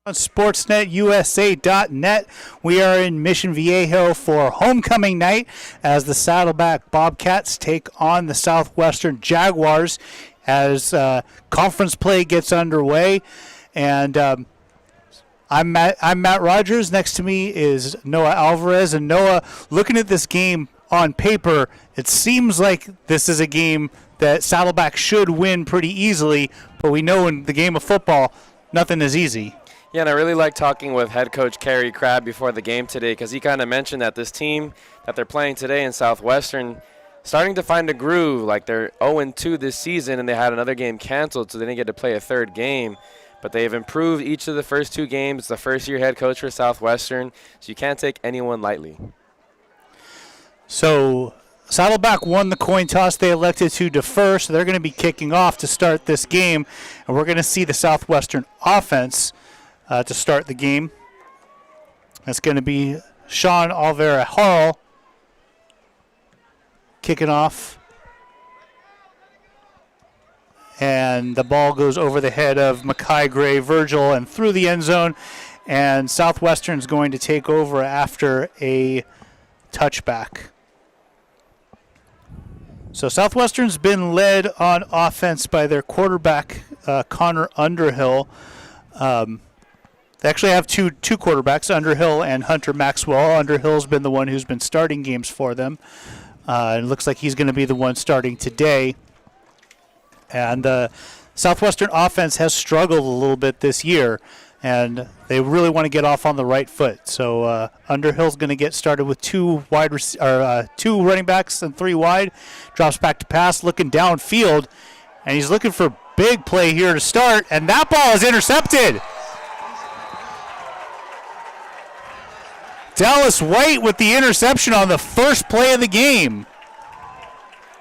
On SportsNetUSA.net, we are in Mission Viejo for homecoming night as the Saddleback Bobcats take on the Southwestern Jaguars as conference play gets underway. And I'm Matt Rogers. Next to me is Noah Alvarez. And Noah, looking at this game on paper, it seems like this is a game that Saddleback should win pretty easily. But we know in the game of football, nothing is easy. Yeah, and I really like talking with head coach Kerry Crabb before the game today because he kind of mentioned that this team that they're playing today in Southwestern starting to find a groove. Like they're 0-2 this season, and they had another game canceled, so they didn't get to play a third game. But they've improved each of the first two games. The first-year head coach for Southwestern, so you can't take anyone lightly. So Saddleback won the coin toss. They elected to defer, so they're going to be kicking off to start this game. And we're going to see the Southwestern offense to start the game. That's going to be Sean Alvera Hall kicking off. And the ball goes over the head of Mackay Gray Virgil and through the end zone. And Southwestern's going to take over after a touchback. So Southwestern's been led on offense by their quarterback, Connor Underhill. They actually have two quarterbacks, Underhill and Hunter Maxwell. Underhill's been the one who's been starting games for them. It looks like he's going to be the one starting today. And the Southwestern offense has struggled a little bit this year, and they really want to get off on the right foot. So Underhill's going to get started with two running backs and three wide. Drops back to pass, looking downfield, and he's looking for big play here to start, and that ball is intercepted. Dallas White with the interception on the first play of the game.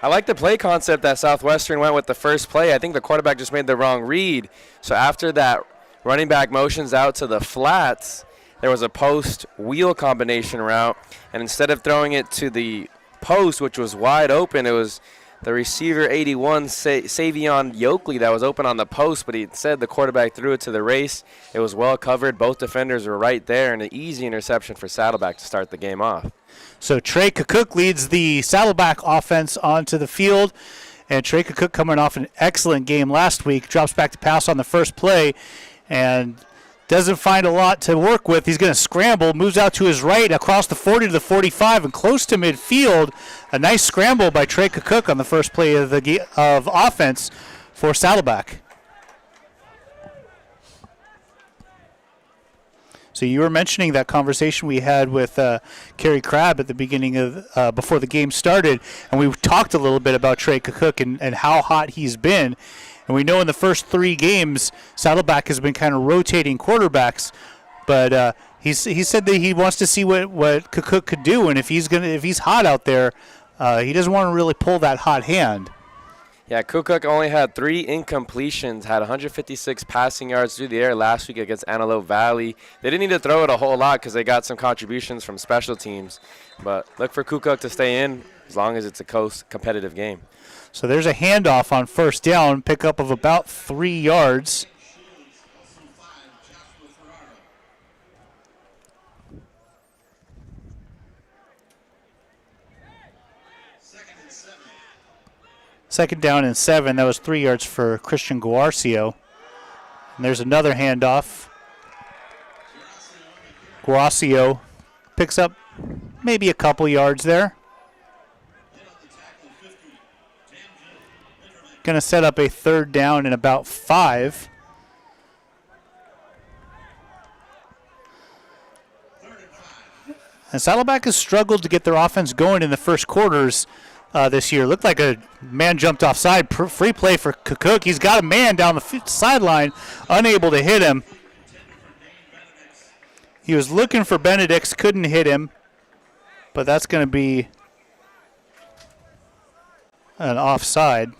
I like the play concept that Southwestern went with the first play. I think the quarterback just made the wrong read. So after that running back motions out to the flats, there was a post wheel combination route. And instead of throwing it to the post, which was wide open, it was the receiver 81, Savion Yoakley, that was open on the post, but he said the quarterback threw it to the race. It was well covered. Both defenders were right there, and an easy interception for Saddleback to start the game off. So Trey Cook leads the Saddleback offense onto the field, and Trey Cook coming off an excellent game last week, drops back to pass on the first play, and doesn't find a lot to work with. He's going to scramble, moves out to his right across the 40 to the 45 and close to midfield. A nice scramble by Trey Cook on the first play of offense for Saddleback. So you were mentioning that conversation we had with Kerry Crabb at the beginning of before the game started, and we talked a little bit about Trey Cook and how hot he's been. And we know in the first three games, Saddleback has been kind of rotating quarterbacks, but he said that he wants to see what Cook could do, and if he's hot out there, he doesn't want to really pull that hot hand. Yeah, Cook only had 3 incompletions, had 156 passing yards through the air last week against Antelope Valley. They didn't need to throw it a whole lot because they got some contributions from special teams. But look for Cook to stay in as long as it's a close, competitive game. So there's a handoff on first down, pickup of about 3 yards. Second down and 7. That was 3 yards for Christian Guarcio. And there's another handoff. Guarcio picks up maybe a couple yards there. Going to set up a third down and about 5. And Saddleback has struggled to get their offense going in the first quarters this year. Looked like a man jumped offside. Free play for Cook. He's got a man down the sideline, unable to hit him. He was looking for Benedicts, couldn't hit him. But that's going to be an offside.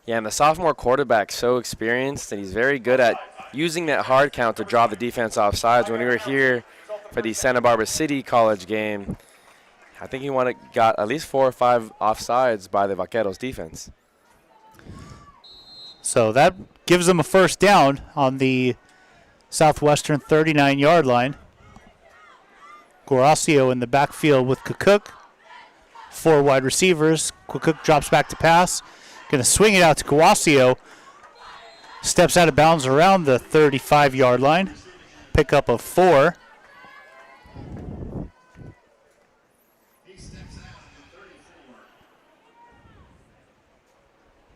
Yeah, and the sophomore quarterback's so experienced, and he's very good at using that hard count to draw the defense off sides. When we were here for the Santa Barbara City College game, I think he got at least 4 or 5 offsides by the Vaqueros defense. So that gives them a first down on the Southwestern 39-yard line. Guaracio in the backfield with Cook. 4 wide receivers. Cook drops back to pass. Going to swing it out to Guaracio. Steps out of bounds around the 35-yard line. Pickup of 4.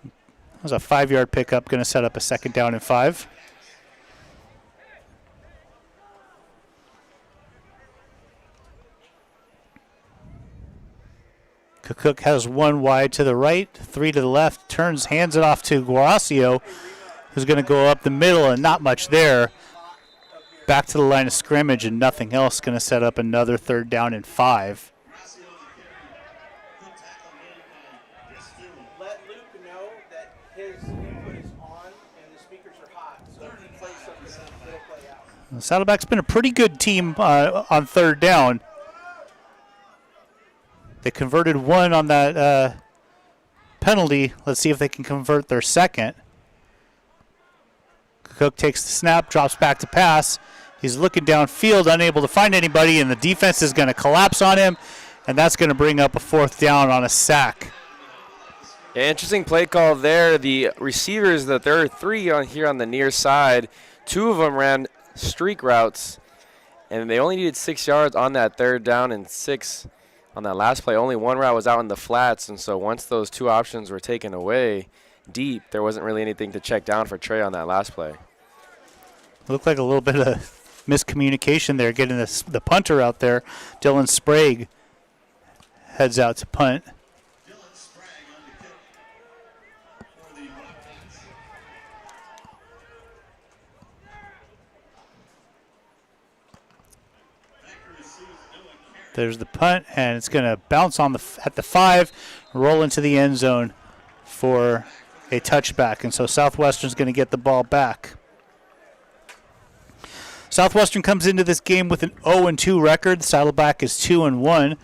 That was a 5-yard pickup, going to set up a 2nd down and 5. Cook has 1 wide to the right, 3 to the left, turns, hands it off to Guaracio, who's going to go up the middle and not much there. Back to the line of scrimmage and nothing else, going to set up another 3rd down and 5. Saddleback's been a pretty good team on 3rd down. They converted 1 on that penalty. Let's see if they can convert their 2nd. Cook takes the snap, drops back to pass. He's looking downfield, unable to find anybody, and the defense is going to collapse on him, and that's going to bring up a 4th down on a sack. Yeah, interesting play call there. The receivers, there are 3 on here on the near side. 2 of them ran streak routes, and they only needed 6 yards on that 3rd down and 6 on that last play. Only 1 route was out in the flats, and so once those 2 options were taken away deep, there wasn't really anything to check down for Trey on that last play. Looked like a little bit of miscommunication there, getting the punter out there. Dylan Sprague heads out to punt. There's the punt, and it's going to bounce on at the 5, roll into the end zone for a touchback. And so Southwestern's going to get the ball back. Southwestern comes into this game with an 0-2 record. Saddleback is 2-1.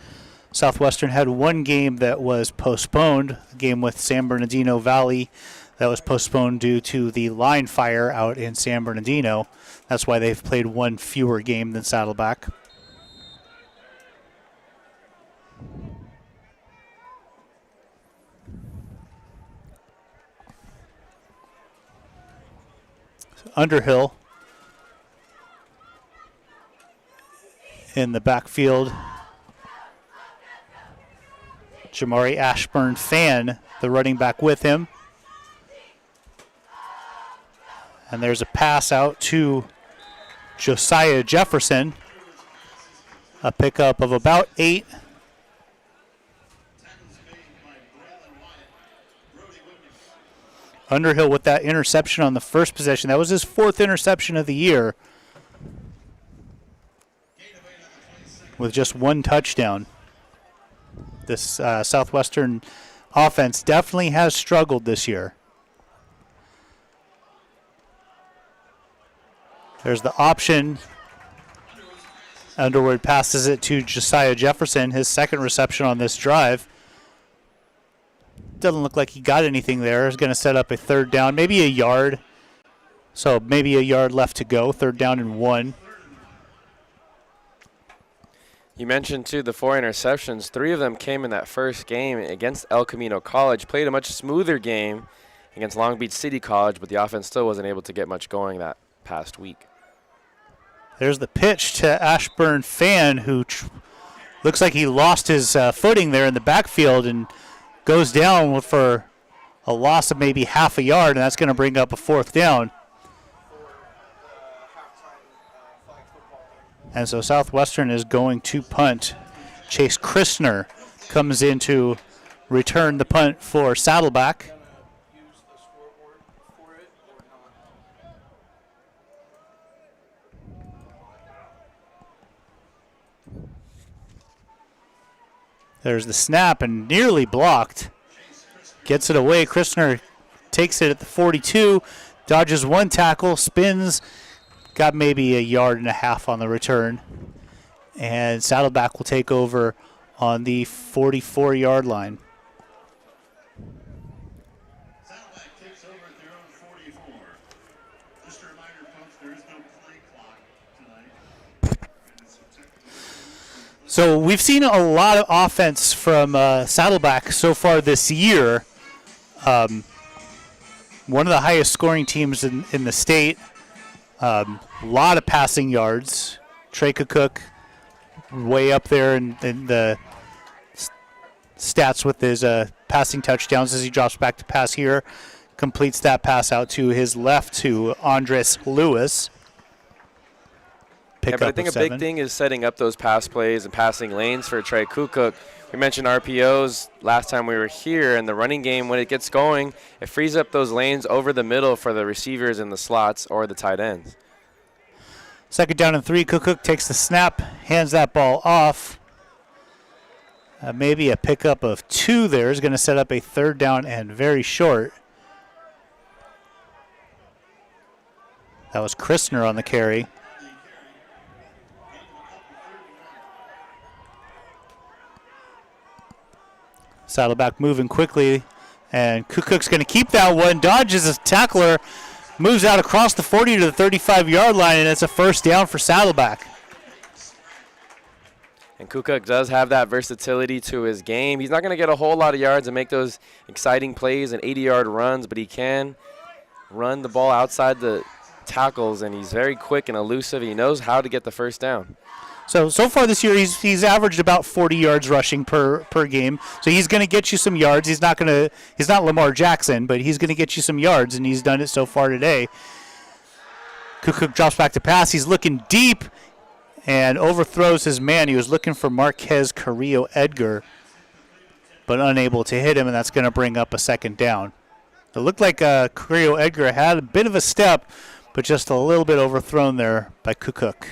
Southwestern had 1 game that was postponed, a game with San Bernardino Valley that was postponed due to the line fire out in San Bernardino. That's why they've played 1 fewer game than Saddleback. Underhill in the backfield. Jamari Ashburn Fan, the running back with him. And there's a pass out to Josiah Jefferson. A pickup of about 8. Underhill with that interception on the first possession. That was his 4th interception of the year, with just 1 touchdown. This Southwestern offense definitely has struggled this year. There's the option. Underwood passes it to Josiah Jefferson, his 2nd reception on this drive. Doesn't look like he got anything there. He's going to set up a 3rd down, maybe a yard. So maybe a yard left to go, 3rd down and 1. You mentioned, too, the 4 interceptions. 3 of them came in that first game against El Camino College. Played a much smoother game against Long Beach City College, but the offense still wasn't able to get much going that past week. There's the pitch to Ashburn Fan, who looks like he lost his footing there in the backfield and goes down for a loss of maybe half a yard, and that's going to bring up a 4th down. And so Southwestern is going to punt. Chase Christner comes in to return the punt for Saddleback. There's the snap and nearly blocked. Gets it away. Christner takes it at the 42, dodges 1 tackle, spins, got maybe a yard and a half on the return. And Saddleback will take over on the 44-yard line. Saddleback takes over at their own 44. Just a reminder, folks, there is no play So we've seen a lot of offense from Saddleback so far this year. One of the highest scoring teams in the state. A lot of passing yards. Trey Cook way up there in the stats with his passing touchdowns as he drops back to pass here. Completes that pass out to his left to Andres Lewis. But I think a big thing is setting up those pass plays and passing lanes for Trey Cook. We mentioned RPOs last time we were here, and the running game, when it gets going, it frees up those lanes over the middle for the receivers in the slots or the tight ends. 2nd down and 3. Cook takes the snap, hands that ball off. Maybe a pickup of 2 there is going to set up a 3rd down and very short. That was Christner on the carry. Saddleback moving quickly, and Cook's going to keep that one, dodges a tackler, moves out across the 40 to the 35-yard line, and it's a 1st down for Saddleback. And Cook does have that versatility to his game. He's not going to get a whole lot of yards and make those exciting plays and 80-yard runs, but he can run the ball outside the tackles, and he's very quick and elusive. He knows how to get the 1st down. So far this year, he's averaged about 40 yards rushing per game. So he's going to get you some yards. He's not Lamar Jackson, but he's going to get you some yards, and he's done it so far today. Cook drops back to pass. He's looking deep and overthrows his man. He was looking for Marquez Carrillo Edgar, but unable to hit him, and that's going to bring up a 2nd down. It looked like Carrillo Edgar had a bit of a step, but just a little bit overthrown there by Cook.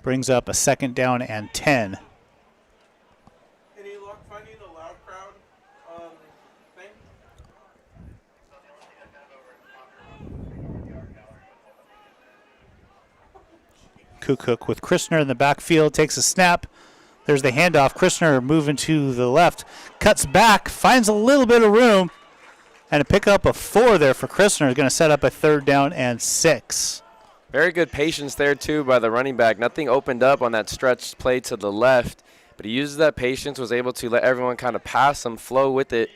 Brings up a 2nd down and 10. Any luck finding a loud crowd thing? Cook with Christner in the backfield, takes a snap. There's the handoff. Christner moving to the left, cuts back, finds a little bit of room, and a pickup of 4 there for Christner is going to set up a 3rd down and 6. Very good patience there, too, by the running back. Nothing opened up on that stretch play to the left, but he uses that patience, was able to let everyone kind of pass him, flow with it,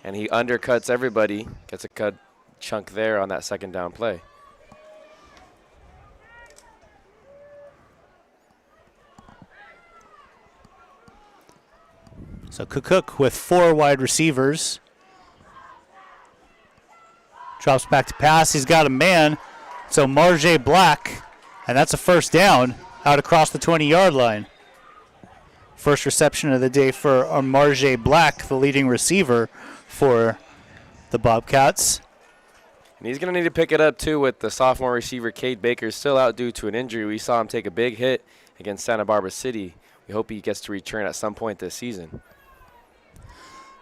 and he undercuts everybody. Gets a cut chunk there on that 2nd down play. So Cook with 4 wide receivers. Drops back to pass. He's got a man. So Marjay Black, and that's a 1st down out across the 20-yard line. First reception of the day for Marjay Black, the leading receiver for the Bobcats. And he's going to need to pick it up, too, with the sophomore receiver, Cade Baker, still out due to an injury. We saw him take a big hit against Santa Barbara City. We hope he gets to return at some point this season.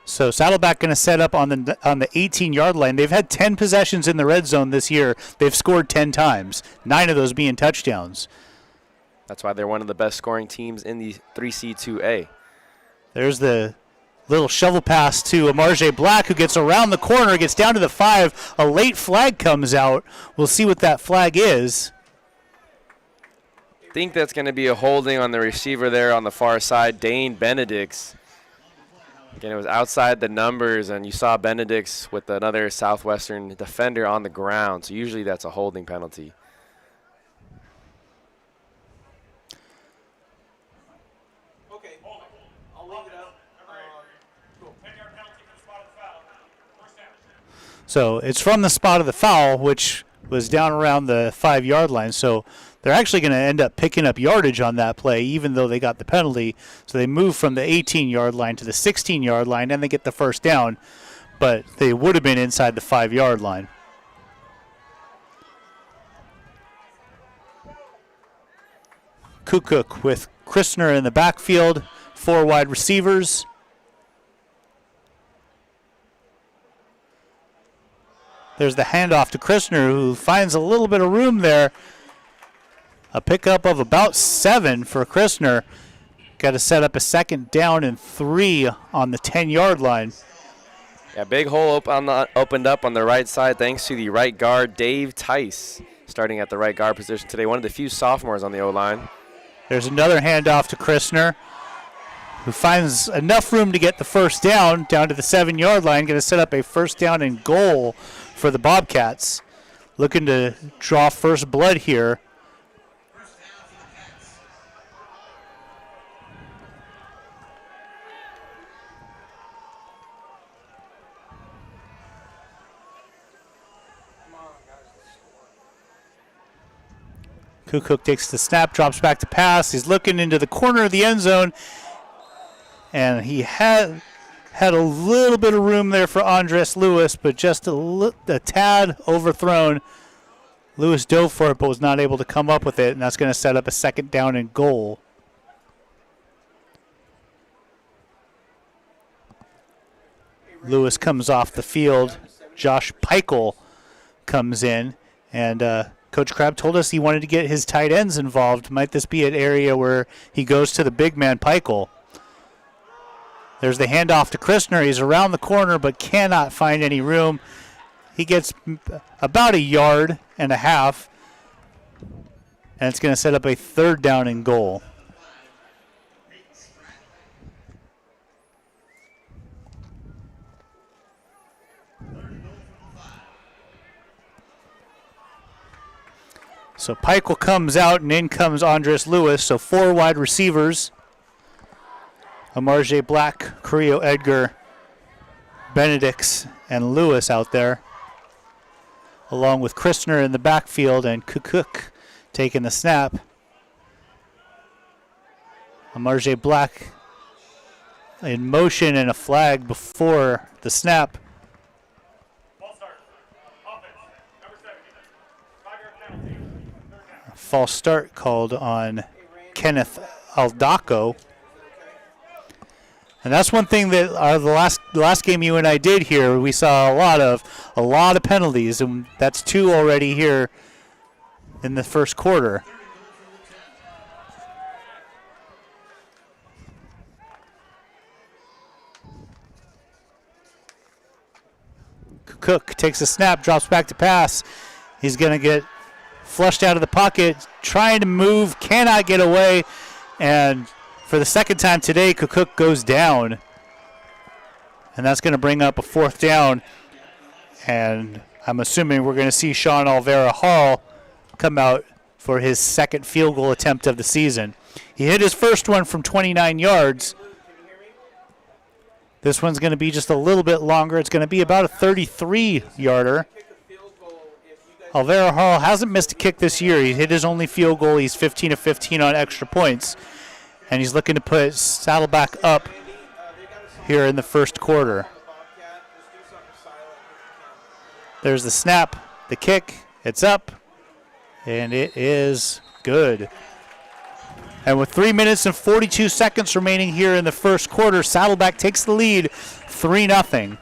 So Saddleback going to set up on the 18-yard line. They've had 10 possessions in the red zone this year. They've scored 10 times, 9 of those being touchdowns. That's why they're one of the best scoring teams in the 3C2A. There's the little shovel pass to Marjay Black, who gets around the corner, gets down to the 5. A late flag comes out. We'll see what that flag is. I think that's going to be a holding on the receiver there on the far side, Dane Benedicts. Again, it was outside the numbers, and you saw Benedicts with another Southwestern defender on the ground. So usually that's a holding penalty. Okay, I'll leave it up. Cool. So it's from the spot of the foul, which was down around the 5-yard line. So they're actually going to end up picking up yardage on that play, even though they got the penalty. So they move from the 18-yard line to the 16-yard line, and they get the 1st down. But they would have been inside the 5-yard line. Cook with Christner in the backfield, 4 wide receivers. There's the handoff to Christner, who finds a little bit of room there. A pickup of about 7 for Christner. Got to set up a 2nd down and 3 on the 10-yard line. Yeah, big hole opened up on the right side thanks to the right guard, Dave Tice, starting at the right guard position today. One of the few sophomores on the O-line. There's another handoff to Christner, who finds enough room to get the first down to the 7-yard line. Going to set up a first down and goal for the Bobcats. Looking to draw first blood here. Kukuk takes the snap, drops back to pass. He's looking into the corner of the end zone, and he had a little bit of room there for Andres Lewis, but just a tad overthrown. Lewis dove for it, but was not able to come up with it, and that's going to set up a second down and goal. Lewis comes off the field. Josh Peichel comes in, and Coach Crabb told us he wanted to get his tight ends involved. Might this be an area where he goes to the big man Peichel? There's the handoff to Christner. He's around the corner but cannot find any room. He gets about 1.5 yards, and it's going to set up a third down and goal. So Peichel comes out, and in comes Andres Lewis. So 4 wide receivers. Amarje Black, Carrillo Edgar, Benedicts, and Lewis out there, along with Christner in the backfield and Kukuk taking the snap. Amarje Black in motion and a flag before the snap. False start called on Kenneth Aldaco. And that's one thing that the last game you and I did here, we saw a lot of penalties, and that's 2 already here in the first quarter. Cook takes a snap, drops back to pass. He's going to get flushed out of the pocket, trying to move, cannot get away, and for the second time today, Kukuk goes down. And that's going to bring up a 4th down. And I'm assuming we're going to see Sean Alvera Hall come out for his second field goal attempt of the season. He hit his first one from 29 yards. This one's going to be just a little bit longer. It's going to be about a 33-yarder. Alvera Hall hasn't missed a kick this year. He hit his only field goal. He's 15 of 15 on extra points. And he's looking to put Saddleback up here in the first quarter. There's the snap, the kick, it's up, and it is good. And with 3 minutes and 42 seconds remaining here in the first quarter, Saddleback takes the lead 3-0.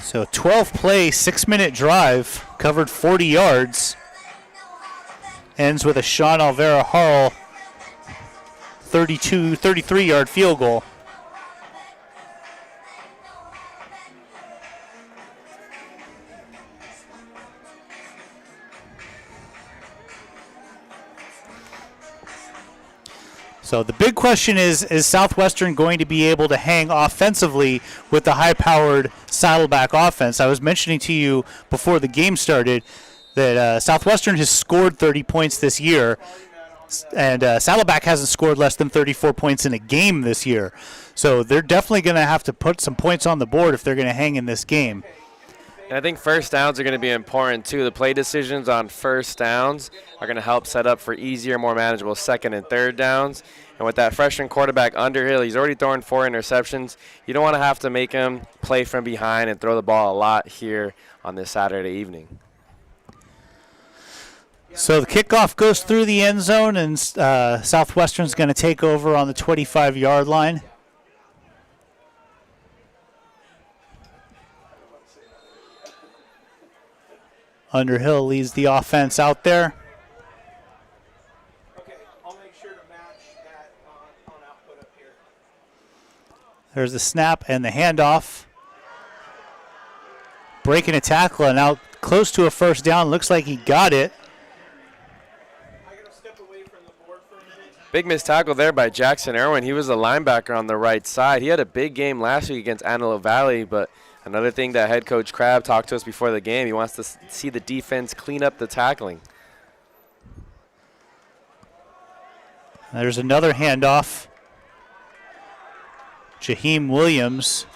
So 12-play, 6-minute drive, covered 40 yards. Ends with a Sean Alvera Hall 33-yard field goal. So the big question is Southwestern going to be able to hang offensively with the high-powered Saddleback offense? I was mentioning to you before the game started that Southwestern has scored 30 points this year, and Saddleback hasn't scored less than 34 points in a game this year. So they're definitely going to have to put some points on the board if they're going to hang in this game. And I think first downs are going to be important, too. The play decisions on first downs are going to help set up for easier, more manageable second and third downs. And with that freshman quarterback Underhill, he's already thrown 4 interceptions. You don't want to have to make him play from behind and throw the ball a lot here on this Saturday evening. So the kickoff goes through the end zone, and Southwestern's going to take over on the 25-yard line. Underhill leads the offense out there. Okay, I'll make sure to match that on output up here. There's the snap and the handoff. Breaking a tackle and out close to a first down. Looks like he got it. I gotta step away from the board for a minute. Big missed tackle there by Jackson Irwin. He was a linebacker on the right side. He had a big game last week against Antelope Valley, but another thing that head coach Crabb talked to us before the game, he wants to see the defense clean up the tackling. There's another handoff. Jaheim Williams.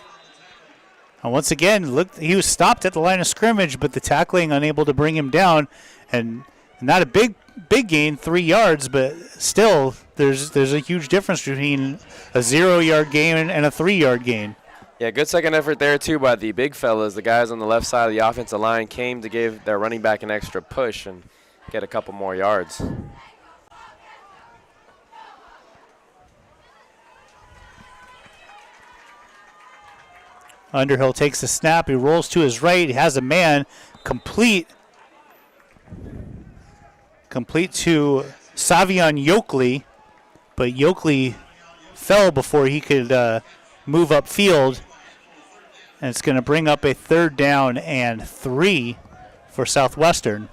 And once again, look, he was stopped at the line of scrimmage, but the tackling unable to bring him down. And not a big gain, 3 yards, but still there's a huge difference between a 0-yard gain and a 3-yard gain. Yeah, good second effort there, too, by the big fellas. The guys on the left side of the offensive line came to give their running back an extra push and get a couple more yards. Underhill takes the snap. He rolls to his right. He has a man complete to Savion Yokley, but Yokley fell before he could move upfield. And it's going to bring up a 3rd down and 3 for Southwestern.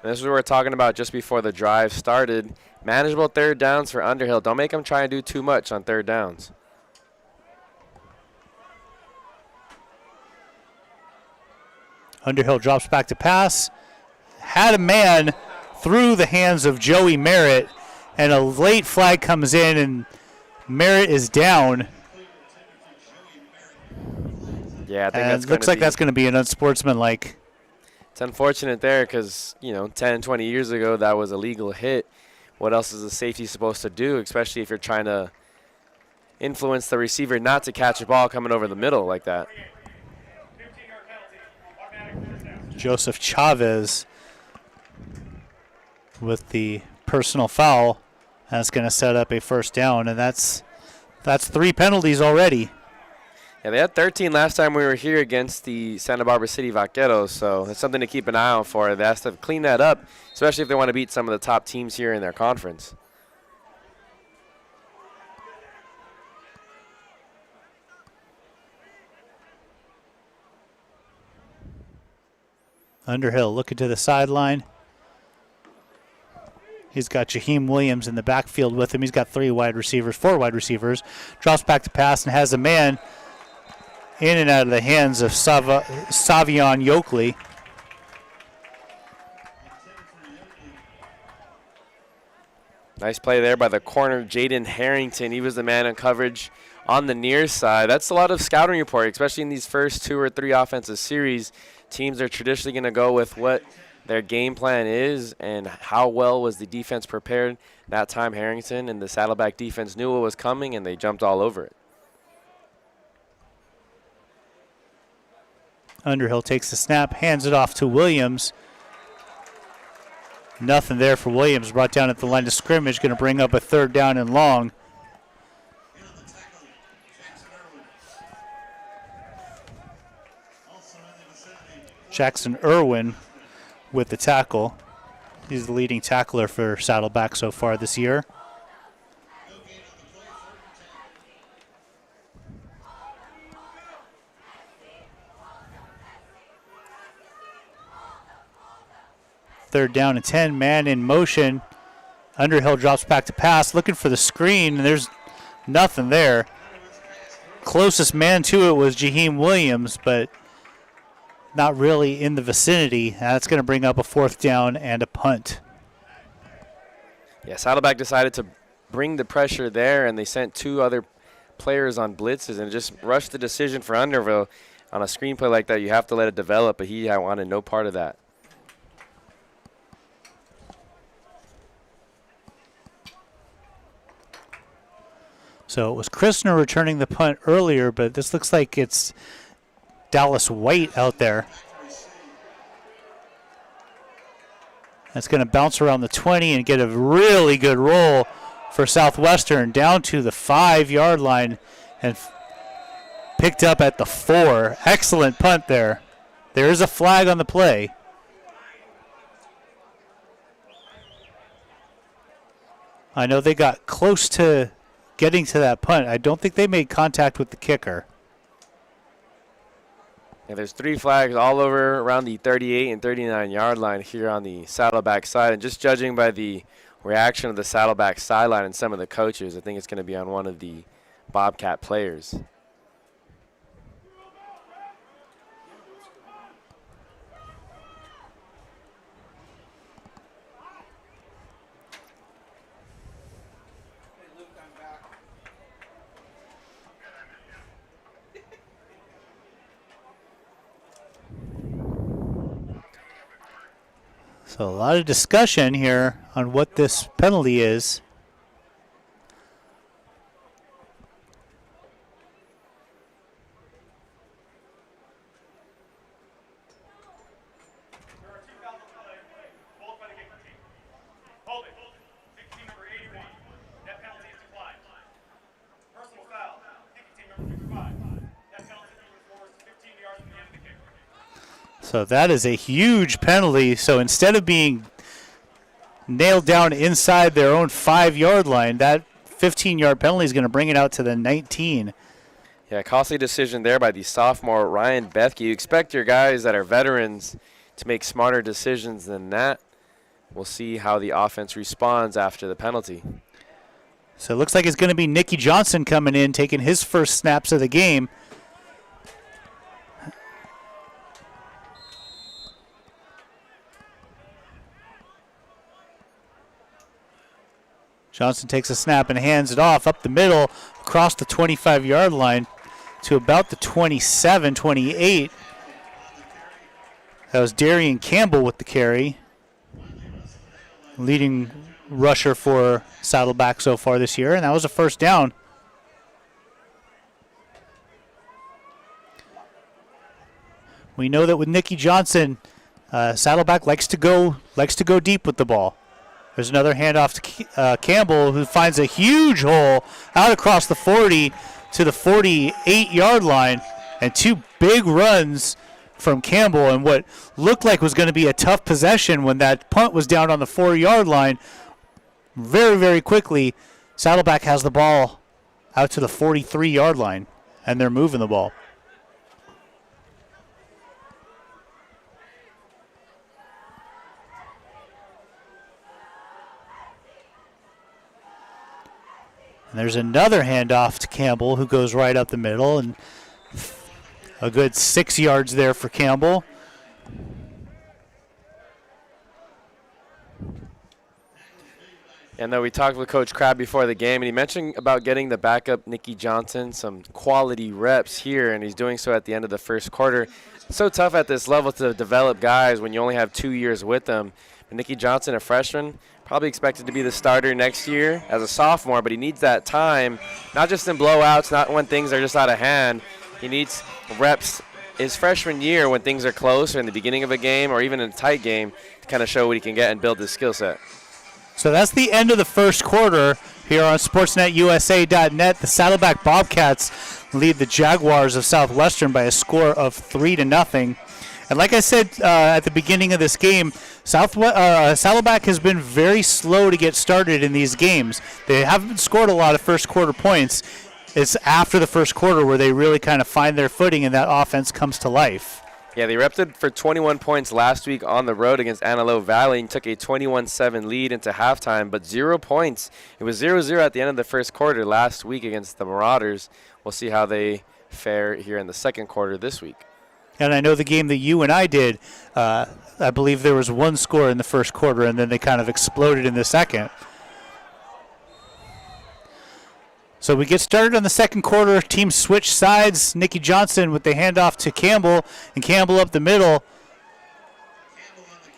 And this is what we were talking about just before the drive started. Manageable 3rd downs for Underhill. Don't make them try and do too much on 3rd downs. Underhill drops back to pass. Had a man through the hands of Joey Merritt, and a late flag comes in, and Merritt is down. Yeah, I think and that's looks like that's going to be an unsportsmanlike. It's unfortunate there because, 10, 20 years ago that was a legal hit. What else is a safety supposed to do, especially if you're trying to influence the receiver not to catch a ball coming over the middle like that? Joseph Chavez with the personal foul. That's going to set up a 1st down, and that's 3 penalties already. Yeah, they had 13 last time we were here against the Santa Barbara City Vaqueros, so it's something to keep an eye out for. They have to clean that up, especially if they want to beat some of the top teams here in their conference. Underhill looking to the sideline. He's got Jaheim Williams in the backfield with him. He's got 4 wide receivers. Drops back to pass and has a man in and out of the hands of Savion Yokley. Nice play there by the corner, Jaden Harrington. He was the man in coverage on the near side. That's a lot of scouting report, especially in these first 2 or 3 offensive series. Teams are traditionally going to go with what their game plan is and how well was the defense prepared. That time Harrington and the Saddleback defense knew what was coming, and they jumped all over it. Underhill takes the snap, hands it off to Williams. Nothing there for Williams. Brought down at the line of scrimmage, going to bring up a 3rd down and long. Jackson Irwin with the tackle. He's the leading tackler for Saddleback so far this year. Third down and 10, man in motion. Underhill drops back to pass, looking for the screen, and there's nothing there. Closest man to it was Jaheim Williams, but not really in the vicinity. That's going to bring up a 4th down and a punt. Yeah, Saddleback decided to bring the pressure there, and they sent 2 other players on blitzes and just rushed the decision for Underhill. On a screenplay like that, you have to let it develop, but he wanted no part of that. So it was Christner returning the punt earlier, but this looks like it's Dallas White out there. That's going to bounce around the 20 and get a really good roll for Southwestern down to the 5-yard line and picked up at the 4. Excellent punt there. There is a flag on the play. I know they got close to getting to that punt. I don't think they made contact with the kicker. And there's 3 flags all over around the 38 and 39 yard line here on the Saddleback side. And just judging by the reaction of the Saddleback sideline and some of the coaches, I think it's going to be on one of the Bobcat players. So a lot of discussion here on what this penalty is. There are 2 fouls on play, both by the kicking team. Hold it. Kicking team number 81. That penalty is declined. Personal foul. Kicking team number 55. That penalty is enforced 15 yards from the end of the kick. So that is a huge penalty. So instead of being nailed down inside their own 5-yard line, that 15-yard penalty is going to bring it out to the 19. Yeah, costly decision there by the sophomore Ryan Bethke. You expect your guys that are veterans to make smarter decisions than that. We'll see how the offense responds after the penalty. So it looks like it's going to be Nicky Johnson coming in, taking his first snaps of the game. Johnson takes a snap and hands it off up the middle across the 25-yard line to about the 27, 28. That was Darian Campbell with the carry. Leading rusher for Saddleback so far this year, and that was a first down. We know that with Nicky Johnson, Saddleback likes to go deep with the ball. There's another handoff to Campbell, who finds a huge hole out across the 40 to the 48-yard line, and 2 big runs from Campbell, and what looked like was going to be a tough possession when that punt was down on the 4-yard line. Very, very quickly, Saddleback has the ball out to the 43-yard line, and they're moving the ball. And there's another handoff to Campbell, who goes right up the middle, and a good 6 yards there for Campbell. And though we talked with Coach Crabb before the game, and he mentioned about getting the backup Nicky Johnson some quality reps here, and he's doing so at the end of the first quarter. It's so tough at this level to develop guys when you only have 2 years with them. But Nicky Johnson, a freshman, probably expected to be the starter next year as a sophomore, but he needs that time, not just in blowouts, not when things are just out of hand. He needs reps his freshman year when things are close or in the beginning of a game or even in a tight game to kind of show what he can get and build his skill set. So that's the end of the first quarter here on SportsNetUSA.net. The Saddleback Bobcats lead the Jaguars of Southwestern by a score of 3-0. And like I said at the beginning of this game, Saddleback has been very slow to get started in these games. They haven't scored a lot of first quarter points. It's after the first quarter where they really kind of find their footing and that offense comes to life. Yeah, they repped it for 21 points last week on the road against Antelope Valley and took a 21-7 lead into halftime, but 0 points. It was 0-0 at the end of the first quarter last week against the Marauders. We'll see how they fare here in the second quarter this week. And I know the game that you and I did, I believe there was 1 score in the first quarter, and then they kind of exploded in the second. So we get started on the second quarter. Teams switch sides. Nicky Johnson with the handoff to Campbell, and Campbell up the middle.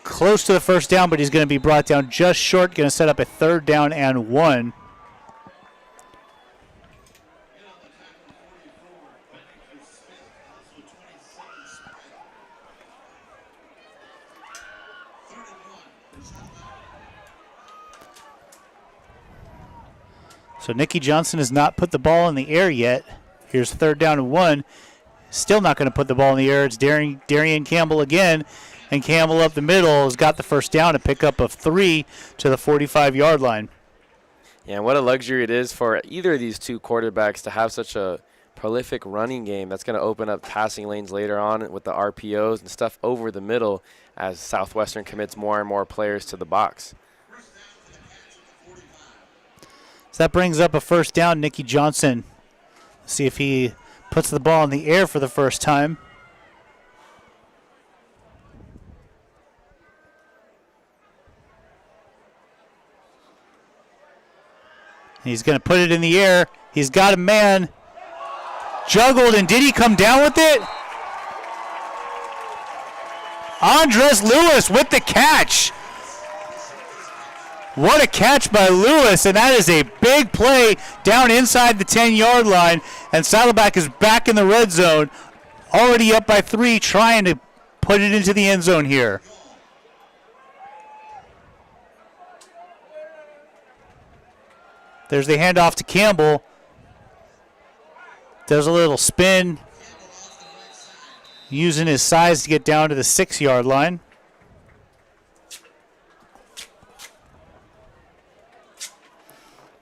Close to the first down, but he's going to be brought down just short. Going to set up a 3rd down and 1. So Nicky Johnson has not put the ball in the air yet. Here's 3rd down and 1. Still not going to put the ball in the air. It's Darian Campbell again. And Campbell up the middle has got the first down, a pickup of 3 to the 45-yard line. Yeah, and what a luxury it is for either of these two quarterbacks to have such a prolific running game that's going to open up passing lanes later on with the RPOs and stuff over the middle as Southwestern commits more and more players to the box. So that brings up a first down, Nicky Johnson. See if he puts the ball in the air for the first time. He's going to put it in the air. He's got a man. Juggled, and did he come down with it? Andres Lewis with the catch. What a catch by Lewis, and that is a big play down inside the 10-yard line. And Saddleback is back in the red zone, already up by 3, trying to put it into the end zone here. There's the handoff to Campbell. Does a little spin, using his size to get down to the 6-yard line.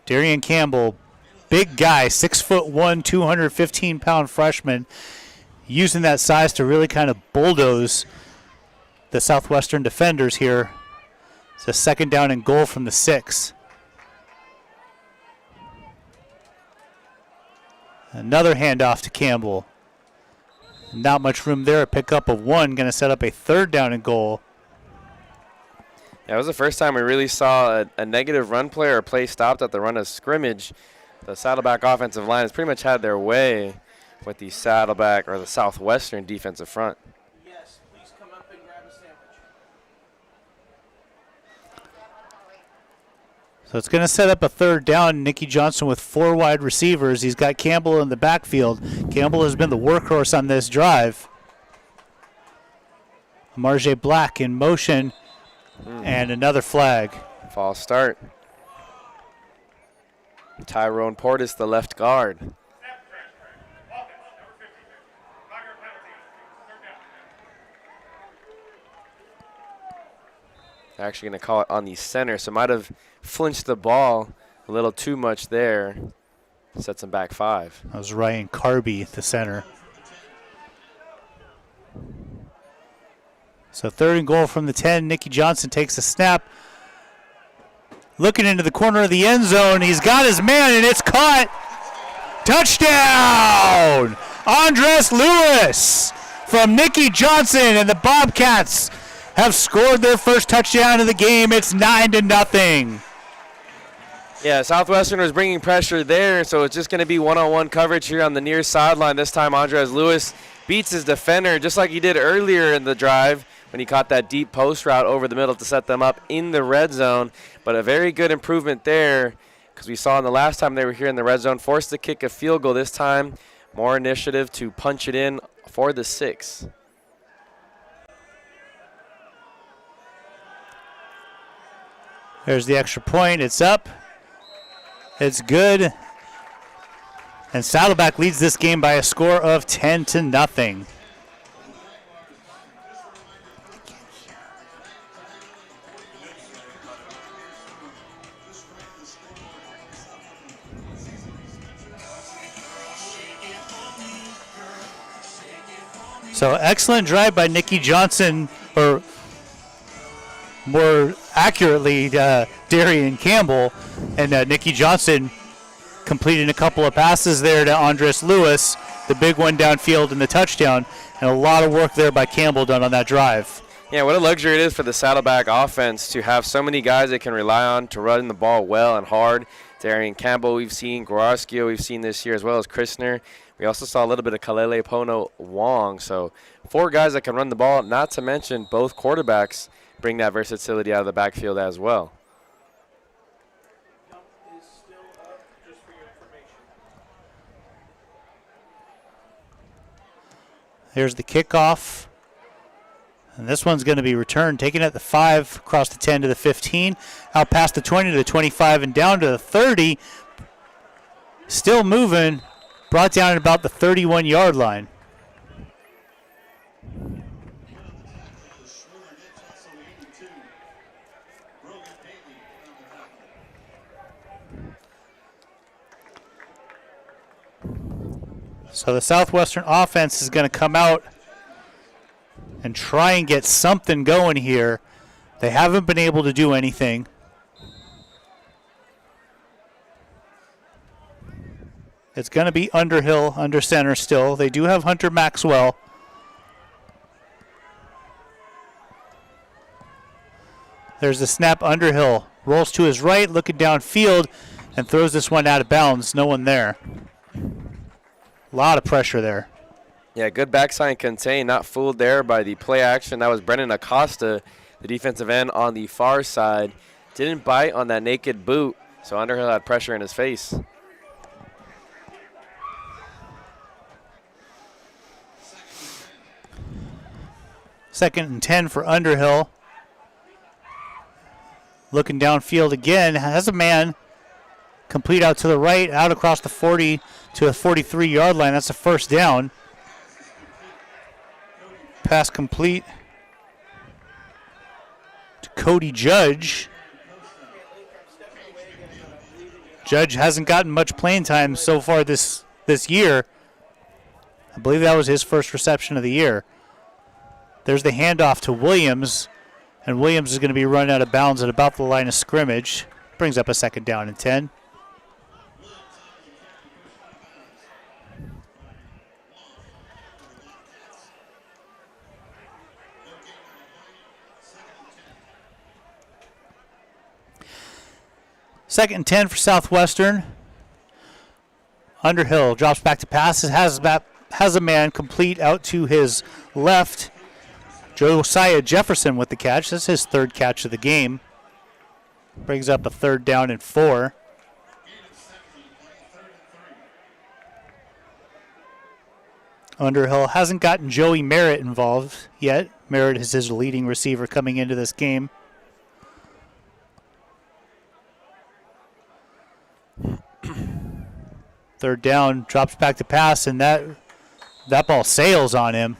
Darian Campbell, big guy, 6'1", 215-pound freshman, using that size to really kind of bulldoze the Southwestern defenders here. It's a second down and goal from the 6. Another handoff to Campbell. Not much room there. A pickup of 1. Going to set up a third down and goal. Yeah, it was the first time we really saw a negative run play or a play stopped at the run of scrimmage. The Saddleback offensive line has pretty much had their way with the Saddleback or the Southwestern defensive front. Yes, please come up and grab a sandwich. So it's going to set up a third down. Nicky Johnson with 4 wide receivers. He's got Campbell in the backfield. Campbell has been the workhorse on this drive. Marjay Black in motion, and another flag. False start. Tyrone Portis, the left guard. Snap transfer. Offense, number 50. 5-yard penalty. Third down. They're actually going to call it on the center, so might have flinched the ball a little too much there. Sets him back 5. That was Ryan Carby at the center. So third and goal from the 10. Nicky Johnson takes a snap. Looking into the corner of the end zone. He's got his man, and it's caught. Touchdown! Andres Lewis from Nicky Johnson, and the Bobcats have scored their first touchdown of the game. It's 9-0. Yeah, Southwestern was bringing pressure there, so it's just going to be one-on-one coverage here on the near sideline. This time, Andres Lewis beats his defender just like he did earlier in the drive when he caught that deep post route over the middle to set them up in the red zone. But a very good improvement there because we saw in the last time they were here in the red zone, forced to kick a field goal. This time, more initiative to punch it in for the 6. There's the extra point. It's up. It's good. And Saddleback leads this game by a score of 10-0. So excellent drive by Nicky Johnson, or more accurately, Darian Campbell, and Nicky Johnson completing a couple of passes there to Andres Lewis, the big one downfield and the touchdown, and a lot of work there by Campbell done on that drive. Yeah, what a luxury it is for the Saddleback offense to have so many guys they can rely on to run the ball well and hard. Darian Campbell we've seen, Gorarskio we've seen this year, as well as Christner. We also saw a little bit of Kalele Pono Wong. So 4 guys that can run the ball, not to mention both quarterbacks bring that versatility out of the backfield as well. Count is still up, just for your information. Here's the kickoff. And this one's going to be returned, taken at the 5, across the 10 to the 15, out past the 20 to the 25, and down to the 30. Still moving, brought down at about the 31-yard line. So the Southwestern offense is going to come out and try and get something going here. They haven't been able to do anything. It's going to be Underhill under center still. They do have Hunter Maxwell. There's the snap. Underhill rolls to his right, looking downfield, and throws this one out of bounds. No one there. A lot of pressure there. Yeah, good backside contain, not fooled there by the play action. That was Brennan Acosta, the defensive end on the far side. Didn't bite on that naked boot, so Underhill had pressure in his face. Second and 10 for Underhill. Looking downfield again, has a man complete out to the right, out across the 40 to the 43-yard line. That's a first down. Pass complete to Cody Judge. Judge hasn't gotten much playing time so far this year. I believe that was his first reception of the year. There's the handoff to Williams, and Williams is going to be run out of bounds at about the line of scrimmage. Brings up a second down and 10. Second and 10 for Southwestern. Underhill drops back to passes, has a man complete out to his left. Josiah Jefferson with the catch. That's his third catch of the game. Brings up a third down and 4. Underhill hasn't gotten Joey Merritt involved yet. Merritt is his leading receiver coming into this game. Third down, drops back to pass, and that ball sails on him.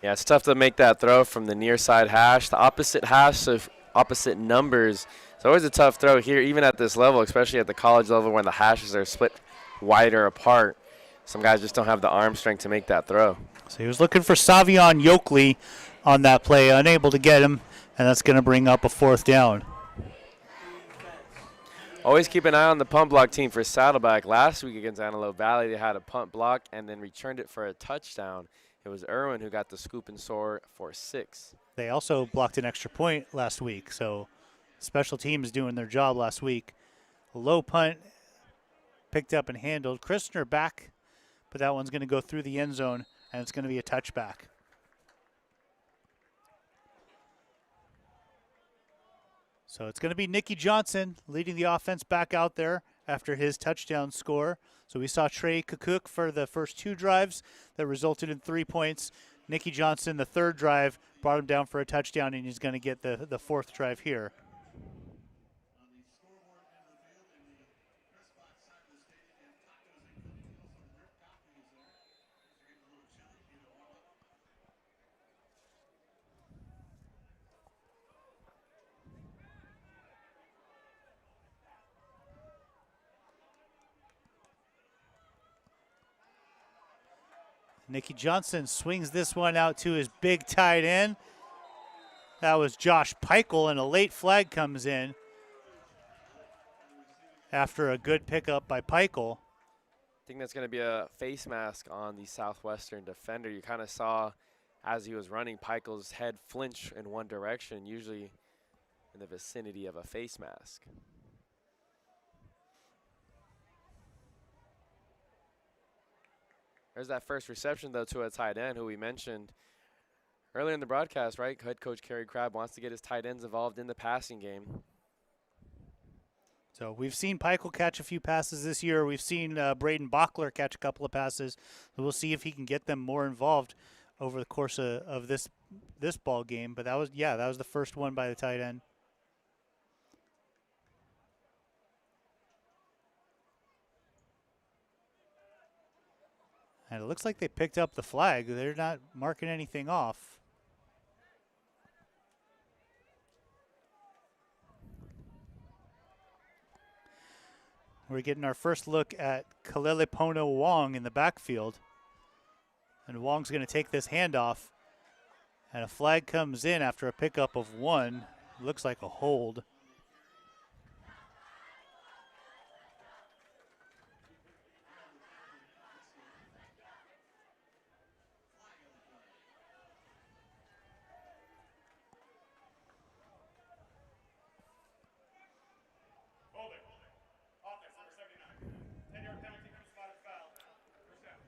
Yeah, it's tough to make that throw from the near side hash. The opposite hash of opposite numbers. It's always a tough throw here, even at this level, especially at the college level when the hashes are split wider apart. Some guys just don't have the arm strength to make that throw. So he was looking for Savion Yokley on that play, unable to get him, and that's going to bring up a fourth down. Always keep an eye on the punt block team for Saddleback. Last week against Antelope Valley, they had a punt block and then returned it for a touchdown. It was Irwin who got the scoop and soar for 6. They also blocked an extra point last week, so special teams doing their job last week. A low punt picked up and handled. Christner back, but that one's going to go through the end zone, and it's going to be a touchback. So it's going to be Nicky Johnson leading the offense back out there after his touchdown score. So we saw Trey Kukuk for the first 2 drives that resulted in 3 points. Nicky Johnson, the third drive, brought him down for a touchdown, and he's going to get the fourth drive here. Nicky Johnson swings this one out to his big tight end. That was Josh Peichel, and a late flag comes in after a good pickup by Peichel. I think that's going to be a face mask on the Southwestern defender. You kind of saw as he was running, Peichel's head flinch in one direction, usually in the vicinity of a face mask. There's that first reception, though, to a tight end who we mentioned earlier in the broadcast, right? Head coach Kerry Crabb wants to get his tight ends involved in the passing game. So we've seen Peichel catch a few passes this year. We've seen Braden Bachler catch a couple of passes. So we'll see if he can get them more involved over the course of this ball game. But that was the first one by the tight end. And it looks like they picked up the flag. They're not marking anything off. We're getting our first look at Kalelepono Wong in the backfield. And Wong's going to take this handoff. And a flag comes in after a pickup of 1. Looks like a hold.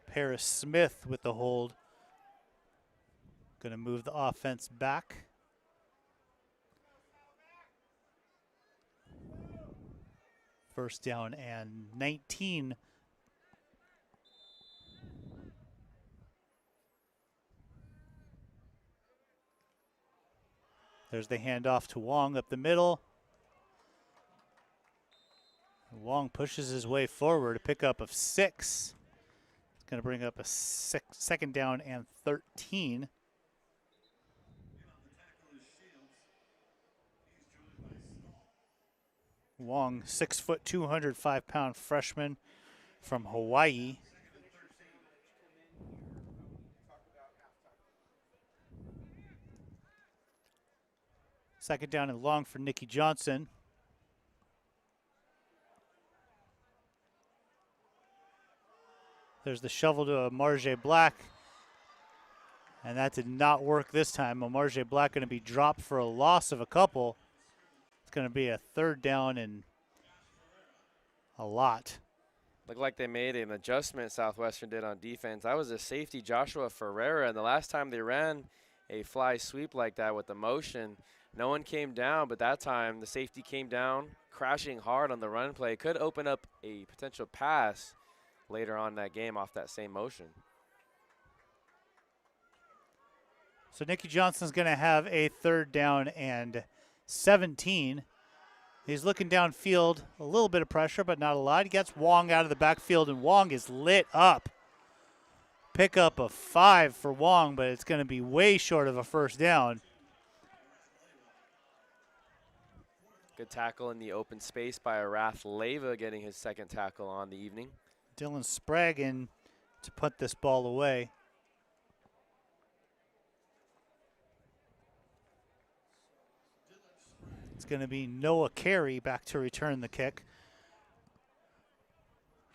Paris Smith with the hold. Going to move the offense back. First down and 19. There's the handoff to Wong up the middle. Wong pushes his way forward, a pickup of 6. Going to bring up a second down and 13. Wong, 6 foot, 205-pound freshman from Hawaii. Second down and long for Nicky Johnson. There's the shovel to Marjay Black. And that did not work this time. Marjay Black going to be dropped for a loss of a couple. It's going to be a third down and a lot. Looked like they made an adjustment, Southwestern did on defense. That was a safety, Joshua Ferreira. And the last time they ran a fly sweep like that with the motion, no one came down. But that time the safety came down, crashing hard on the run play. Could open up a potential pass later on in that game off that same motion. So Nicky Johnson's going to have a third down and 17. He's looking downfield, a little bit of pressure, but not a lot. He gets Wong out of the backfield, and Wong is lit up. Pickup of 5 for Wong, but it's going to be way short of a first down. Good tackle in the open space by Arath Leva, getting his second tackle on the evening. Dylan Sprague in to put this ball away. It's going to be Noah Carey back to return the kick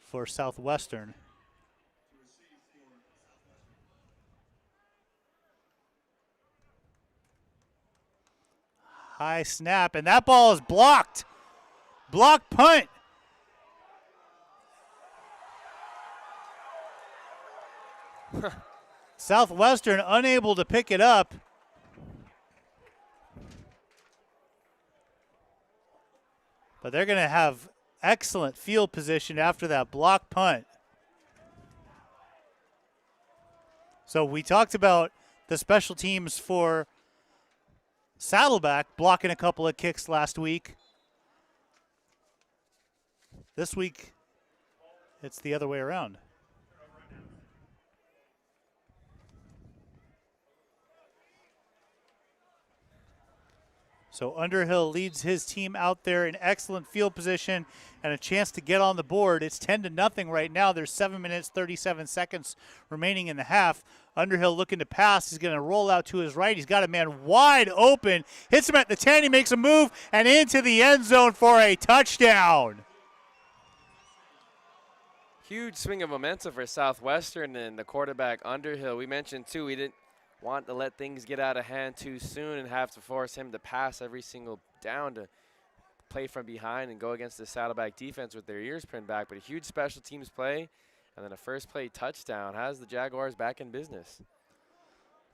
for Southwestern. High snap, and that ball is blocked. Block punt. Southwestern unable to pick it up. But they're going to have excellent field position after that block punt. So we talked about the special teams for Saddleback blocking a couple of kicks last week. This week, it's the other way around. So Underhill leads his team out there in excellent field position and a chance to get on the board. It's 10-0 right now. There's 7 minutes, 37 seconds remaining in the half. Underhill looking to pass. He's going to roll out to his right. He's got a man wide open. Hits him at the 10. He makes a move and into the end zone for a touchdown. Huge swing of momentum for Southwestern and the quarterback Underhill. We mentioned, too, we didn't want to let things get out of hand too soon and have to force him to pass every single down to play from behind and go against the Saddleback defense with their ears pinned back. But a huge special teams play and then a first play touchdown has the Jaguars back in business.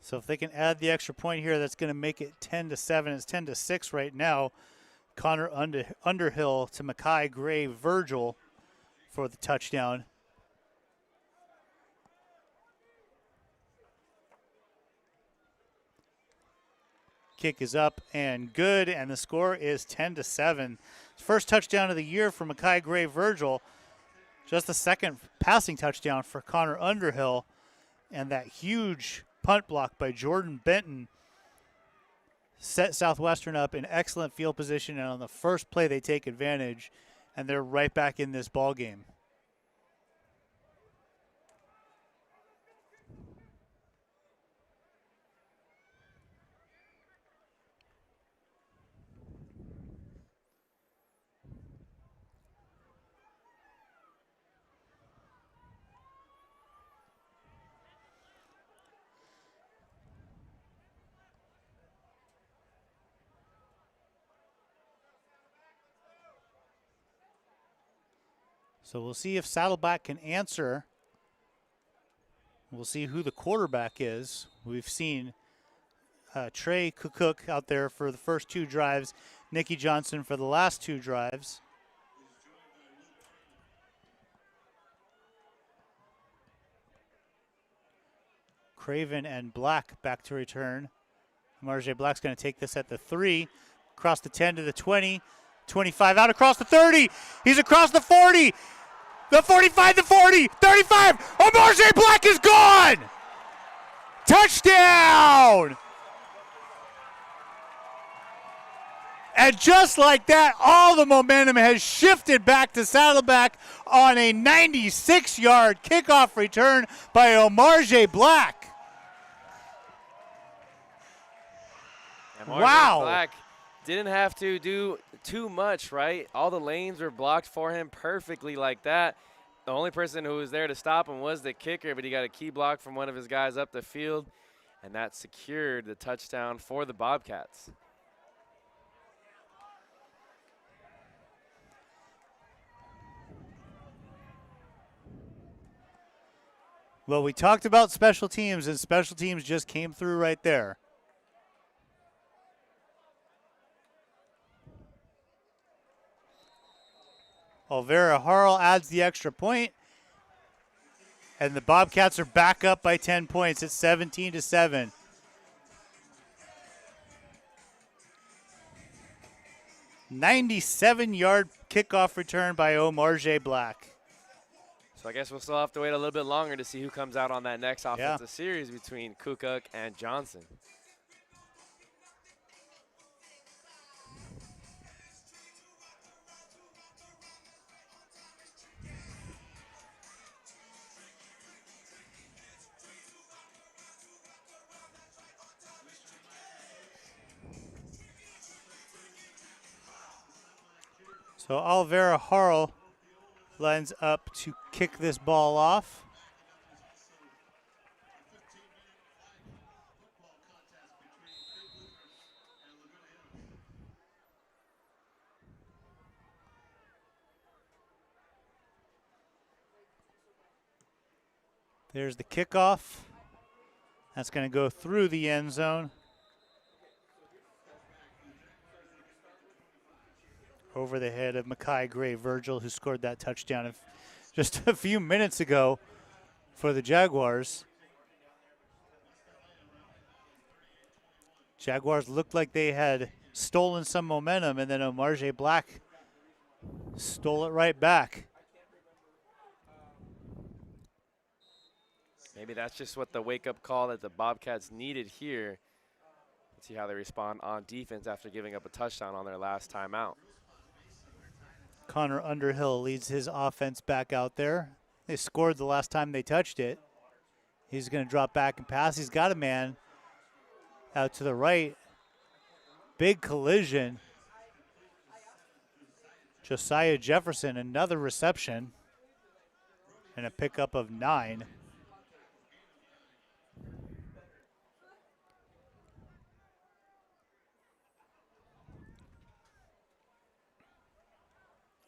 So if they can add the extra point here, that's going to make it 10-7. It's 10-6 right now. Connor Underhill to Mackay Gray Virgil for the touchdown. Kick is up and good, and the score is 10-7. First touchdown of the year for Mackay Gray Virgil. Just the second passing touchdown for Connor Underhill. And that huge punt block by Jordan Benton set Southwestern up in excellent field position. And on the first play, they take advantage and they're right back in this ball game. So we'll see if Saddleback can answer. We'll see who the quarterback is. We've seen Trey Cook out there for the first 2 drives, Nicky Johnson for the last 2 drives. Craven and Black back to return. Marjay Black's going to take this at the 3, across the 10 to the 20, 25 out across the 30. He's across the 40, the 45, the 40, 35. Oh, Marjay Black is gone! Touchdown! And just like that, all the momentum has shifted back to Saddleback on a 96-yard kickoff return by Marjay Black. Wow. Black didn't have to do too much, right? All the lanes were blocked for him perfectly like that. The only person who was there to stop him was the kicker, but he got a key block from one of his guys up the field, and that secured the touchdown for the Bobcats. Well, we talked about special teams, and special teams just came through right there. Olvera Harrell adds the extra point, and the Bobcats are back up by 10 points. It's 17-7. "97-yard kickoff return by Marjay Black." So I guess we'll still have to wait a little bit longer to see who comes out on that next offensive series between Kukuk and Johnson. So Olvera Harrell lines up to kick this ball off. There's the kickoff. That's going to go through the end zone. Over the head of Mackay Gray Virgil, who scored that touchdown just a few minutes ago for the Jaguars. Jaguars looked like they had stolen some momentum, and then Marjay Black stole it right back. Maybe that's just what the wake-up call that the Bobcats needed here. Let's see how they respond on defense after giving up a touchdown on their last time out. Connor Underhill leads his offense back out there. They scored the last time they touched it. He's going to drop back and pass. He's got a man out to the right. Big collision. Josiah Jefferson, another reception, and a pickup of 9.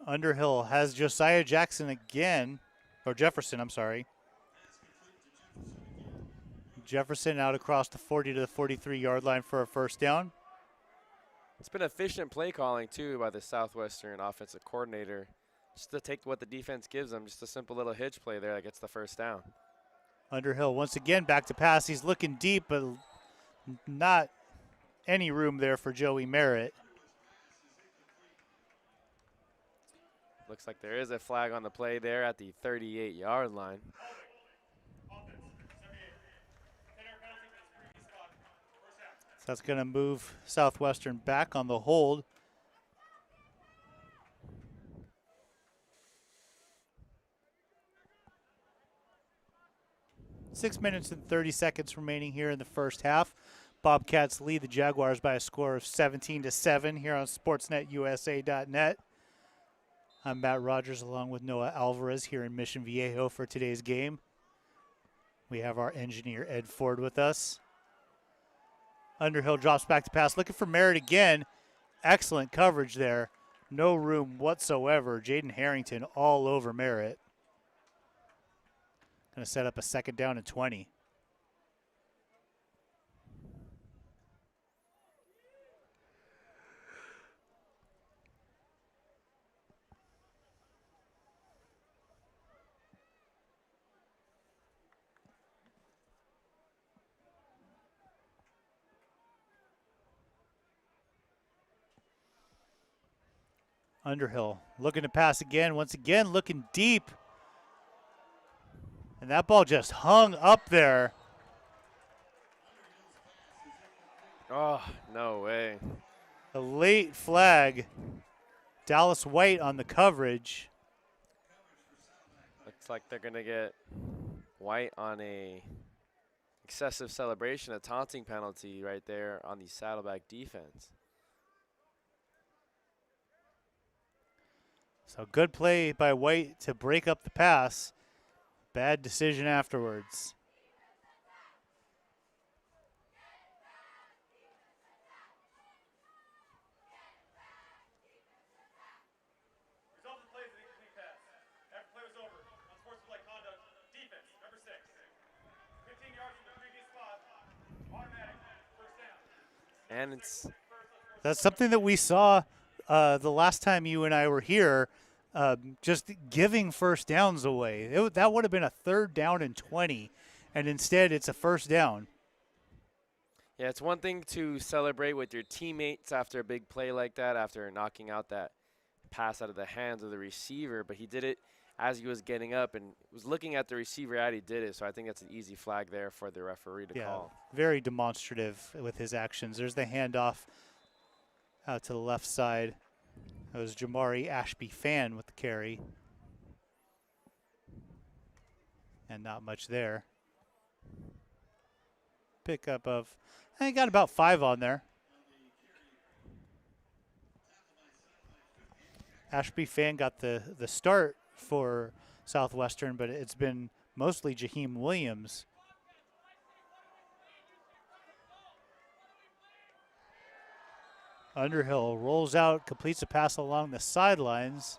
Underhill has Josiah Jackson again, or Jefferson, I'm sorry. Jefferson out across the 40 to the 43-yard line for a first down. It's been efficient play calling, too, by the Southwestern offensive coordinator. Just to take what the defense gives them, just a simple little hitch play there that gets the first down. Underhill once again back to pass. He's looking deep, but not any room there for Joey Merritt. Looks like there is a flag on the play there at the 38-yard line. So that's going to move Southwestern back on the hold. 6 minutes and 30 seconds remaining here in the first half. Bobcats lead the Jaguars by a score of 17-7 here on SportsNetUSA.net. I'm Matt Rogers along with Noah Alvarez here in Mission Viejo for today's game. We have our engineer Ed Ford with us. Underhill drops back to pass, looking for Merritt again. Excellent coverage there. No room whatsoever. Jaden Harrington all over Merritt. Going to set up a 2nd down and 20. Underhill looking to pass again. Once again, looking deep. And that ball just hung up there. Oh, no way. A late flag. Dallas White on the coverage. Looks like they're going to get White on a excessive celebration, a taunting penalty right there on the Saddleback defense. So good play by White to break up the pass. Bad decision afterwards. Result of the play is an incomplete pass. After play was over, unsportsmanlike conduct, defense, number 6. 15 yards from the previous spot, automatic, first down. And it's That's something that we saw the last time you and I were here, just giving first downs away. That would have been a 3rd down and 20, and instead it's a 1st down. Yeah, it's one thing to celebrate with your teammates after a big play like that, after knocking out that pass out of the hands of the receiver, but he did it as he was getting up and was looking at the receiver as he did it, so I think that's an easy flag there for the referee to call. Very demonstrative with his actions. There's the handoff out to the left side. That was Jamari Ashby Fan with the carry. And not much there. Pickup of, he got about 5 on there. Ashby Fan got the start for Southwestern, but it's been mostly Jaheim Williams. Underhill rolls out, completes a pass along the sidelines.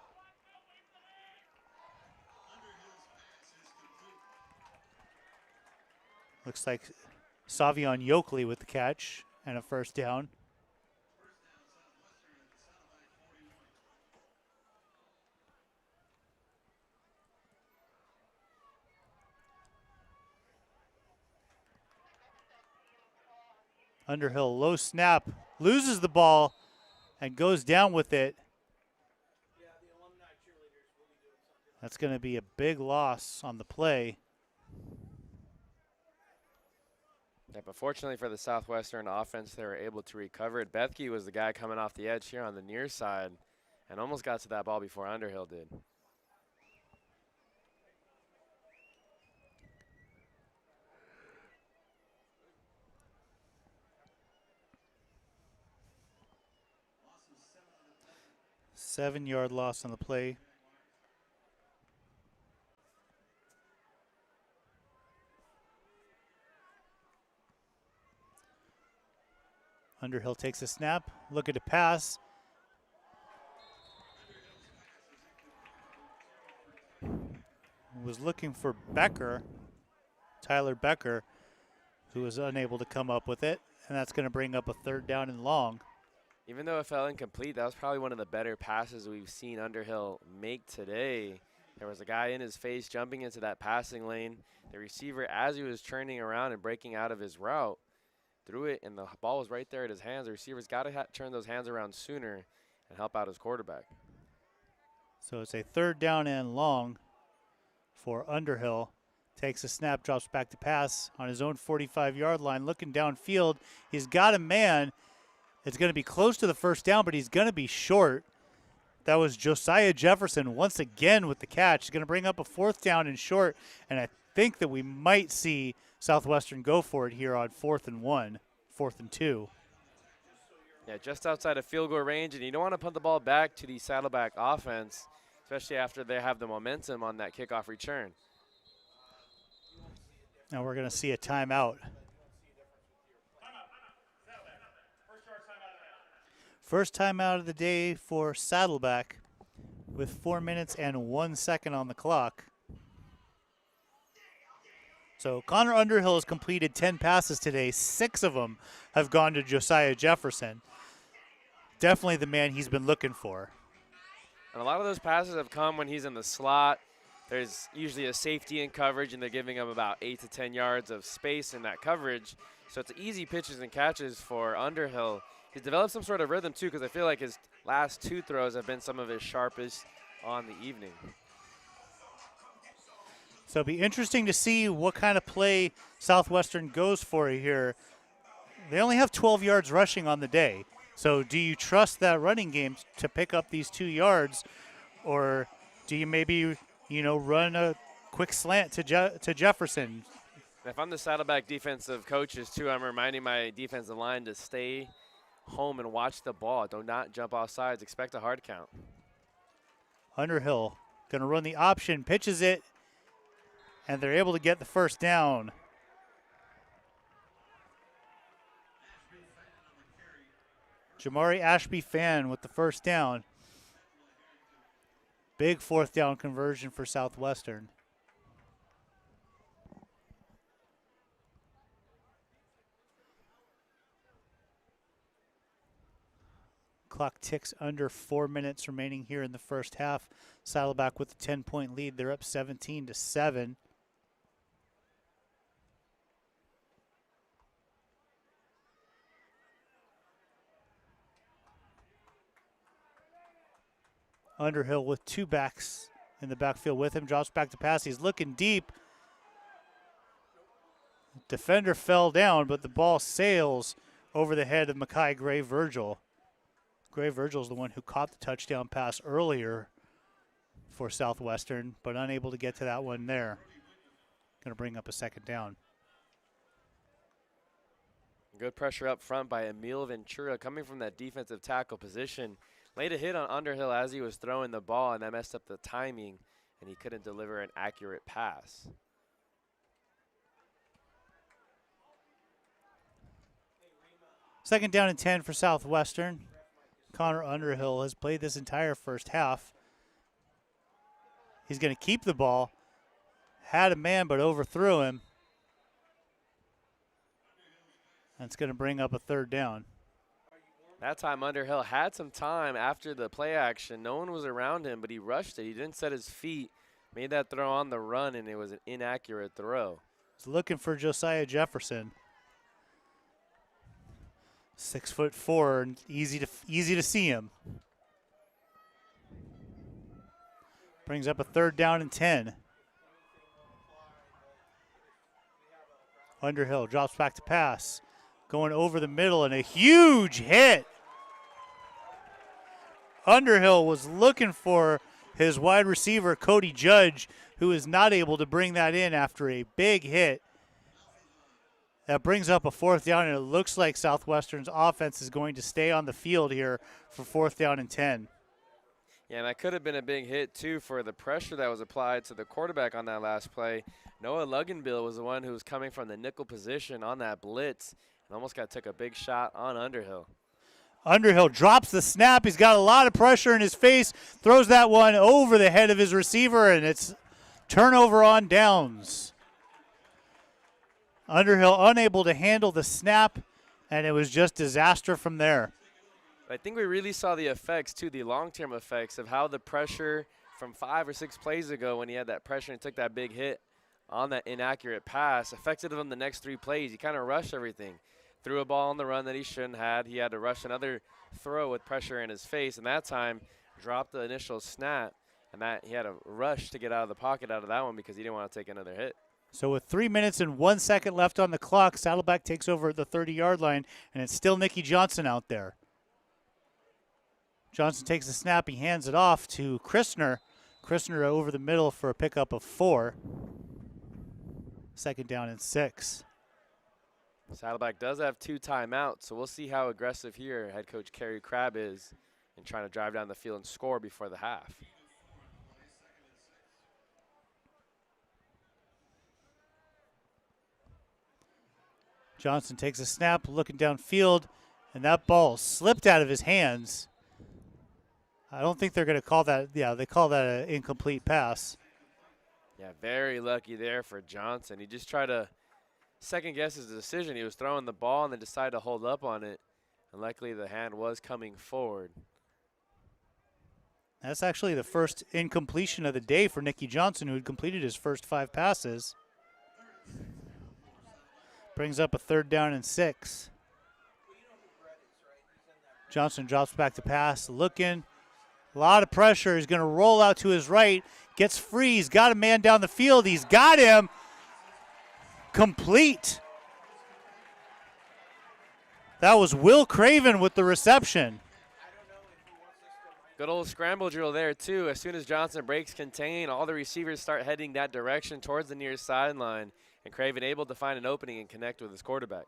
Looks like Savion Yokley with the catch and a 1st down. Underhill, low snap, loses the ball and goes down with it. Yeah, the alumni cheerleaders will be doing something. That's going to be a big loss on the play. Yeah, but fortunately for the Southwestern offense, they were able to recover it. Bethke was the guy coming off the edge here on the near side and almost got to that ball before Underhill did. Seven-yard loss on the play. Underhill takes a snap, looking to pass. Was looking for Becker, Tyler Becker, who was unable to come up with it, and that's going to bring up a 3rd down and long. Even though it fell incomplete, that was probably one of the better passes we've seen Underhill make today. There was a guy in his face jumping into that passing lane. The receiver, as he was turning around and breaking out of his route, threw it, and the ball was right there at his hands. The receiver's got to turn those hands around sooner and help out his quarterback. So it's a 3rd down and long for Underhill. Takes a snap, drops back to pass on his own 45-yard line, looking downfield. He's got a man. It's going to be close to the 1st down, but he's going to be short. That was Josiah Jefferson once again with the catch. He's going to bring up a 4th down and short, and I think that we might see Southwestern go for it here on 4th and 1, 4th and 2. Yeah, just outside of field goal range, and you don't want to punt the ball back to the Saddleback offense, especially after they have the momentum on that kickoff return. Now we're going to see a timeout. First timeout of the day for Saddleback with 4 minutes and 1 second on the clock. So Connor Underhill has completed 10 passes today. 6 of them have gone to Josiah Jefferson. Definitely the man he's been looking for. And a lot of those passes have come when he's in the slot. There's usually a safety in coverage, and they're giving him about 8 to 10 yards of space in that coverage. So it's easy pitches and catches for Underhill. He's developed some sort of rhythm, too, because I feel like his last 2 throws have been some of his sharpest on the evening. So it'll be interesting to see what kind of play Southwestern goes for here. They only have 12 yards rushing on the day. So do you trust that running game to pick up these 2 yards, or do you maybe, run a quick slant to Jefferson? If I'm the Saddleback defensive coaches, too, I'm reminding my defensive line to stay home and watch the ball. Do not jump off sides. Expect a hard count. Underhill going to run the option, pitches it, and they're able to get the first down. Jamari Ashby-Fan with the first down. Big 4th down conversion for Southwestern. Clock ticks under 4 minutes remaining here in the first half. Saddleback with a 10-point lead. They're up 17-7. Underhill with 2 backs in the backfield with him. Drops back to pass. He's looking deep. Defender fell down, but the ball sails over the head of Makai Gray-Virgil. Gray-Virgil is the one who caught the touchdown pass earlier for Southwestern, but unable to get to that one there. Going to bring up a second down. Good pressure up front by Emil Ventura coming from that defensive tackle position. Laid a hit on Underhill as he was throwing the ball, and that messed up the timing, and he couldn't deliver an accurate pass. Second down and 10 for Southwestern. Connor Underhill has played this entire first half. He's going to keep the ball. Had a man, but overthrew him. That's going to bring up a third down. That time Underhill had some time after the play action. No one was around him, but he rushed it. He didn't set his feet, made that throw on the run, and it was an inaccurate throw. He's looking for Josiah Jefferson. 6'4", and easy to see him. Brings up a third down and 10. Underhill drops back to pass. Going over the middle, and a huge hit. Underhill was looking for his wide receiver, Cody Judge, who is not able to bring that in after a big hit. That brings up a 4th down, and it looks like Southwestern's offense is going to stay on the field here for 4th down and 10. Yeah, and that could have been a big hit, too, for the pressure that was applied to the quarterback on that last play. Noah Luganbill was the one who was coming from the nickel position on that blitz and almost took a big shot on Underhill. Underhill drops the snap. He's got a lot of pressure in his face, throws that one over the head of his receiver, and it's turnover on downs. Underhill unable to handle the snap, and it was just disaster from there. I think we really saw the effects, too, the long-term effects of how the pressure from 5 or 6 plays ago when he had that pressure and took that big hit on that inaccurate pass affected him the next 3 plays. He kind of rushed everything. Threw a ball on the run that he shouldn't have. He had to rush another throw with pressure in his face, and that time dropped the initial snap, and that he had to rush to get out of the pocket out of that one because he didn't want to take another hit. So with 3 minutes and 1 second left on the clock, Saddleback takes over at the 30-yard line, and it's still Nicky Johnson out there. Johnson takes the snap. He hands it off to Christner. Christner over the middle for a pickup of 4. Second down and 6. Saddleback does have 2 timeouts, so we'll see how aggressive here head coach Kerry Crabb is in trying to drive down the field and score before the half. Johnson takes a snap, looking downfield, and that ball slipped out of his hands. I don't think they're going to call that. Yeah, they call that an incomplete pass. Yeah, very lucky there for Johnson. He just tried to second guess his decision. He was throwing the ball and then decided to hold up on it. And luckily the hand was coming forward. That's actually the first incompletion of the day for Nicky Johnson, who had completed his first 5 passes. Brings up a 3rd down and 6. Johnson drops back to pass, looking. A lot of pressure. He's going to roll out to his right. Gets free. He's got a man down the field. He's got him. Complete. That was Will Craven with the reception. Good old scramble drill there, too. As soon as Johnson breaks contain, all the receivers start heading that direction towards the near sideline. And Craven able to find an opening and connect with his quarterback.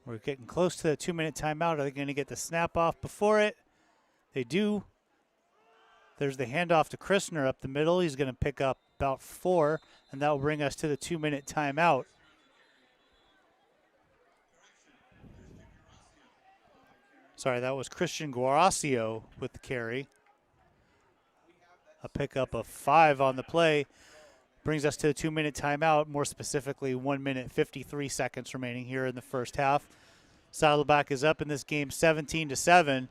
We're getting close to the 2-minute timeout. Are they going to get the snap off before it? They do. There's the handoff to Christner up the middle. He's going to pick up about 4, and that will bring us to the 2-minute timeout. Sorry, that was Christian Guaracio with the carry. A pickup of 5 on the play brings us to the 2-minute timeout, more specifically 1 minute 53 seconds remaining here in the first half. Saddleback is up in this game 17-7.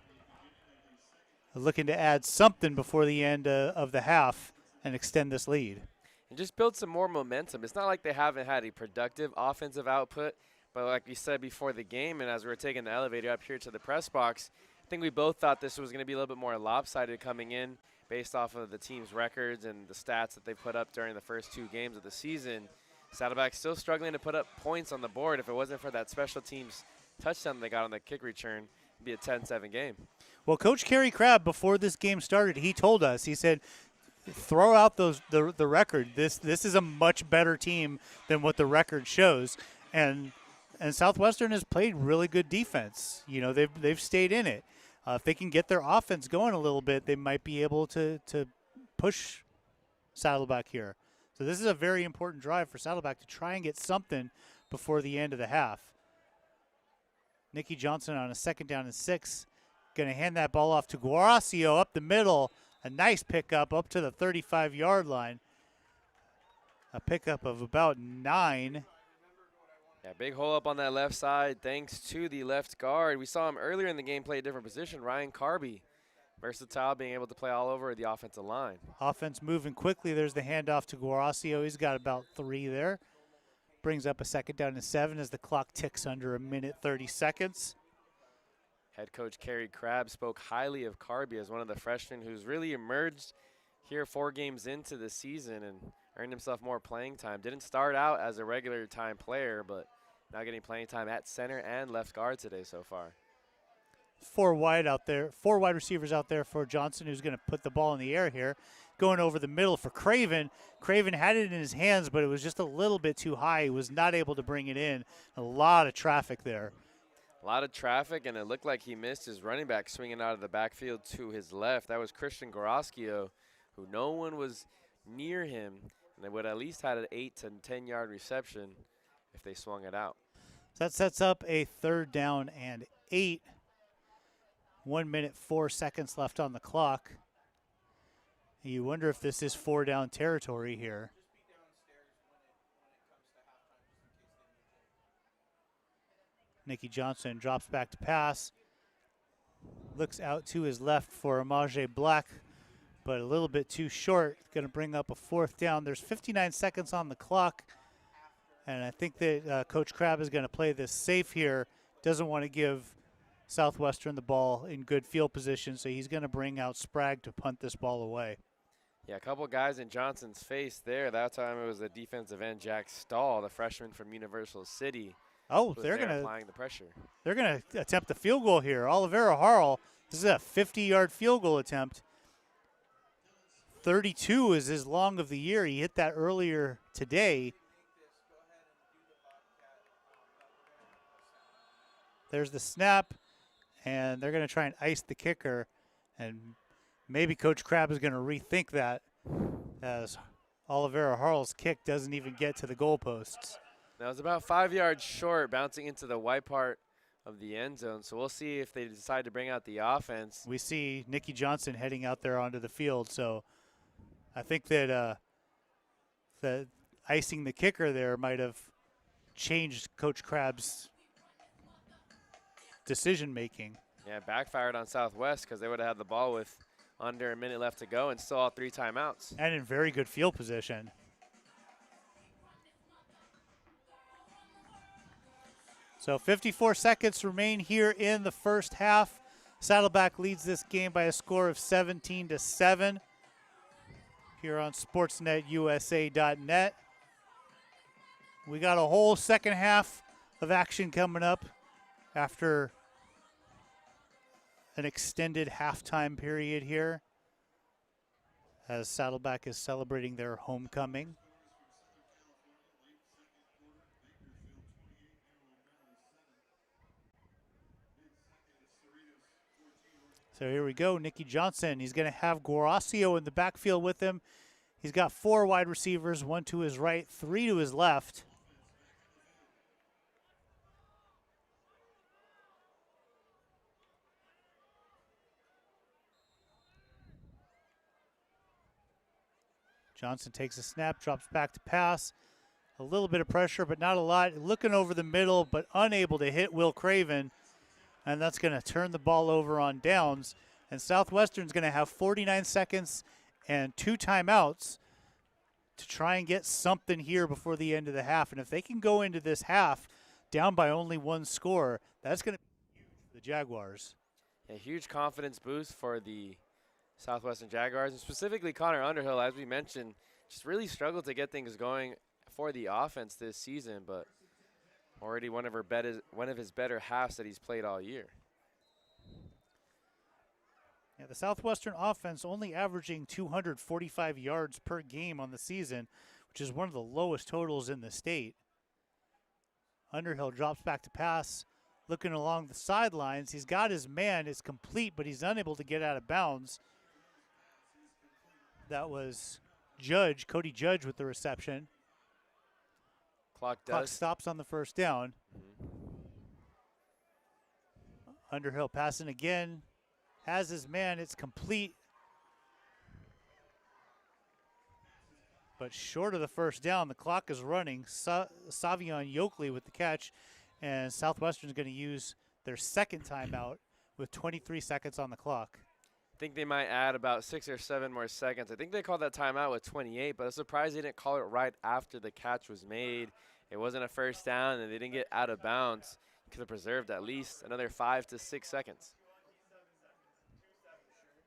Looking to add something before the end of the half and extend this lead. And just build some more momentum. It's not like they haven't had a productive offensive output, but like we said before the game and as we were taking the elevator up here to the press box, I think we both thought this was going to be a little bit more lopsided coming in, based off of the team's records and the stats that they put up during the first 2 games of the season. Saddleback still struggling to put up points on the board. If it wasn't for that special teams touchdown they got on the kick return, it'd be a 10-7 game. Well, Coach Kerry Crabb, before this game started, he told us, he said, throw out the record. This is a much better team than what the record shows. And Southwestern has played really good defense. You know, they've stayed in it. If they can get their offense going a little bit, they might be able to push Saddleback here. So this is a very important drive for Saddleback to try and get something before the end of the half. Nicky Johnson on a 2nd down and 6. Going to hand that ball off to Guaracio up the middle. A nice pickup up to the 35-yard line. A pickup of about 9. Yeah, big hole up on that left side thanks to the left guard. We saw him earlier in the game play a different position, Ryan Carby. Versatile, being able to play all over the offensive line. Offense moving quickly. There's the handoff to Guaracio. He's got about 3 there. Brings up a 2nd down and 7 as the clock ticks under 1 minute 30 seconds. Head coach Kerry Crabb spoke highly of Carby as one of the freshmen who's really emerged here 4 games into the season and earned himself more playing time. Didn't start out as a regular time player, but now getting playing time at center and left guard today so far. 4 wide out there, 4 wide receivers out there for Johnson, who's going to put the ball in the air here. Going over the middle for Craven. Craven had it in his hands, but it was just a little bit too high. He was not able to bring it in. A lot of traffic there. A lot of traffic, and it looked like he missed his running back swinging out of the backfield to his left. That was Christian Guaracio, who no one was near him, and they would at least had an 8 to 10-yard reception if they swung it out. So that sets up a 3rd down and 8. 1 minute 4 seconds left on the clock. You wonder if this is 4 down territory here. Nicky Johnson drops back to pass. Looks out to his left for Amaje Black, but a little bit too short. Going to bring up a 4th down. There's 59 seconds on the clock, and I think that Coach Crabb is going to play this safe here. Doesn't want to give Southwestern the ball in good field position, so he's going to bring out Sprague to punt this ball away. Yeah, a couple guys in Johnson's face there. That time it was the defensive end, Jack Stahl, the freshman from Universal City. Oh, they're going to applying the pressure. They're going to attempt the field goal here. Olivera Harrell, this is a 50-yard field goal attempt. 32 is his long of the year. He hit that earlier today. There's the snap, and they're going to try and ice the kicker, and maybe Coach Crabb is going to rethink that as Olivera Harl's kick doesn't even get to the goalposts. That was about 5 yards short, bouncing into the white part of the end zone. So we'll see if they decide to bring out the offense. We see Nicky Johnson heading out there onto the field, so I think that that icing the kicker there might have changed Coach Crabb's decision making. Yeah, backfired on Southwest because they would have had the ball with under a minute left to go and still all 3 timeouts. And in very good field position. So 54 seconds remain here in the first half. Saddleback leads this game by a score of 17-7 here on SportsNetUSA.net. We got a whole second half of action coming up after an extended halftime period here as Saddleback is celebrating their homecoming. So here we go, Nicky Johnson. He's going to have Guaracio in the backfield with him. He's got 4 wide receivers, 1 to his right, 3 to his left. Johnson takes a snap, drops back to pass. A little bit of pressure, but not a lot. Looking over the middle, but unable to hit Will Craven. And that's going to turn the ball over on downs. And Southwestern's going to have 49 seconds and 2 timeouts to try and get something here before the end of the half. And if they can go into this half down by only 1 score, that's going to be huge for the Jaguars. A huge confidence boost for the Southwestern Jaguars, and specifically Connor Underhill, as we mentioned, just really struggled to get things going for the offense this season, but already one of his better halves that he's played all year. Yeah, the Southwestern offense only averaging 245 yards per game on the season, which is one of the lowest totals in the state. Underhill drops back to pass, looking along the sidelines. He's got his man, it's complete, but he's unable to get out of bounds. That was Cody Judge with the reception. Clock stops on the first down. Underhill passing again. Has his man. It's complete. But short of the first down, the clock is running. Savion Yokley with the catch. And Southwestern is going to use their second timeout with 23 seconds on the clock. I think they might add about 6 or 7 more seconds. I think they called that timeout with 28, but I'm surprised they didn't call it right after the catch was made. It wasn't a first down, and they didn't get out of bounds. Could have preserved at least another 5 to 6 seconds.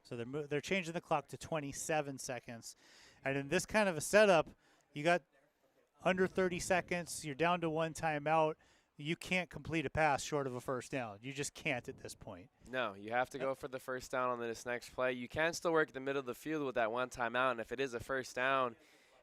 So they're changing the clock to 27 seconds. And in this kind of a setup, you got under 30 seconds. You're down to 1 timeout. You can't complete a pass short of a first down. You just can't at this point. No, you have to go for the first down on this next play. You can still work the middle of the field with that 1 timeout, and if it is a first down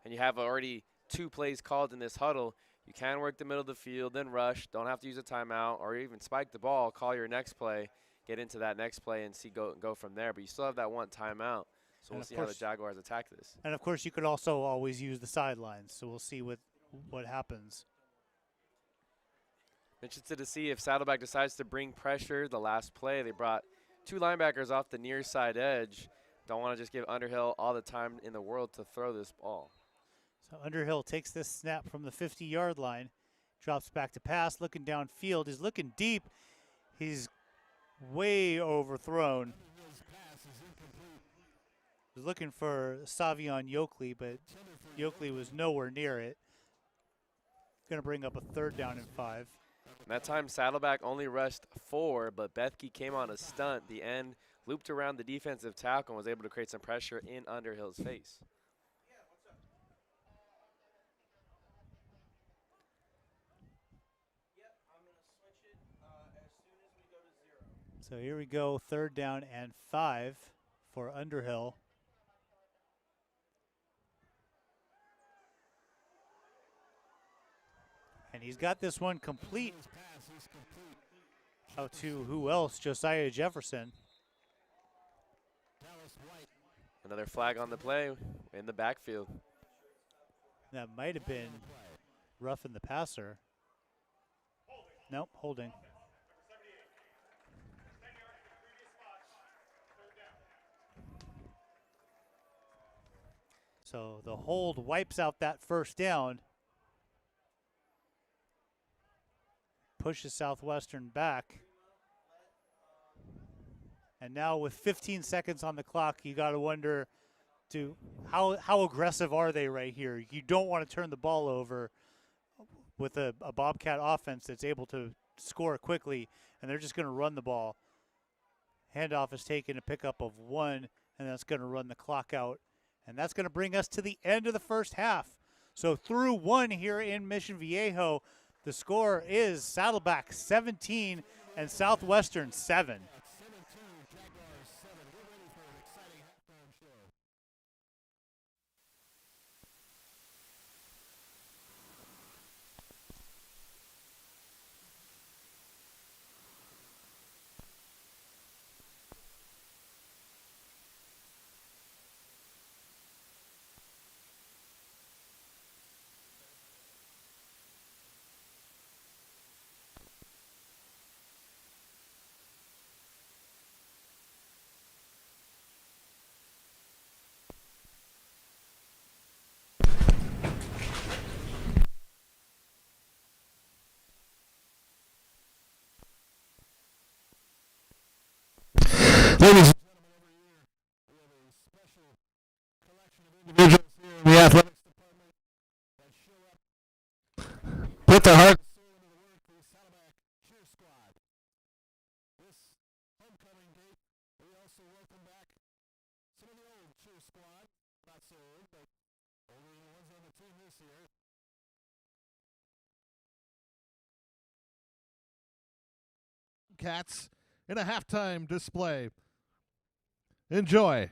and you have already 2 plays called in this huddle, you can work the middle of the field, then rush. Don't have to use a timeout or even spike the ball, call your next play, get into that next play and go from there. But you still have that 1 timeout, so we'll see how the Jaguars attack this. And, of course, you could also always use the sidelines, so we'll see what happens. Interested to see if Saddleback decides to bring pressure. The last play, they brought 2 linebackers off the near side edge. Don't want to just give Underhill all the time in the world to throw this ball. So Underhill takes this snap from the 50-yard line, drops back to pass, looking downfield. He's looking deep. He's way overthrown. He's looking for Savion Yokley, but Yokley was nowhere near it. Going to bring up a 3rd down and 5. And that time, Saddleback only rushed 4, but Bethke came on a stunt. The end looped around the defensive tackle and was able to create some pressure in Underhill's face. So here we go, 3rd down and 5 for Underhill. And he's got this one complete. Out to who else? Josiah Jefferson. Another flag on the play in the backfield. That might have been roughing the passer. Nope, holding. So the hold wipes out that first down. Pushes Southwestern back. And now with 15 seconds on the clock, you got to wonder, how aggressive are they right here? You don't want to turn the ball over with a Bobcat offense that's able to score quickly, and they're just going to run the ball. Handoff is taken a pickup of 1, and that's going to run the clock out. And that's going to bring us to the end of the first half. So through 1 here in Mission Viejo, the score is Saddleback 17 and Southwestern 7. Ladies and gentlemen, every year we have a special collection of individuals here in the athletics department that show up, put their heart and soul into the work for the Saddleback cheer squad. This homecoming date, we also welcome back some of the old cheer squad, not so old, but older than the ones on the team this year. Cats in a halftime display. Enjoy.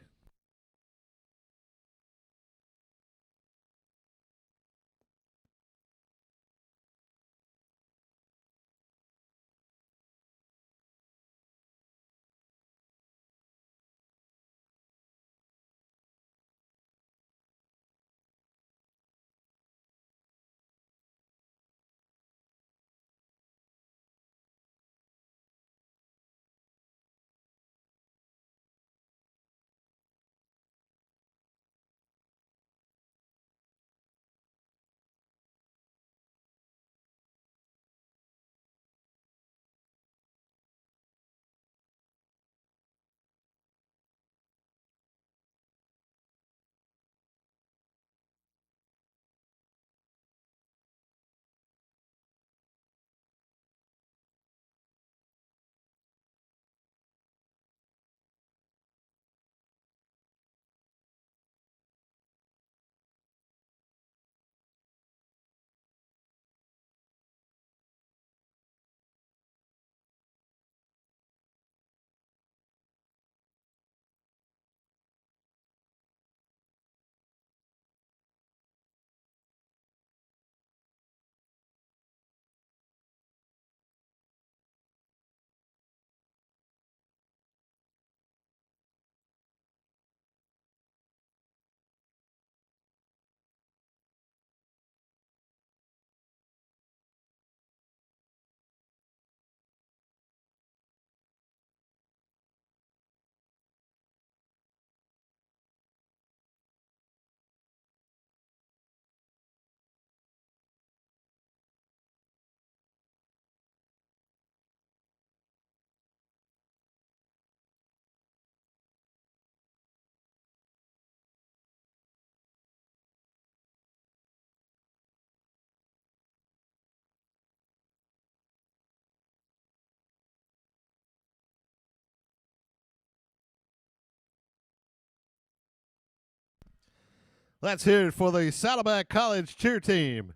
Let's hear it for the Saddleback College cheer team.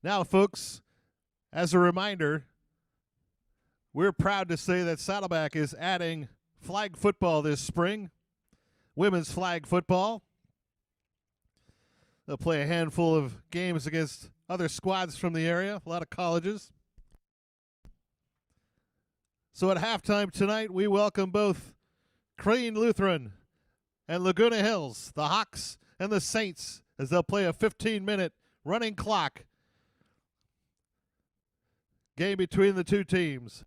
Now, folks, as a reminder, we're proud to say that Saddleback is adding flag football this spring, women's flag football. They'll play a handful of games against other squads from the area, a lot of colleges. So at halftime tonight, we welcome both Crane Lutheran and Laguna Hills, the Hawks and the Saints, as they'll play a 15-minute running clock game between the two teams.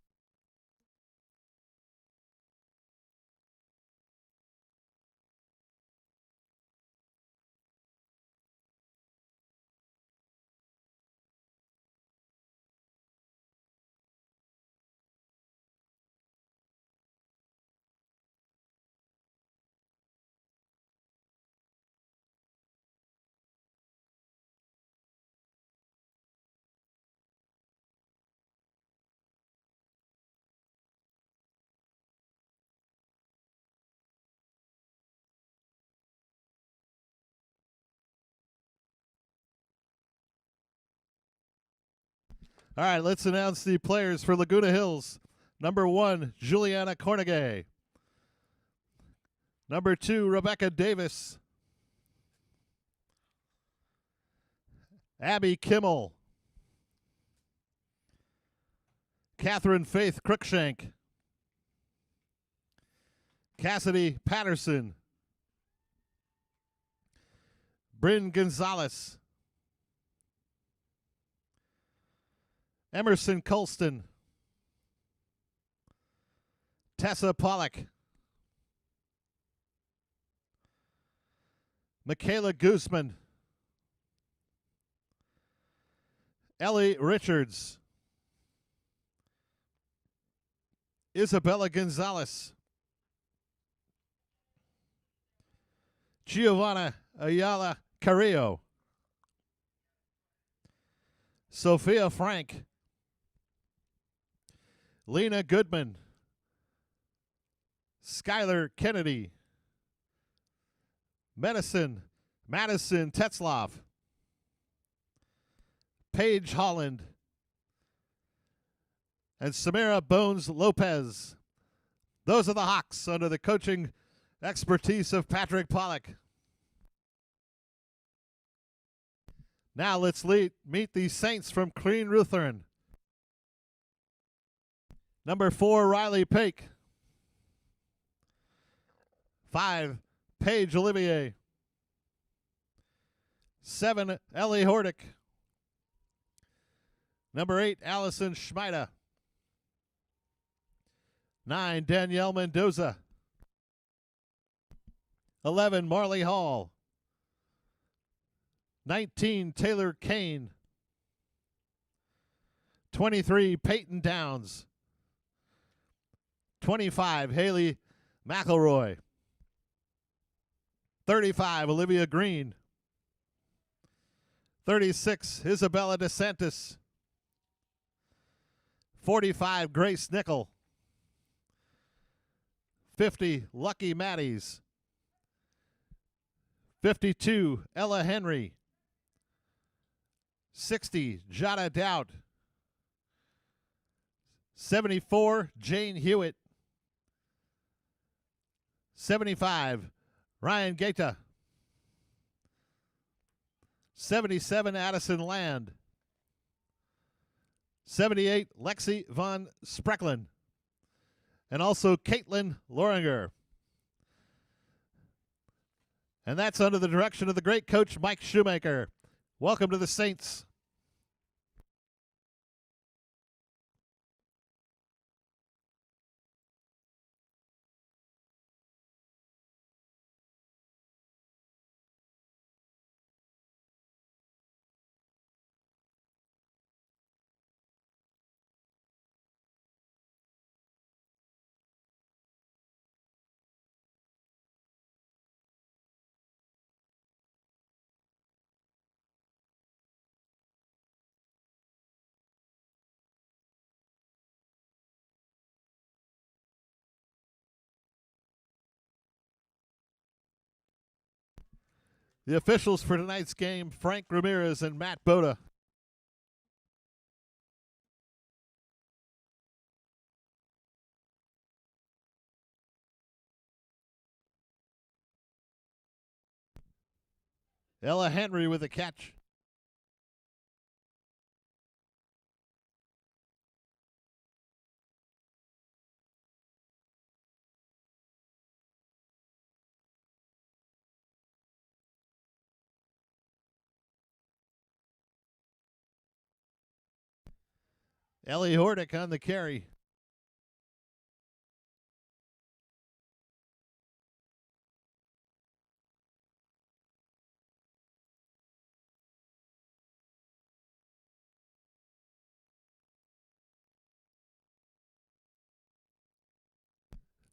All right, let's announce the players for Laguna Hills. Number 1, Juliana Cornegay. Number 2, Rebecca Davis. Abby Kimmel. Catherine Faith Cruikshank. Cassidy Patterson. Bryn Gonzalez. Emerson Colston. Tessa Pollock. Michaela Guzman. Ellie Richards. Isabella Gonzalez. Giovanna Ayala Carrillo. Sophia Frank. Lena Goodman. Skylar Kennedy. Madison Tetzloff. Paige Holland. And Samara Bones Lopez. Those are the Hawks under the coaching expertise of Patrick Pollock. Now let's meet the Saints from Crane Lutheran. Number 4, Riley Pake. 5, Paige Olivier. 7, Ellie Hordick. Number 8, Allison Schmeida. 9, Danielle Mendoza. 11, Marley Hall. 19, Taylor Kane. 23, Peyton Downs. 25, Haley McElroy. 35, Olivia Green. 36, Isabella DeSantis. 45, Grace Nickel. 50, Lucky Matties. 52, Ella Henry. 60, Jada Dowd. 74, Jane Hewitt. 75, Ryan Gaeta. 77, Addison Land. 78, Lexi Von Sprecklin. And also Caitlin Loringer. And that's under the direction of the great coach Mike Shoemaker. Welcome to the Saints. The officials for tonight's game, Frank Ramirez and Matt Boda. Ella Henry with a catch. Ellie Hordick on the carry.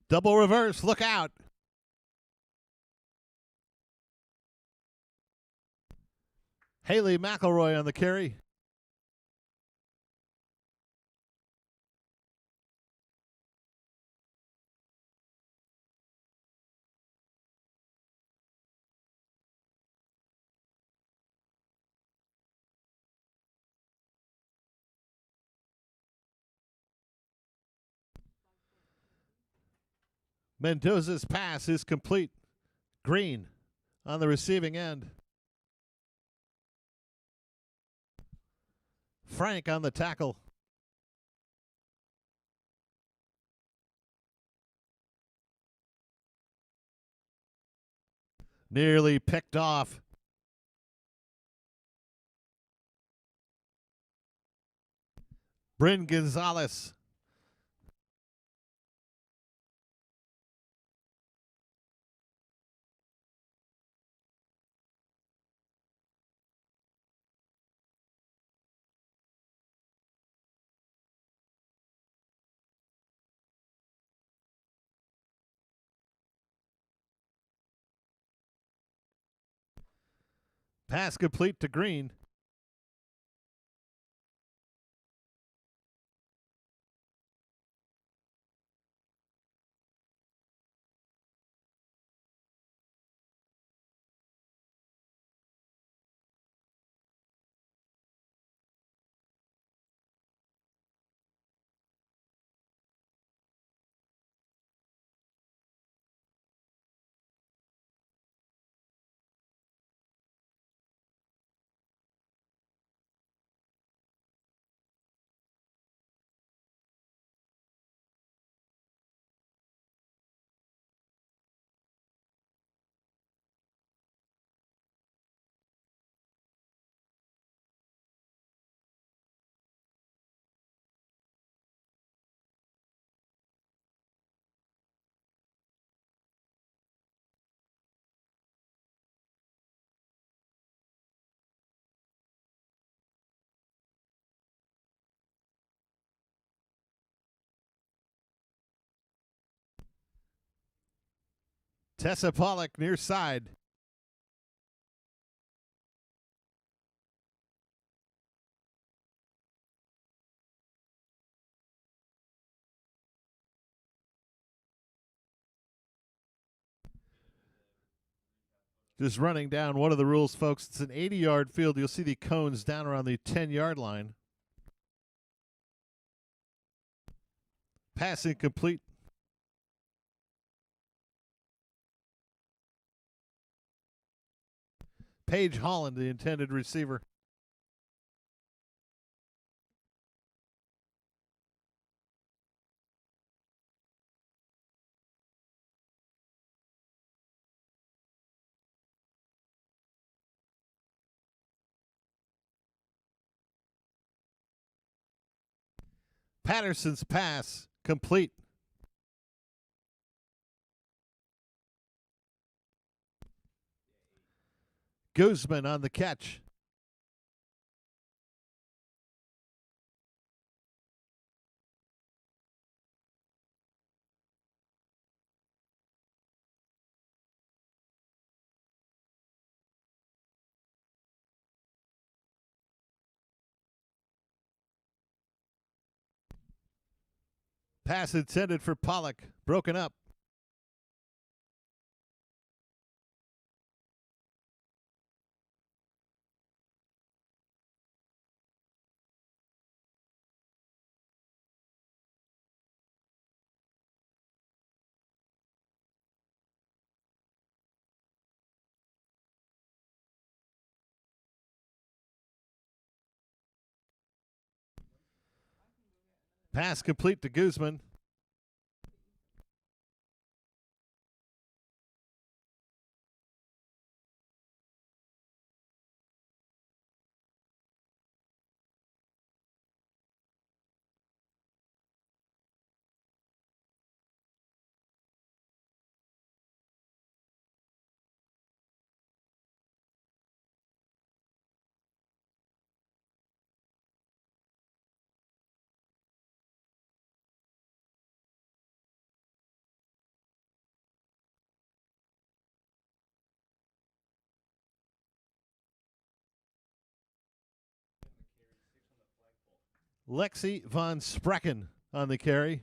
Double reverse, look out. Haley McElroy on the carry. Mendoza's pass is complete. Green on the receiving end. Frank on the tackle. Nearly picked off. Bryn Gonzalez. Pass complete to Green. Tessa Pollock near side. Just running down one of the rules, folks. It's an 80-yard field. You'll see the cones down around the 10-yard line. Pass incomplete. Paige Holland, the intended receiver. Patterson's pass complete. Guzman on the catch. Pass intended for Pollock. Broken up. Pass complete to Guzman. Lexi von Sprecken on the carry.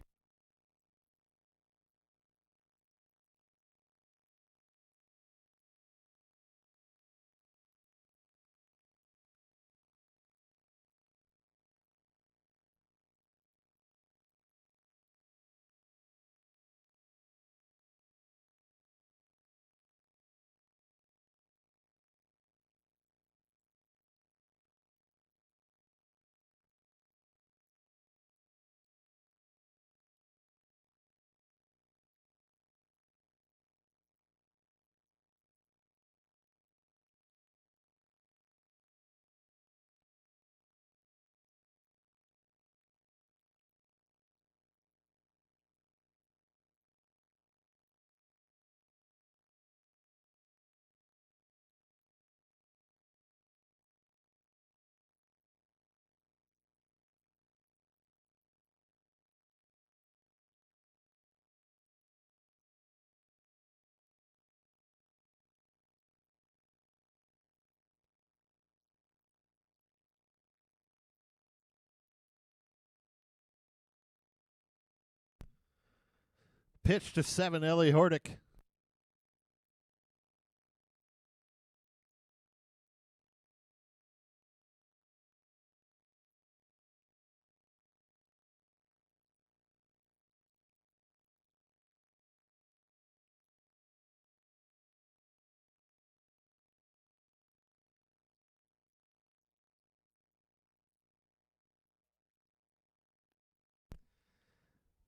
Pitch to 7, Ellie Hordick.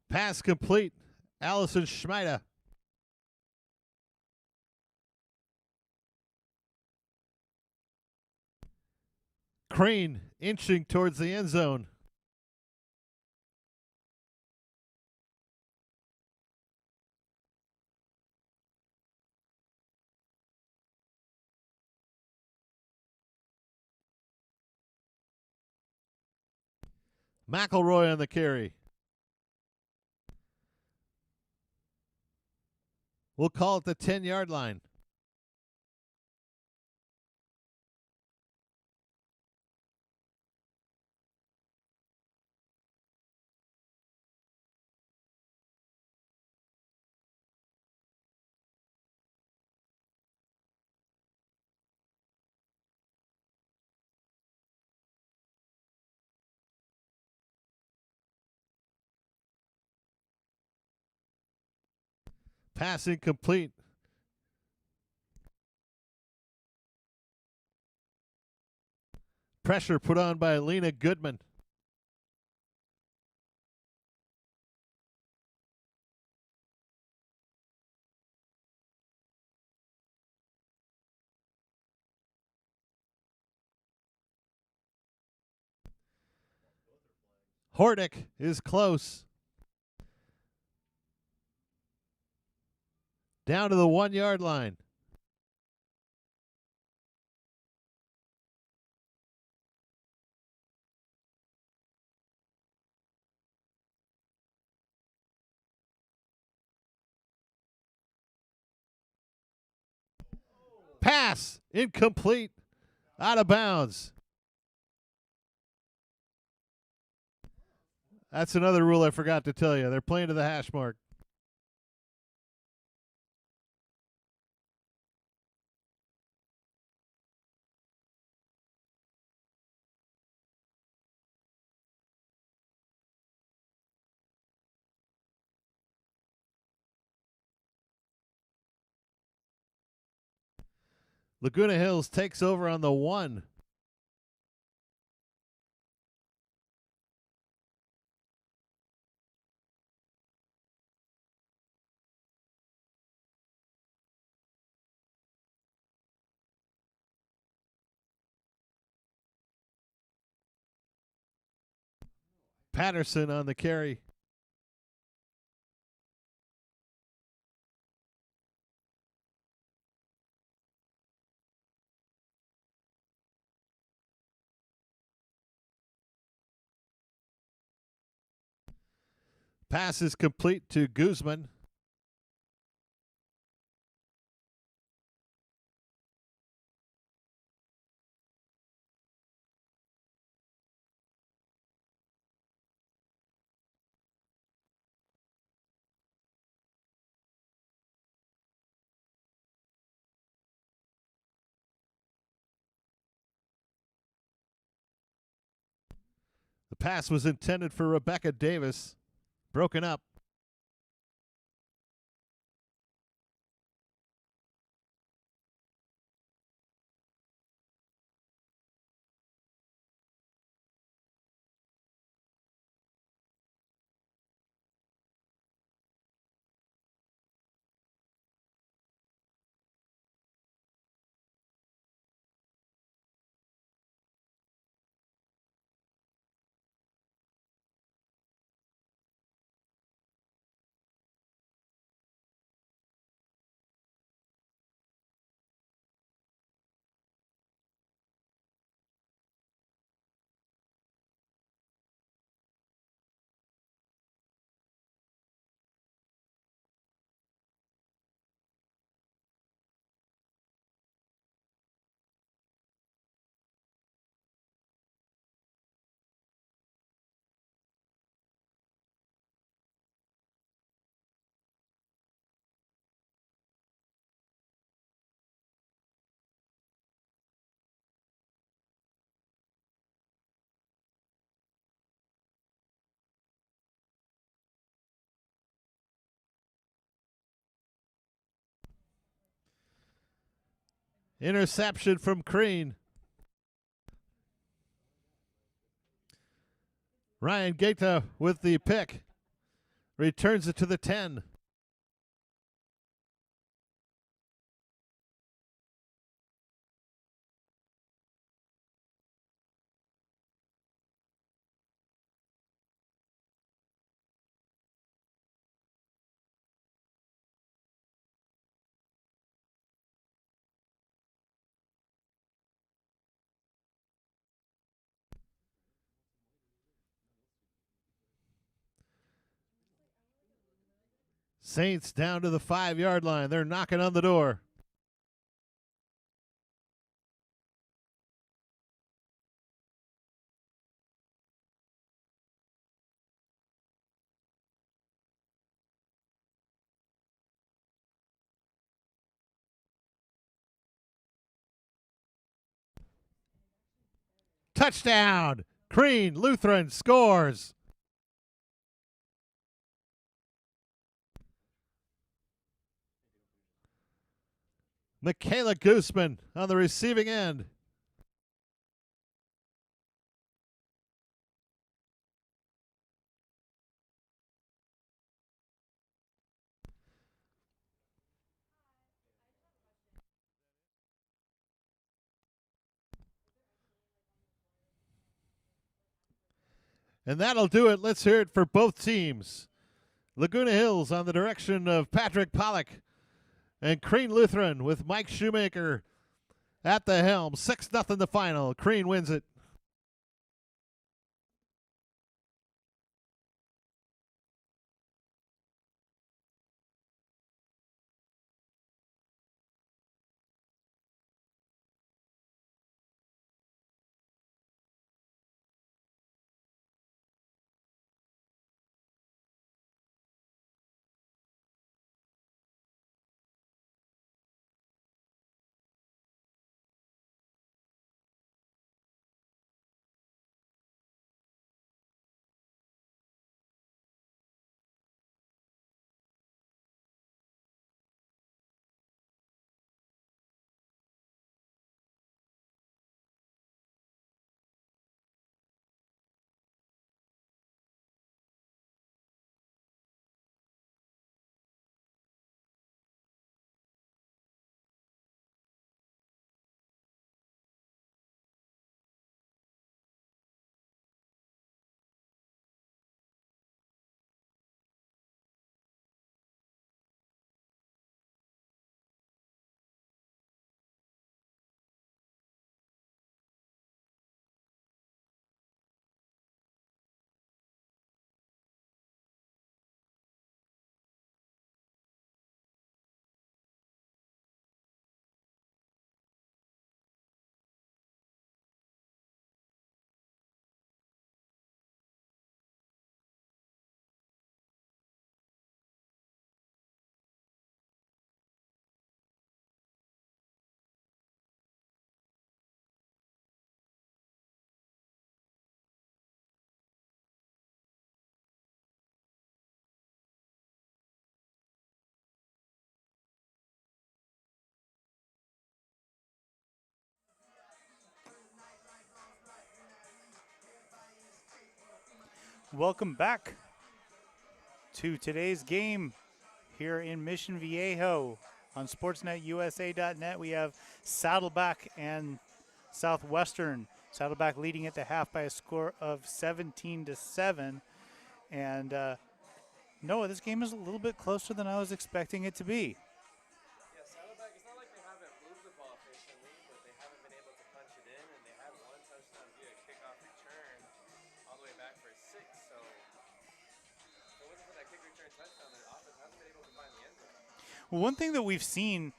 Pass complete. Allison Schmeider. Crane inching towards the end zone. McElroy on the carry. We'll call it the 10-yard line. Pass incomplete. Pressure put on by Lena Goodman. Hordick is close. Down to the 1-yard line. Pass incomplete. Out of bounds. That's another rule I forgot to tell you. They're playing to the hash mark. Laguna Hills takes over on the 1. Patterson on the carry. Pass is complete to Guzman. The pass was intended for Rebecca Davis. Broken up. Interception from Crean. Ryan Gaeta with the pick. Returns it to the 10. Saints down to the 5-yard line. They're knocking on the door. Touchdown! Crean Lutheran scores. Michaela Guzman on the receiving end. And that'll do it. Let's hear it for both teams. Laguna Hills on the direction of Patrick Pollock, and Crean Lutheran with Mike Shoemaker at the helm. 6-0 the final. Crean wins it. Welcome back to today's game here in Mission Viejo on SportsNetUSA.net. We have Saddleback and Southwestern. Saddleback leading at the half by a score of 17-7. And Noah, this game is a little bit closer than I was expecting it to be. Yeah, Saddleback, it's not like they haven't moved the ball efficiently, but they haven't been able to punch it in, and they had one touchdown via kickoff return all the way back for 6. So if it wasn't for that kick return touchdown, their offense hasn't been able to find the end zone. Well, one thing that we've seen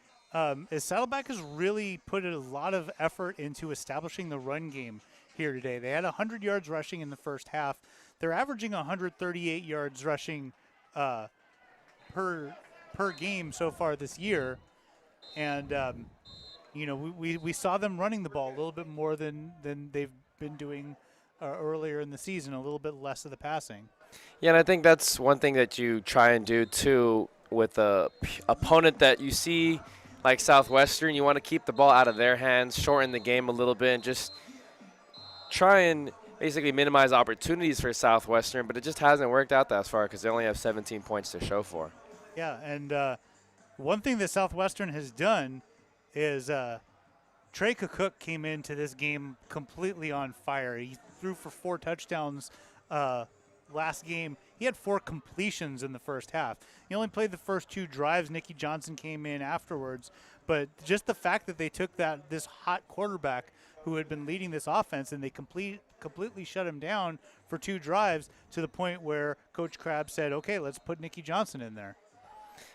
is Saddleback has really put a lot of effort into establishing the run game here today. They had 100 yards rushing in the first half. They're averaging 138 yards rushing per game so far this year. And, we saw them running the ball a little bit more than they've been doing earlier in the season, a little bit less of the passing. Yeah, and I think that's one thing that you try and do, too, with a opponent that you see like Southwestern. You want to keep the ball out of their hands, shorten the game a little bit, and just try and basically minimize opportunities for Southwestern, but it just hasn't worked out that far because they only have 17 points to show for. Yeah, and one thing that Southwestern has done is Trey Cook came into this game completely on fire. He threw for 4 touchdowns last game. He had 4 completions in the first half. He only played the first 2 drives. Nicky Johnson came in afterwards. But just the fact that they took this hot quarterback who had been leading this offense and they completely shut him down for 2 drives to the point where Coach Crabb said, okay, let's put Nicky Johnson in there.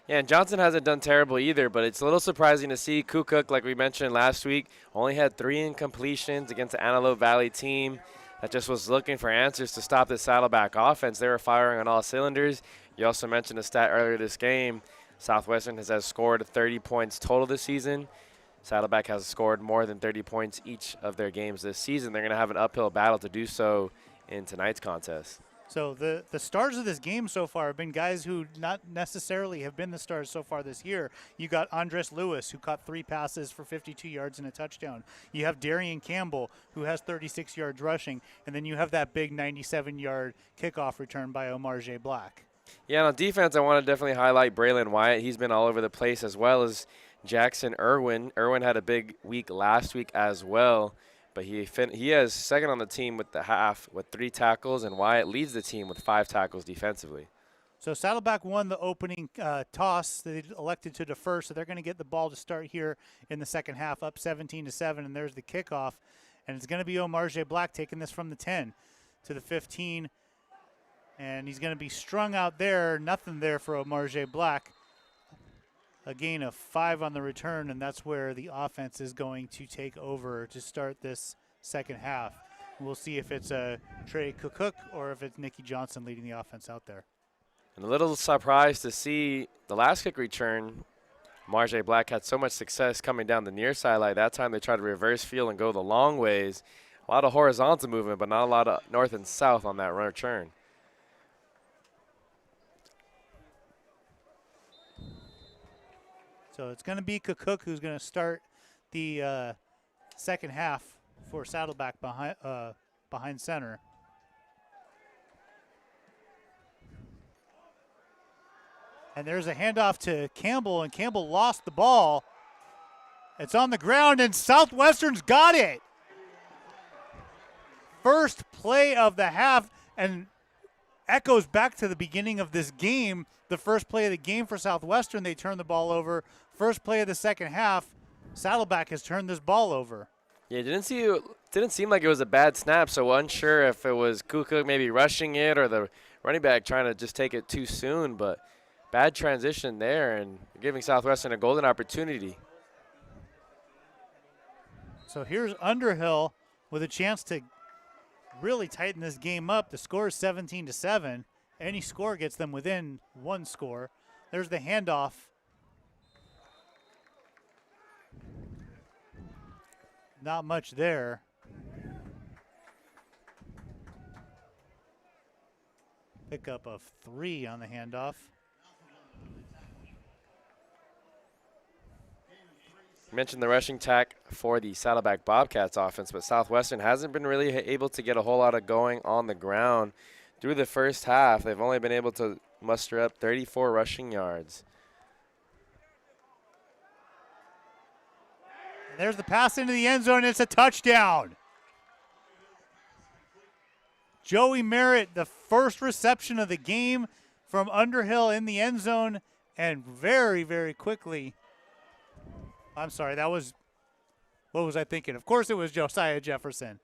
Yeah, and Johnson hasn't done terrible either, but it's a little surprising to see Cook, like we mentioned last week, only had 3 incompletions against the Antelope Valley team that just was looking for answers to stop the Saddleback offense. They were firing on all cylinders. You also mentioned a stat earlier this game. Southwestern has scored 30 points total this season. Saddleback has scored more than 30 points each of their games this season. They're going to have an uphill battle to do so in tonight's contest. So the stars of this game so far have been guys who not necessarily have been the stars so far this year. You got Andres Lewis, who caught 3 passes for 52 yards and a touchdown. You have Darian Campbell, who has 36 yards rushing. And then you have that big 97-yard kickoff return by Omar J. Black. Yeah, and on defense, I want to definitely highlight Braylon Wyatt. He's been all over the place, as well as Jackson Irwin. Irwin had a big week last week as well. But he has second on the team with the half with 3 tackles, and Wyatt leads the team with 5 tackles defensively. So Saddleback won the opening toss. They elected to defer, so they're going to get the ball to start here in the second half, up 17-7, and there's the kickoff. And it's going to be Omar J. Black taking this from the 10 to the 15. And he's going to be strung out there. Nothing there for Omar J. Black. A gain of 5 on the return, and that's where the offense is going to take over to start this second half. We'll see if it's Trey Cook or if it's Nicky Johnson leading the offense out there. And a little surprised to see the last kick return. Marjay Black had so much success coming down the near sideline. That time they tried to reverse field and go the long ways. A lot of horizontal movement, but not a lot of north and south on that return. So it's going to be Cook who's going to start the second half for Saddleback behind center. And there's a handoff to Campbell, and Campbell lost the ball. It's on the ground, and Southwestern's got it. First play of the half, and echoes back to the beginning of this game. The first play of the game for Southwestern, they turned the ball over. First play of the second half, Saddleback has turned this ball over. Yeah, it didn't seem like it was a bad snap, so unsure if it was Cook maybe rushing it or the running back trying to just take it too soon, but bad transition there and giving Southwestern a golden opportunity. So here's Underhill with a chance to really tighten this game up. The score is 17-7. Any score gets them within 1 score. There's the handoff. Not much there. Pickup of 3 on the handoff. You mentioned the rushing attack for the Saddleback Bobcats offense, but Southwestern hasn't been really able to get a whole lot of going on the ground Through the first half, they've only been able to muster up 34 rushing yards. And there's the pass into the end zone. It's a touchdown. Joey Merritt, the first reception of the game from Underhill in the end zone, and very, very quickly. I'm sorry, that was, what was I thinking? Of course it was Josiah Jefferson.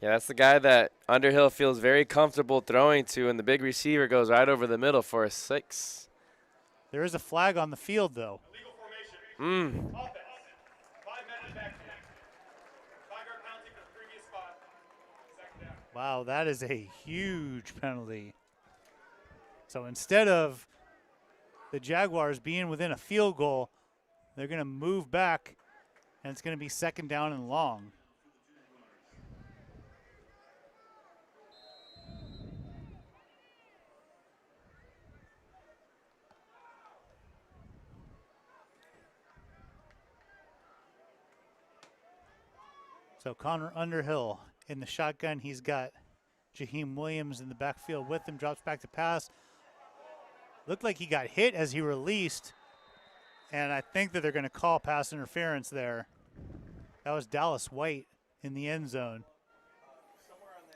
Yeah, that's the guy that Underhill feels very comfortable throwing to, and the big receiver goes right over the middle for a 6. There is a flag on the field, though. Illegal formation. Mm. Offense. 5 men in the backfield. 5-yard penalty for the previous spot. Second down. Wow, that is a huge penalty. So instead of the Jaguars being within a field goal, they're going to move back, and it's going to be second down and long. So Connor Underhill in the shotgun. He's got Jaheim Williams in the backfield with him. Drops back to pass. Looked like he got hit as he released. And I think that they're going to call pass interference there. That was Dallas White in the end zone.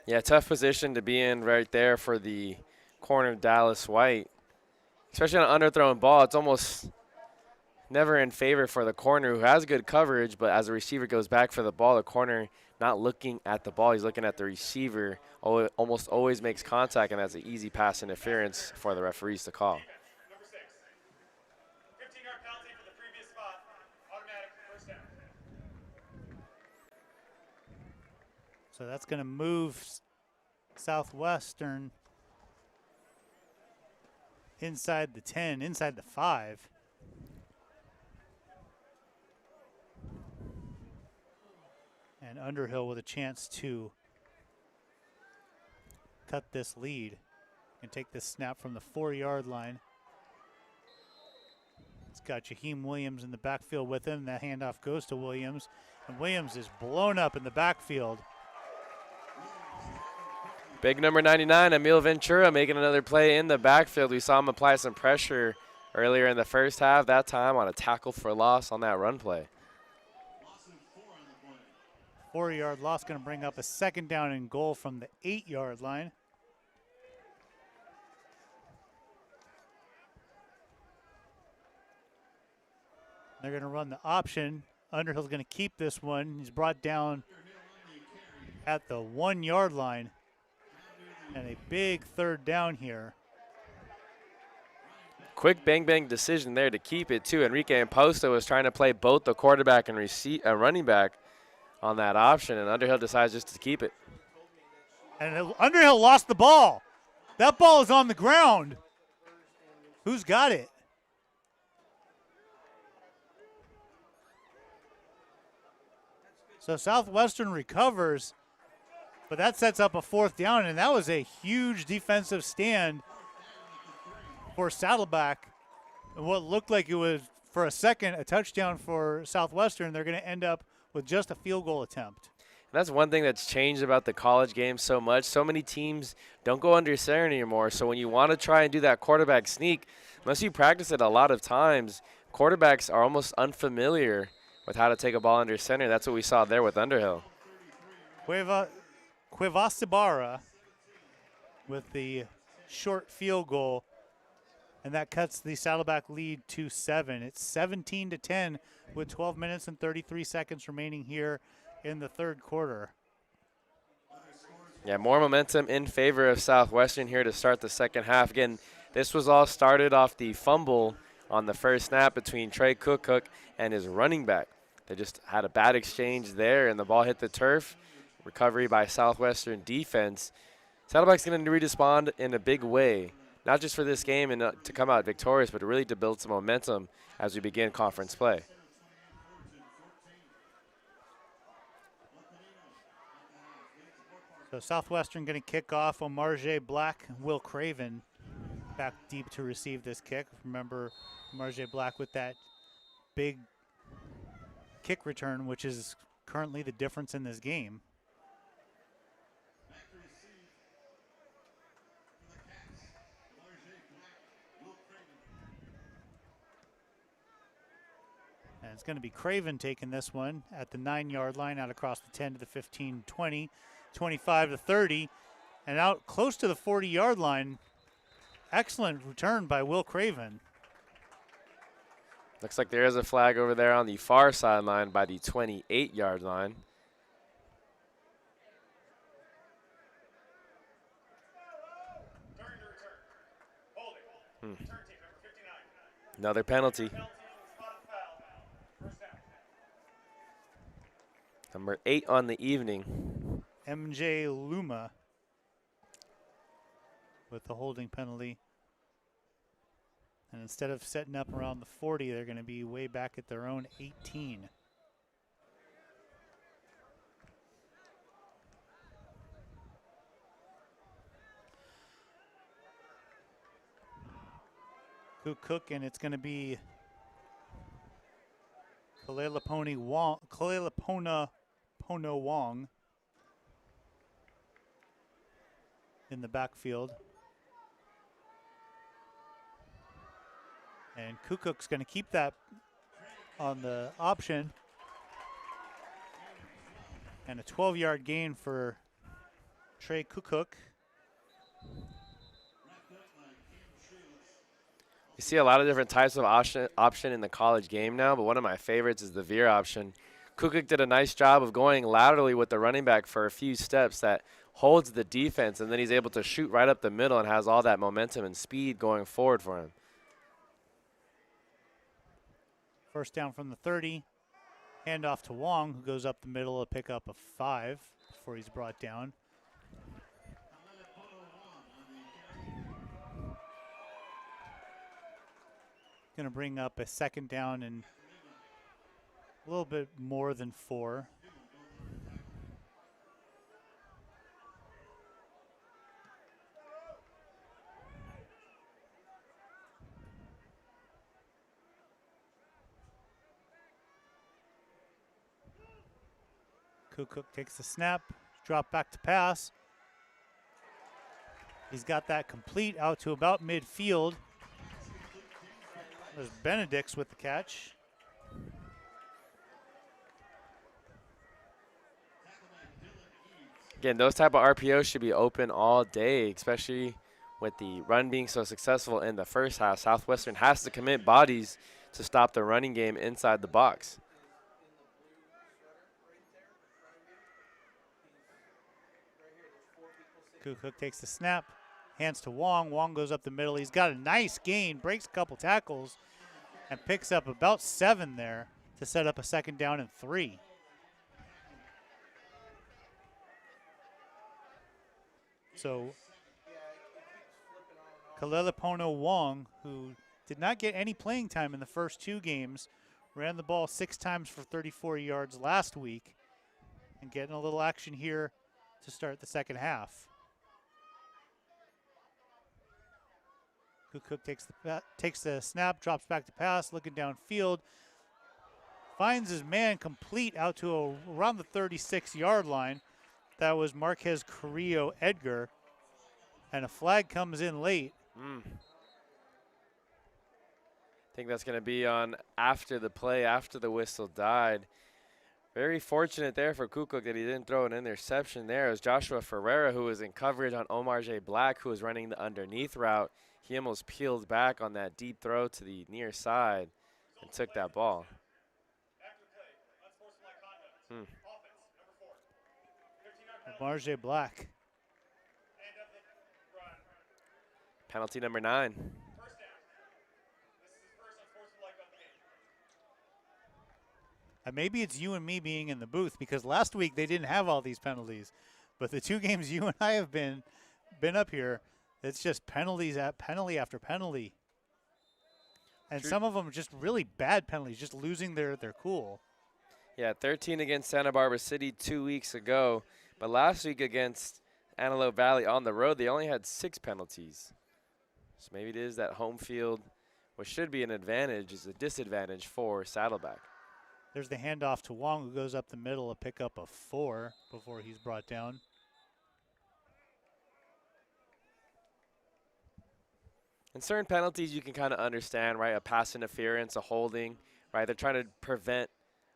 Yeah, tough position to be in right there for the corner, Dallas White. Especially on an underthrown ball, it's almost never in favor for the corner who has good coverage, but as the receiver goes back for the ball, the corner not looking at the ball, he's looking at the receiver, almost always makes contact, and that's an easy pass interference for the referees to call. Number 6. 15-yard penalty for the previous spot. Automatic first down. So that's going to move Southwestern inside the 10, inside the 5. And Underhill with a chance to cut this lead and take this snap from the 4-yard line. It's got Jaheim Williams in the backfield with him. That handoff goes to Williams, and Williams is blown up in the backfield. Big number 99, Emil Ventura, making another play in the backfield. We saw him apply some pressure earlier in the first half, that time on a tackle for loss on that run play. 4-yard loss, going to bring up a second down and goal from the 8-yard line. They're going to run the option. Underhill's going to keep this one. He's brought down at the 1-yard line. And a big third down here. Quick bang-bang decision there to keep it, too. Enrique Imposto was trying to play both the quarterback and running back on that option, and Underhill decides just to keep it. And Underhill lost the ball. That ball is on the ground. Who's got it? So Southwestern recovers, but that sets up a 4th down, and that was a huge defensive stand for Saddleback. What looked like it was, for a second, a touchdown for Southwestern. They're going to end up with just a field goal attempt. And that's one thing that's changed about the college game so much. So many teams don't go under center anymore. So when you want to try and do that quarterback sneak, unless you practice it a lot of times, quarterbacks are almost unfamiliar with how to take a ball under center. That's what we saw there with Underhill. Cuevasibara with the short field goal, and that cuts the Saddleback lead to 7. It's 17-10 with 12 minutes and 33 seconds remaining here in the third quarter. Yeah, more momentum in favor of Southwestern here to start the second half. Again, this was all started off the fumble on the first snap between Trey Cook and his running back. They just had a bad exchange there, and the ball hit the turf. Recovery by Southwestern defense. Saddleback's going to respond in a big way, not just for this game and to come out victorious, but really to build some momentum as we begin conference play. So Southwestern going to kick off. Omarje Black, Will Craven back deep to receive this kick. Remember, Omarje Black with that big kick return, which is currently the difference in this game. it's going to be Craven taking this one at the 9-yard line, out across the 10 to the 15, 20, 25 to 30, and out close to the 40-yard line. Excellent return by Will Craven. Looks like there is a flag over there on the far sideline by the 28-yard line. Another penalty. Number 8 on the evening. MJ Luma with the holding penalty. And instead of setting up around the 40, they're going to be way back at their own 18. Cook, and it's going to be Kalalapona Wong in the backfield. And Kukuk's going to keep that on the option. And a 12-yard gain for Trey Kukuk. You see a lot of different types of option in the college game now, but one of my favorites is the veer option. Kukuk did a nice job of going laterally with the running back for a few steps that holds the defense, and then he's able to shoot right up the middle and has all that momentum and speed going forward for him. First down from the 30. Handoff to Wong, who goes up the middle to pick up a 5 before he's brought down. Going to bring up a second down and a little bit more than 4. Kukuk takes the snap, drop back to pass. He's got that complete out to about midfield. There's Benedict's with the catch. Again, those type of RPOs should be open all day, especially with the run being so successful in the first half. Southwestern has to commit bodies to stop the running game inside the box. Kukuk takes the snap, hands to Wong. Wong goes up the middle. He's got a nice gain, breaks a couple tackles, and picks up about 7 there to set up a second down and 3. So Kalalapona Wong, who did not get any playing time in the first 2 games, ran the ball 6 times for 34 yards last week, and getting a little action here to start the second half. Kukuk takes the snap, drops back to pass, looking downfield. Finds his man complete out to around the 36-yard line. That was Marquez Carrillo Edgar. And a flag comes in late. I think that's going to be on after the play, after the whistle died. Very fortunate there for Kukuk that he didn't throw an interception there. It was Joshua Ferreira who was in coverage on Omar J. Black, who was running the underneath route. He almost peeled back on that deep throw to the near side and took that ball. Marjay Black. Penalty number 9. Maybe it's you and me being in the booth, because last week they didn't have all these penalties. But the 2 games you and I have been up here, it's just penalties at penalty after penalty. And some of them just really bad penalties, just losing their cool. Yeah, 13 against Santa Barbara City 2 weeks ago. But last week against Antelope Valley on the road, they only had 6 penalties. So maybe it is that home field, what should be an advantage, is a disadvantage for Saddleback. There's the handoff to Wong, who goes up the middle to pick up a 4 before he's brought down. And certain penalties you can kind of understand, right? A pass interference, a holding, right? They're trying to prevent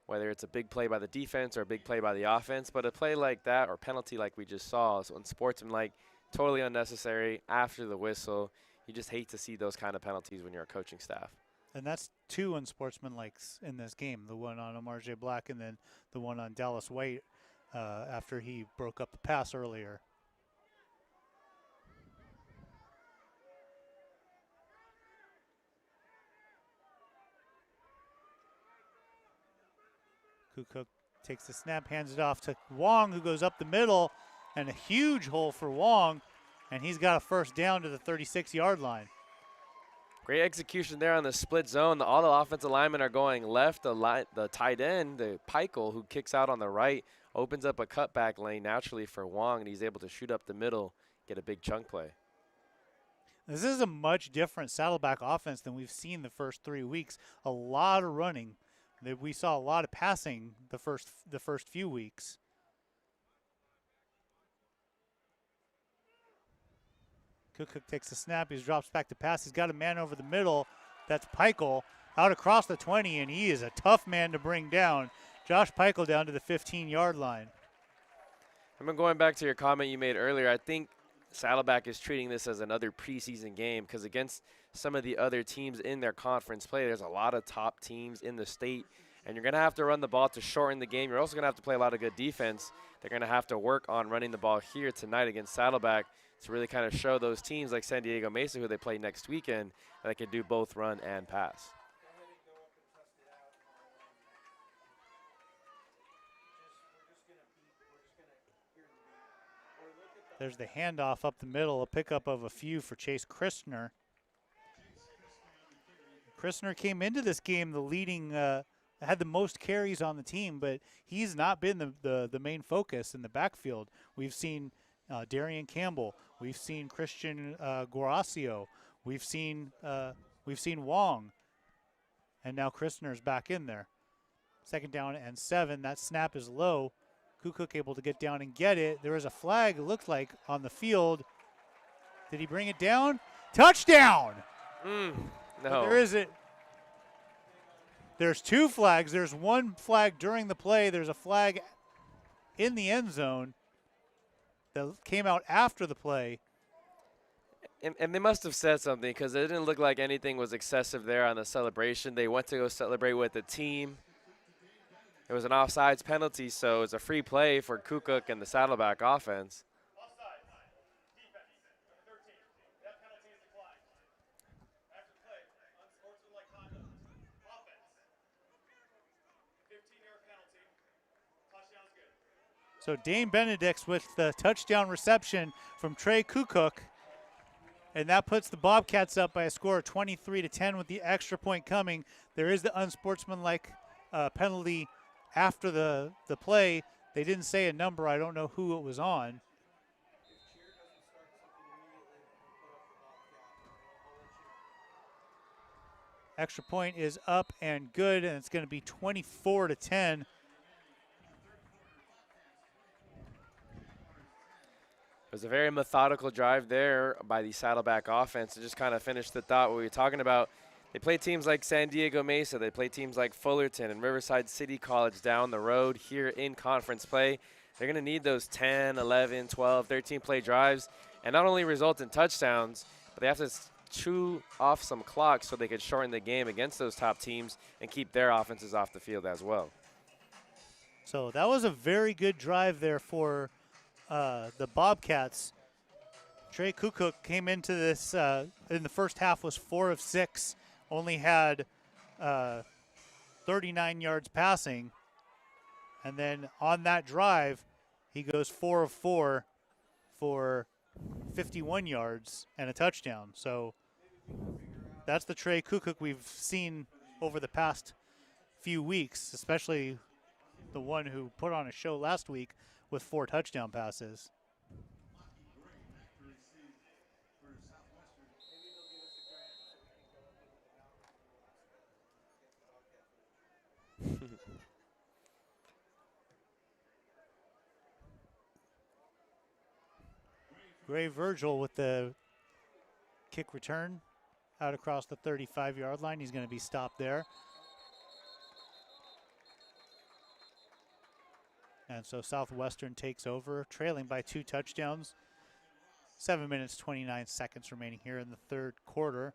whether it's a big play by the defense or a big play by the offense, but a play like that or penalty like we just saw, so unsportsmanlike, totally unnecessary after the whistle. You just hate to see those kind of penalties when you're a coaching staff. And that's two unsportsmanlikes in this game, the one on Omar J. Black and then the one on Dallas White after he broke up the pass earlier. Kukuk takes the snap, hands it off to Wong, who goes up the middle, and a huge hole for Wong, and he's got a first down to the 36-yard line. Great execution there on the split zone. All the offensive linemen are going left. The tight end, the Peichel, who kicks out on the right, opens up a cutback lane naturally for Wong, and he's able to shoot up the middle, get a big chunk play. This is a much different Saddleback offense than we've seen the first 3 weeks. A lot of running. We saw a lot of passing the first few weeks. Kukuk takes the snap. He drops back to pass. He's got a man over the middle. That's Peichel out across the 20, and he is a tough man to bring down. Josh Peichel down to the 15-yard line. I've been going back to your comment you made earlier. I think Saddleback is treating this as another preseason game because against some of the other teams in their conference play, there's a lot of top teams in the state, and you're going to have to run the ball to shorten the game. You're also going to have to play a lot of good defense. They're going to have to work on running the ball here tonight against Saddleback to really kind of show those teams like San Diego Mesa, who they play next weekend, that they can do both run and pass. There's the handoff up the middle, a pickup of a few for Chase Christner. Christner came into this game the leading, had the most carries on the team, but he's not been the main focus in the backfield. We've seen Darian Campbell, we've seen Christian Guaracio, we've seen Wong, and now Christner's back in there. 2nd down and 7. That snap is low. Kukuk able to get down and get it. There is a flag, it looked like, on the field. Did he bring it down? Touchdown! No. But there isn't. There's 2 flags. There's one flag during the play. There's a flag in the end zone that came out after the play. And they must have said something because it didn't look like anything was excessive there on the celebration. They went to go celebrate with the team. It was an offsides penalty, so it's a free play for Kukuk and the Saddleback offense. Offside. Defense. Number 13. That penalty is declined. After the play, unsportsmanlike conduct. Offense. 15-yard penalty. Touchdown's good. So Dane Benedict's with the touchdown reception from Trey Kukuk. And that puts the Bobcats up by a score of 23-10 with the extra point coming. There is the unsportsmanlike penalty after the play. They didn't say a number. I don't know who it was on. Extra point is up and good, and it's going to be 24-10. It was a very methodical drive there by the Saddleback offense to just kind of finish the thought we were talking about. They play teams like San Diego Mesa. They play teams like Fullerton and Riverside City College down the road here in conference play. They're going to need those 10, 11, 12, 13 play drives and not only result in touchdowns, but they have to chew off some clock so they could shorten the game against those top teams and keep their offenses off the field as well. So that was a very good drive there for the Bobcats. Trey Kukuk came into this in the first half, was 4 of 6, only had 39 yards passing. And then on that drive, he goes 4 of 4 for 51 yards and a touchdown. So that's the Trey Kukuk we've seen over the past few weeks, especially the one who put on a show last week with 4 touchdown passes. Gray Virgil with the kick return out across the 35-yard line. He's going to be stopped there. And so Southwestern takes over, trailing by 2 touchdowns. 7 minutes, 29 seconds remaining here in the third quarter.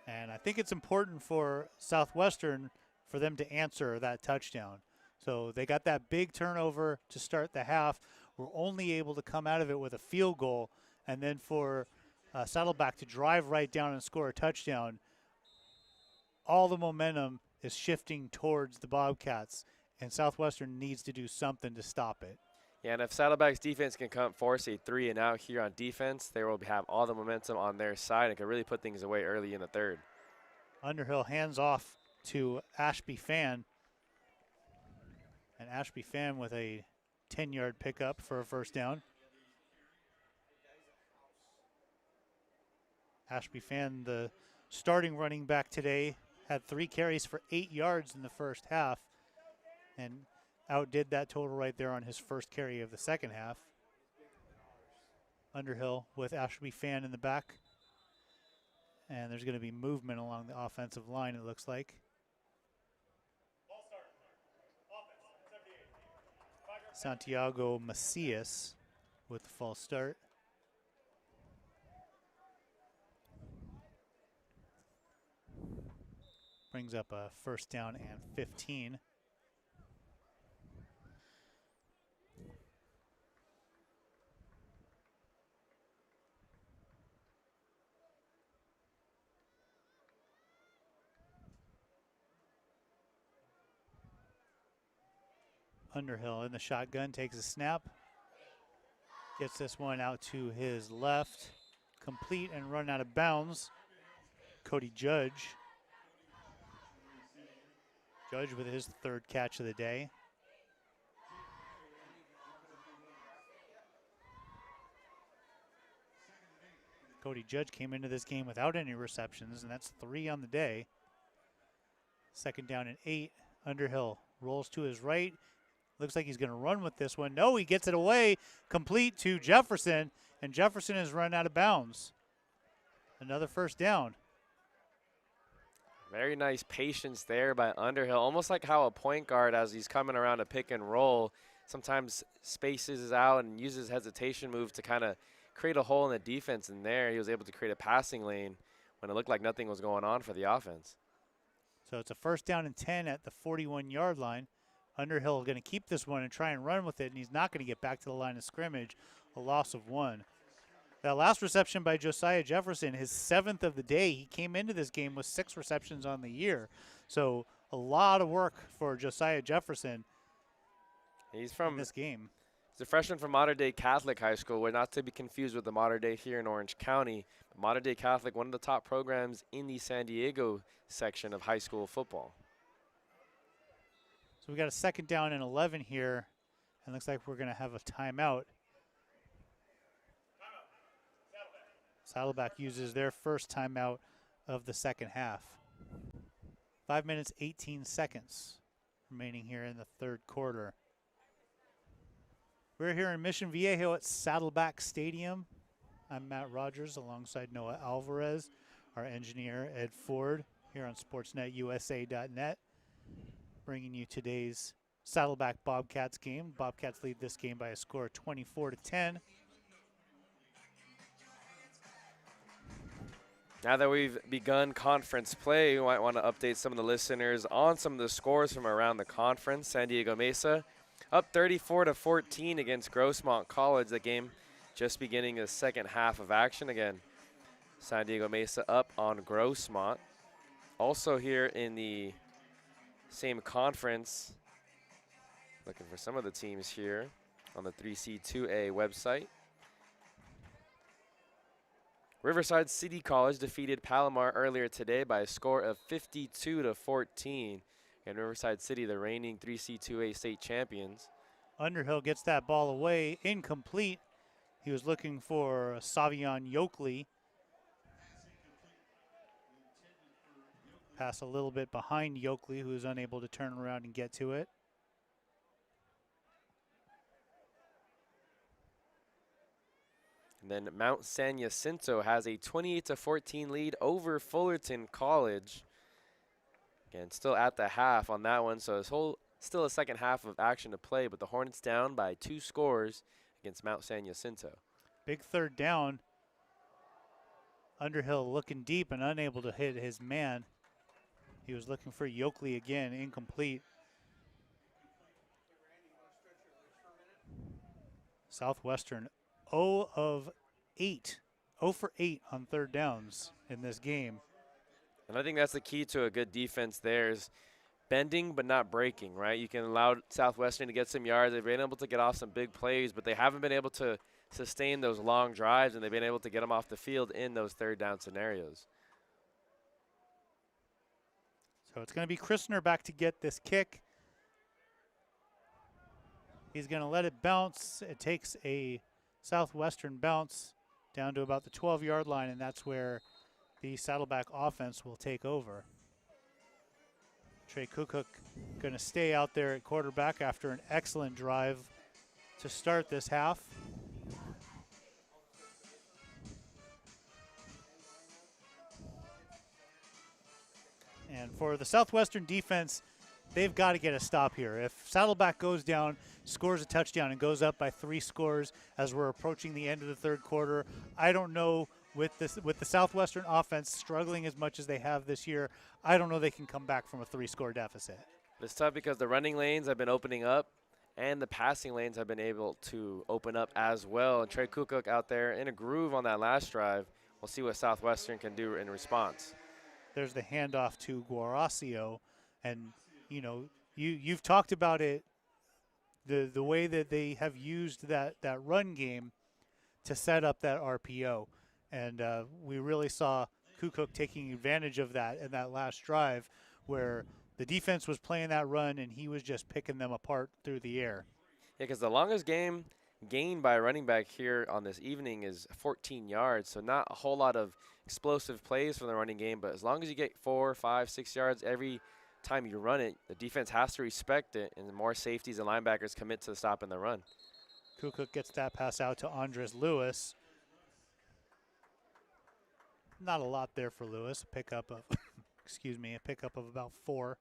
And I think it's important for Southwestern for them to answer that touchdown. So they got that big turnover to start the half. We're only able to come out of it with a field goal. And then for Saddleback to drive right down and score a touchdown, all the momentum is shifting towards the Bobcats. And Southwestern needs to do something to stop it. Yeah, and if Saddleback's defense can force a 3 and out here on defense, they will have all the momentum on their side and can really put things away early in the third. Underhill hands off to Ashby Fan. And Ashby Fan with a 10-yard pickup for a first down. Ashby Fan, the starting running back today, had 3 carries for 8 yards in the first half and outdid that total right there on his first carry of the second half. Underhill with Ashby Fan in the back. And there's going to be movement along the offensive line, it looks like. Santiago Macias with the false start. Brings up a first down and 15. Underhill in the shotgun, takes a snap. Gets this one out to his left. Complete and run out of bounds. Cody Judge. Judge with his 3rd catch of the day. Cody Judge came into this game without any receptions, and that's 3 on the day. 2nd down and 8. Underhill rolls to his right. Looks like he's going to run with this one. No, he gets it away, complete to Jefferson, and Jefferson has run out of bounds. Another first down. Very nice patience there by Underhill, almost like how a point guard, as he's coming around a pick and roll, sometimes spaces out and uses hesitation move to kind of create a hole in the defense. And there he was able to create a passing lane when it looked like nothing was going on for the offense. So it's a first down and 10 at the 41-yard line. Underhill going to keep this one and try and run with it, and he's not going to get back to the line of scrimmage. A loss of 1. That last reception by Josiah Jefferson, his 7th of the day. He came into this game with 6 receptions on the year. So a lot of work for Josiah Jefferson He's from this game. He's a freshman from Modern Day Catholic High School. We're not to be confused with the Modern Day here in Orange County. But Modern Day Catholic, one of the top programs in the San Diego section of high school football. So we got a 2nd down and 11 here, and looks like we're going to have a timeout. Saddleback uses their first timeout of the second half. 5 minutes, 18 seconds remaining here in the third quarter. We're here in Mission Viejo at Saddleback Stadium. I'm Matt Rogers alongside Noah Alvarez, our engineer Ed Ford here on SportsNetUSA.net, bringing you today's Saddleback Bobcats game. Bobcats lead this game by a score of 24-10. Now that we've begun conference play, we might want to update some of the listeners on some of the scores from around the conference. San Diego Mesa up 34-14 against Grossmont College. The game just beginning the second half of action again. San Diego Mesa up on Grossmont. Also here in the same conference, looking for some of the teams here on the 3C2A website. Riverside City College defeated Palomar earlier today by a score of 52-14. And Riverside City, the reigning 3C2A state champions. Underhill gets that ball away, incomplete. He was looking for Savion Yokley. Pass a little bit behind Yokley, who is unable to turn around and get to it. And then Mount San Jacinto has a 28-14 lead over Fullerton College. Again, still at the half on that one, so still a second half of action to play, but the Hornets down by 2 scores against Mount San Jacinto. Big third down. Underhill looking deep and unable to hit his man. He was looking for Yoakley again, incomplete. Southwestern 0 of 8. 0 for 8 on third downs in this game. And I think that's the key to a good defense there is bending but not breaking, right? You can allow Southwestern to get some yards. They've been able to get off some big plays, but they haven't been able to sustain those long drives, and they've been able to get them off the field in those third down scenarios. So it's going to be Christner back to get this kick. He's going to let it bounce. It takes a Southwestern bounce down to about the 12-yard line, and that's where the Saddleback offense will take over. Trey Kukuk going to stay out there at quarterback after an excellent drive to start this half. And for the Southwestern defense, they've got to get a stop here. If Saddleback goes down, scores a touchdown, and goes up by 3 scores as we're approaching the end of the third quarter, I don't know, with the Southwestern offense struggling as much as they have this year, I don't know they can come back from a 3-score deficit. It's tough because the running lanes have been opening up and the passing lanes have been able to open up as well. And Trey Kukuk out there in a groove on that last drive. We'll see what Southwestern can do in response. There's the handoff to Guaracio, and you know you've talked about it, the way that they have used that run game to set up that RPO, and we really saw Kukuk taking advantage of that in that last drive, where the defense was playing that run and he was just picking them apart through the air. Yeah, because the longest game gained by a running back here on this evening is 14 yards, so not a whole lot of explosive plays from the running game, but as long as you get 4, 5, 6 yards every time you run it, the defense has to respect it, and the more safeties and linebackers commit to stopping the run. Kukuk gets that pass out to Andres Lewis. Not a lot there for Lewis. A pickup of, excuse me, a pickup of about 4.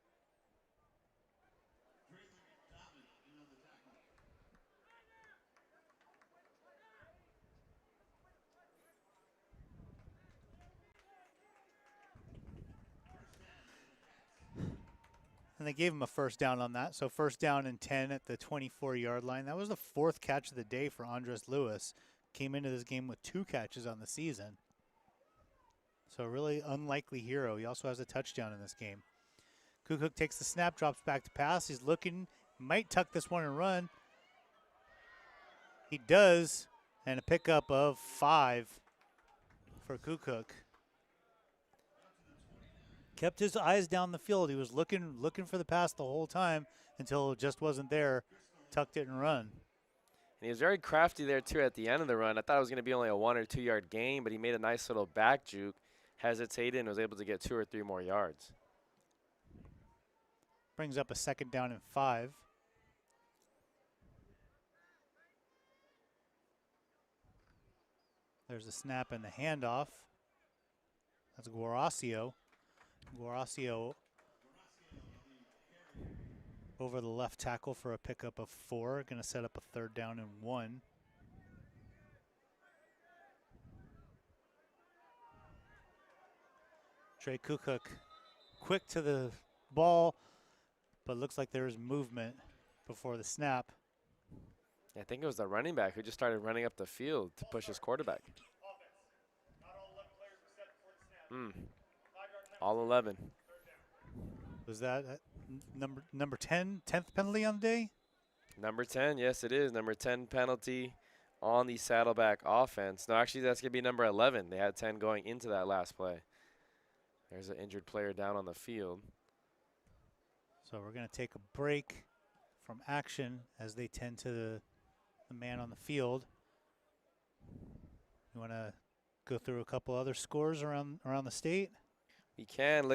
And they gave him a first down on that. So first down and 10 at the 24-yard line. That was the 4th catch of the day for Andres Lewis. Came into this game with 2 catches on the season. So a really unlikely hero. He also has a touchdown in this game. Kukuk takes the snap, drops back to pass. He's looking, might tuck this one and run. He does, and a pickup of 5 for Kukuk. Kept his eyes down the field. He was looking for the pass the whole time until it just wasn't there. Tucked it and run. And he was very crafty there, too, at the end of the run. I thought it was going to be only a 1 or 2 yard gain, but he made a nice little back juke, hesitated, and was able to get 2 or 3 more yards. Brings up a second down and 5. There's a snap and the handoff. That's Guaracio. Guaracio over the left tackle for a pickup of 4. Going to set up a 3rd down and 1. Trey Kukuk quick to the ball, but looks like there is movement before the snap. I think it was the running back who just started running up the field to push his quarterback. All 11. Was that number 10, 10th penalty on the day? Number 10, yes it is. Number 10 penalty on the Saddleback offense. No, actually that's going to be number 11. They had 10 going into that last play. There's an injured player down on the field. So we're going to take a break from action as they tend to the man on the field. You want to go through a couple other scores around the state? We can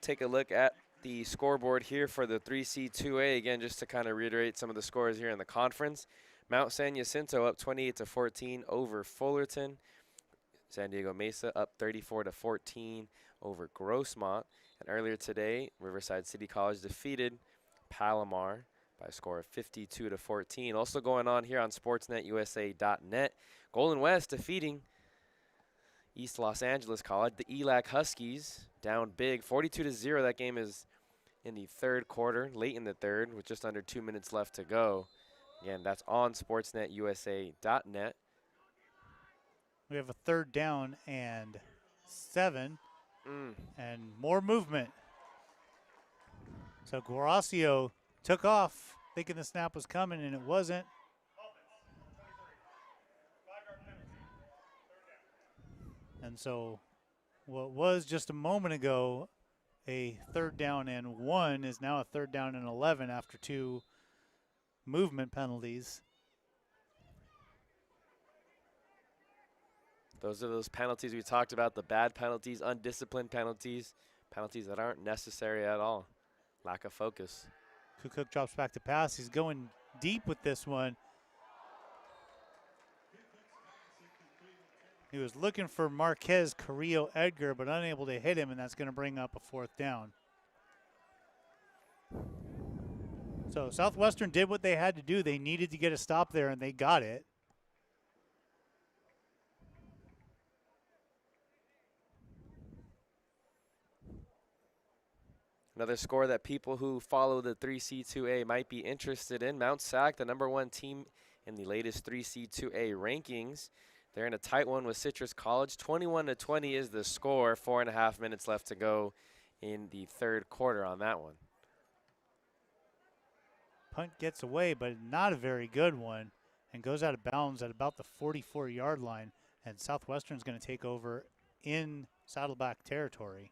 take a look at the scoreboard here for the 3C 2A again, just to kind of reiterate some of the scores here in the conference. Mount San Jacinto up 28-14 over Fullerton. San Diego Mesa up 34-14 over Grossmont. And earlier today, Riverside City College defeated Palomar by a score of 52-14. Also going on here on SportsNetUSA.net, Golden West defeating East Los Angeles College. The ELAC Huskies down big, 42-0. That game is in the third quarter, late in the third, with just under 2 minutes left to go. Again, that's on SportsNetUSA.net. We have a 3rd down and 7, and more movement. So Guaracio took off thinking the snap was coming, and it wasn't. And so what was just a moment ago a 3rd down and 1 is now a 3rd down and 11 after 2 movement penalties. Those are those penalties we talked about, the bad penalties, undisciplined penalties, penalties that aren't necessary at all. Lack of focus. Kukuk drops back to pass. He's going deep with this one. He was looking for Marquez Carrillo Edgar, but unable to hit him, and that's going to bring up a 4th down. So Southwestern did what they had to do. They needed to get a stop there, and they got it. Another score that people who follow the 3C2A might be interested in. Mount Sac, the #1 team in the latest 3C2A rankings. They're in a tight one with Citrus College. 21-20 is the score. 4.5 minutes left to go in the third quarter on that one. Punt gets away, but not a very good one, and goes out of bounds at about the 44-yard line, and Southwestern's going to take over in Saddleback territory.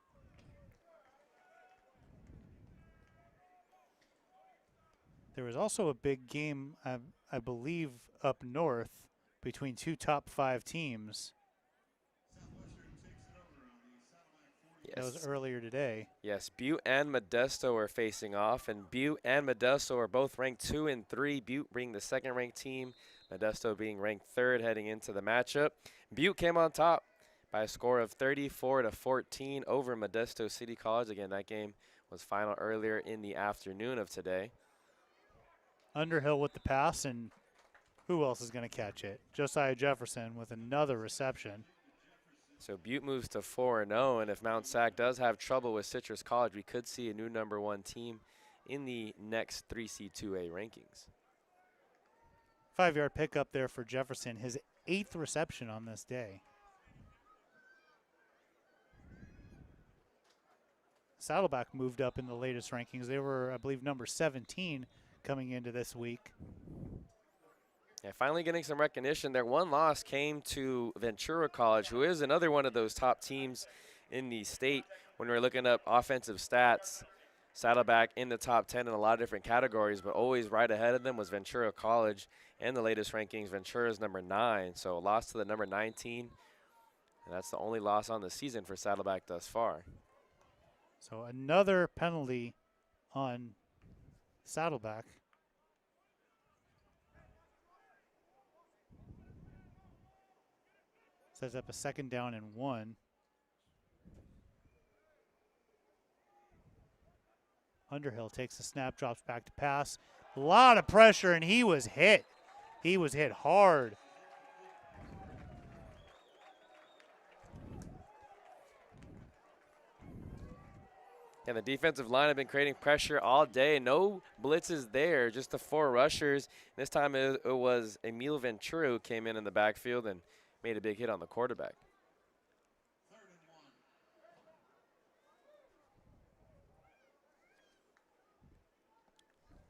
There was also a big game, I believe, up north between 2 top 5 teams. Yes. That was earlier today. Yes, Butte and Modesto are facing off, and Butte and Modesto are both ranked 2 and 3. Butte being the second-ranked team, Modesto being ranked 3rd heading into the matchup. Butte came on top by a score of 34-14 over Modesto City College. Again, that game was final earlier in the afternoon of today. Underhill with the pass, and who else is going to catch it? Josiah Jefferson with another reception. So Butte moves to 4-0, and if Mount Sac does have trouble with Citrus College, we could see a new #1 team in the next 3C2A rankings. 5-yard pickup there for Jefferson, his 8th reception on this day. Saddleback moved up in the latest rankings. They were, I believe, number 17 coming into this week. Yeah, finally getting some recognition. Their one loss came to Ventura College, who is another one of those top teams in the state. When we're looking up offensive stats, Saddleback in the top 10 in a lot of different categories, but always right ahead of them was Ventura College. And the latest rankings, Ventura's number 9. So a loss to the number 19, and that's the only loss on the season for Saddleback thus far. So another penalty on Saddleback. Sets up a 2nd down and 1. Underhill takes the snap, drops back to pass. A lot of pressure, and he was hit. He was hit hard. And the defensive line have been creating pressure all day. No blitzes there, just the 4 rushers. This time it was Emil Ventura who came in the backfield and made a big hit on the quarterback.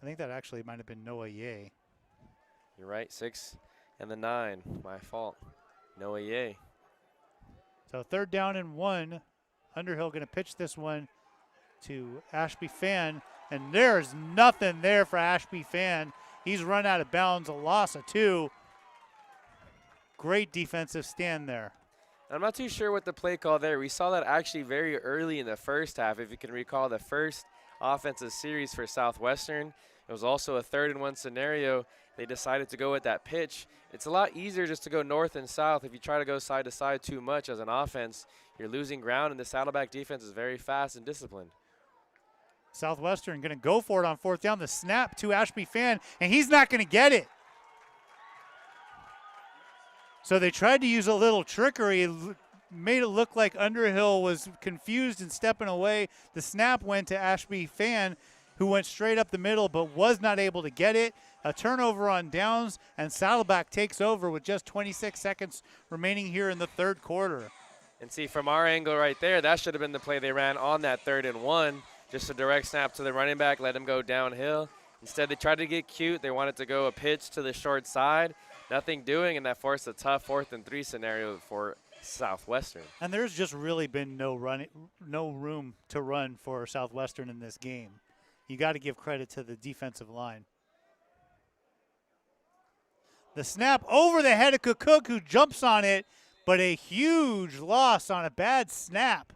I think that actually might have been Noah Ye. You're right, 6 and the 9. My fault. Noah Ye. So 3rd down and 1. Underhill going to pitch this one to Ashby Fan, and there's nothing there for Ashby Fan. He's run out of bounds, a loss of 2. Great defensive stand there. I'm not too sure what the play call there. We saw that actually very early in the first half. If you can recall the first offensive series for Southwestern, It was also a 3rd-and-1 scenario. They decided to go with that pitch. It's a lot easier just to go north and south. If you try to go side to side too much as an offense, you're losing ground, and the Saddleback defense is very fast and disciplined. Southwestern going to go for it on 4th down. The snap to Ashby Fan, and he's not going to get it. So they tried to use a little trickery, made it look like Underhill was confused and stepping away. The snap went to Ashby Fan, who went straight up the middle but was not able to get it. A turnover on downs, and Saddleback takes over with just 26 seconds remaining here in the 3rd quarter. And see, from our angle right there, that should have been the play they ran on that 3rd-and-1. Just a direct snap to the running back, let him go downhill. Instead, they tried to get cute. They wanted to go a pitch to the short side. Nothing doing, and that forced a tough 4th-and-3 scenario for Southwestern. And there's just really been no room to run for Southwestern in this game. You got to give credit to the defensive line. The snap over the head of Cook, who jumps on it, but a huge loss on a bad snap.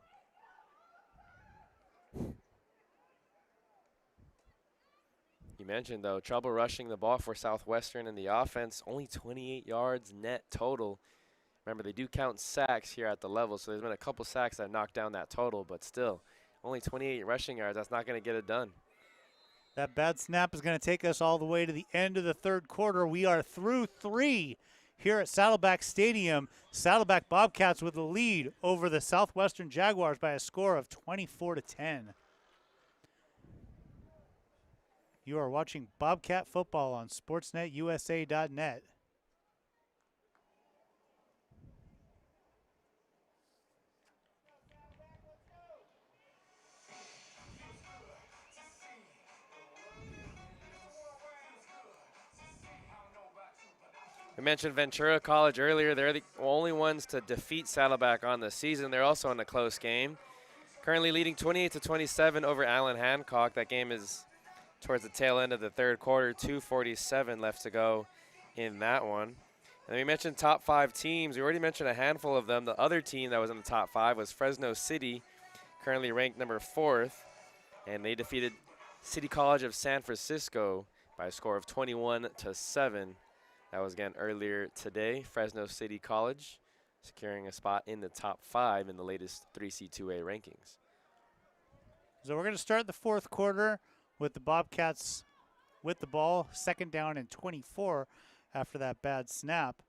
You mentioned, though, trouble rushing the ball for Southwestern in the offense. Only 28 yards net total. Remember, they do count sacks here at the level, so there's been a couple sacks that knocked down that total, but still, only 28 rushing yards. That's not going to get it done. That bad snap is going to take us all the way to the end of the 3rd quarter. We are through 3 here at Saddleback Stadium. Saddleback Bobcats with the lead over the Southwestern Jaguars by a score of 24-10. You are watching Bobcat football on SportsNetUSA.net. We mentioned Ventura College earlier. They're the only ones to defeat Saddleback on the season. They're also in a close game. Currently leading 28-27 over Allen Hancock. That game is towards the tail end of the 3rd quarter. 2:47 left to go in that one. And we mentioned top 5 teams. We already mentioned a handful of them. The other team that was in the top 5 was Fresno City, currently ranked number 4th. And they defeated City College of San Francisco by a score of 21-7. That was, again, earlier today. Fresno City College securing a spot in the top 5 in the latest 3C2A rankings. So we're going to start the 4th quarter with the Bobcats with the ball. 2nd down and 24 after that bad snap.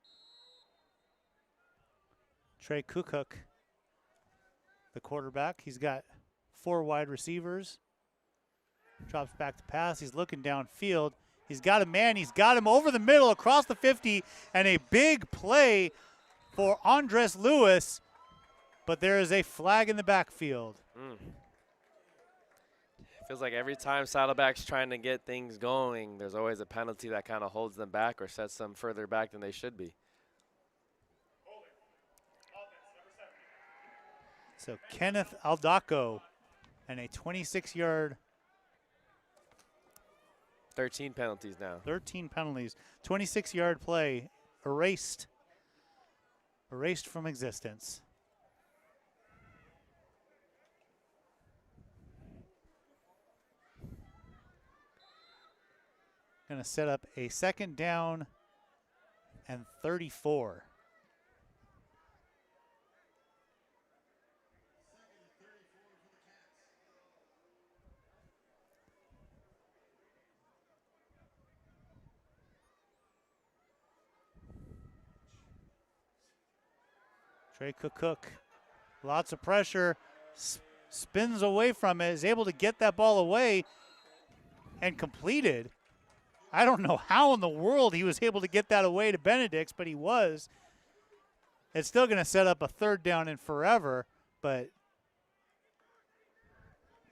Trey Kukuk, the quarterback. He's got 4 wide receivers. Drops back to pass. He's looking downfield. He's got a man. He's got him over the middle across the 50, and a big play for Andres Lewis, but there is a flag in the backfield. Feels like every time Saddleback's trying to get things going, there's always a penalty that kind of holds them back or sets them further back than they should be. So Kenneth Aldaco and a 26-yard 13 penalties now. 13 penalties. 26-yard play erased from existence. Going to set up a 2nd down and 34. Trey Cook, lots of pressure, spins away from it, is able to get that ball away and completed. I don't know how in the world he was able to get that away to Benedict's, but he was. It's still going to set up a 3rd down and forever, but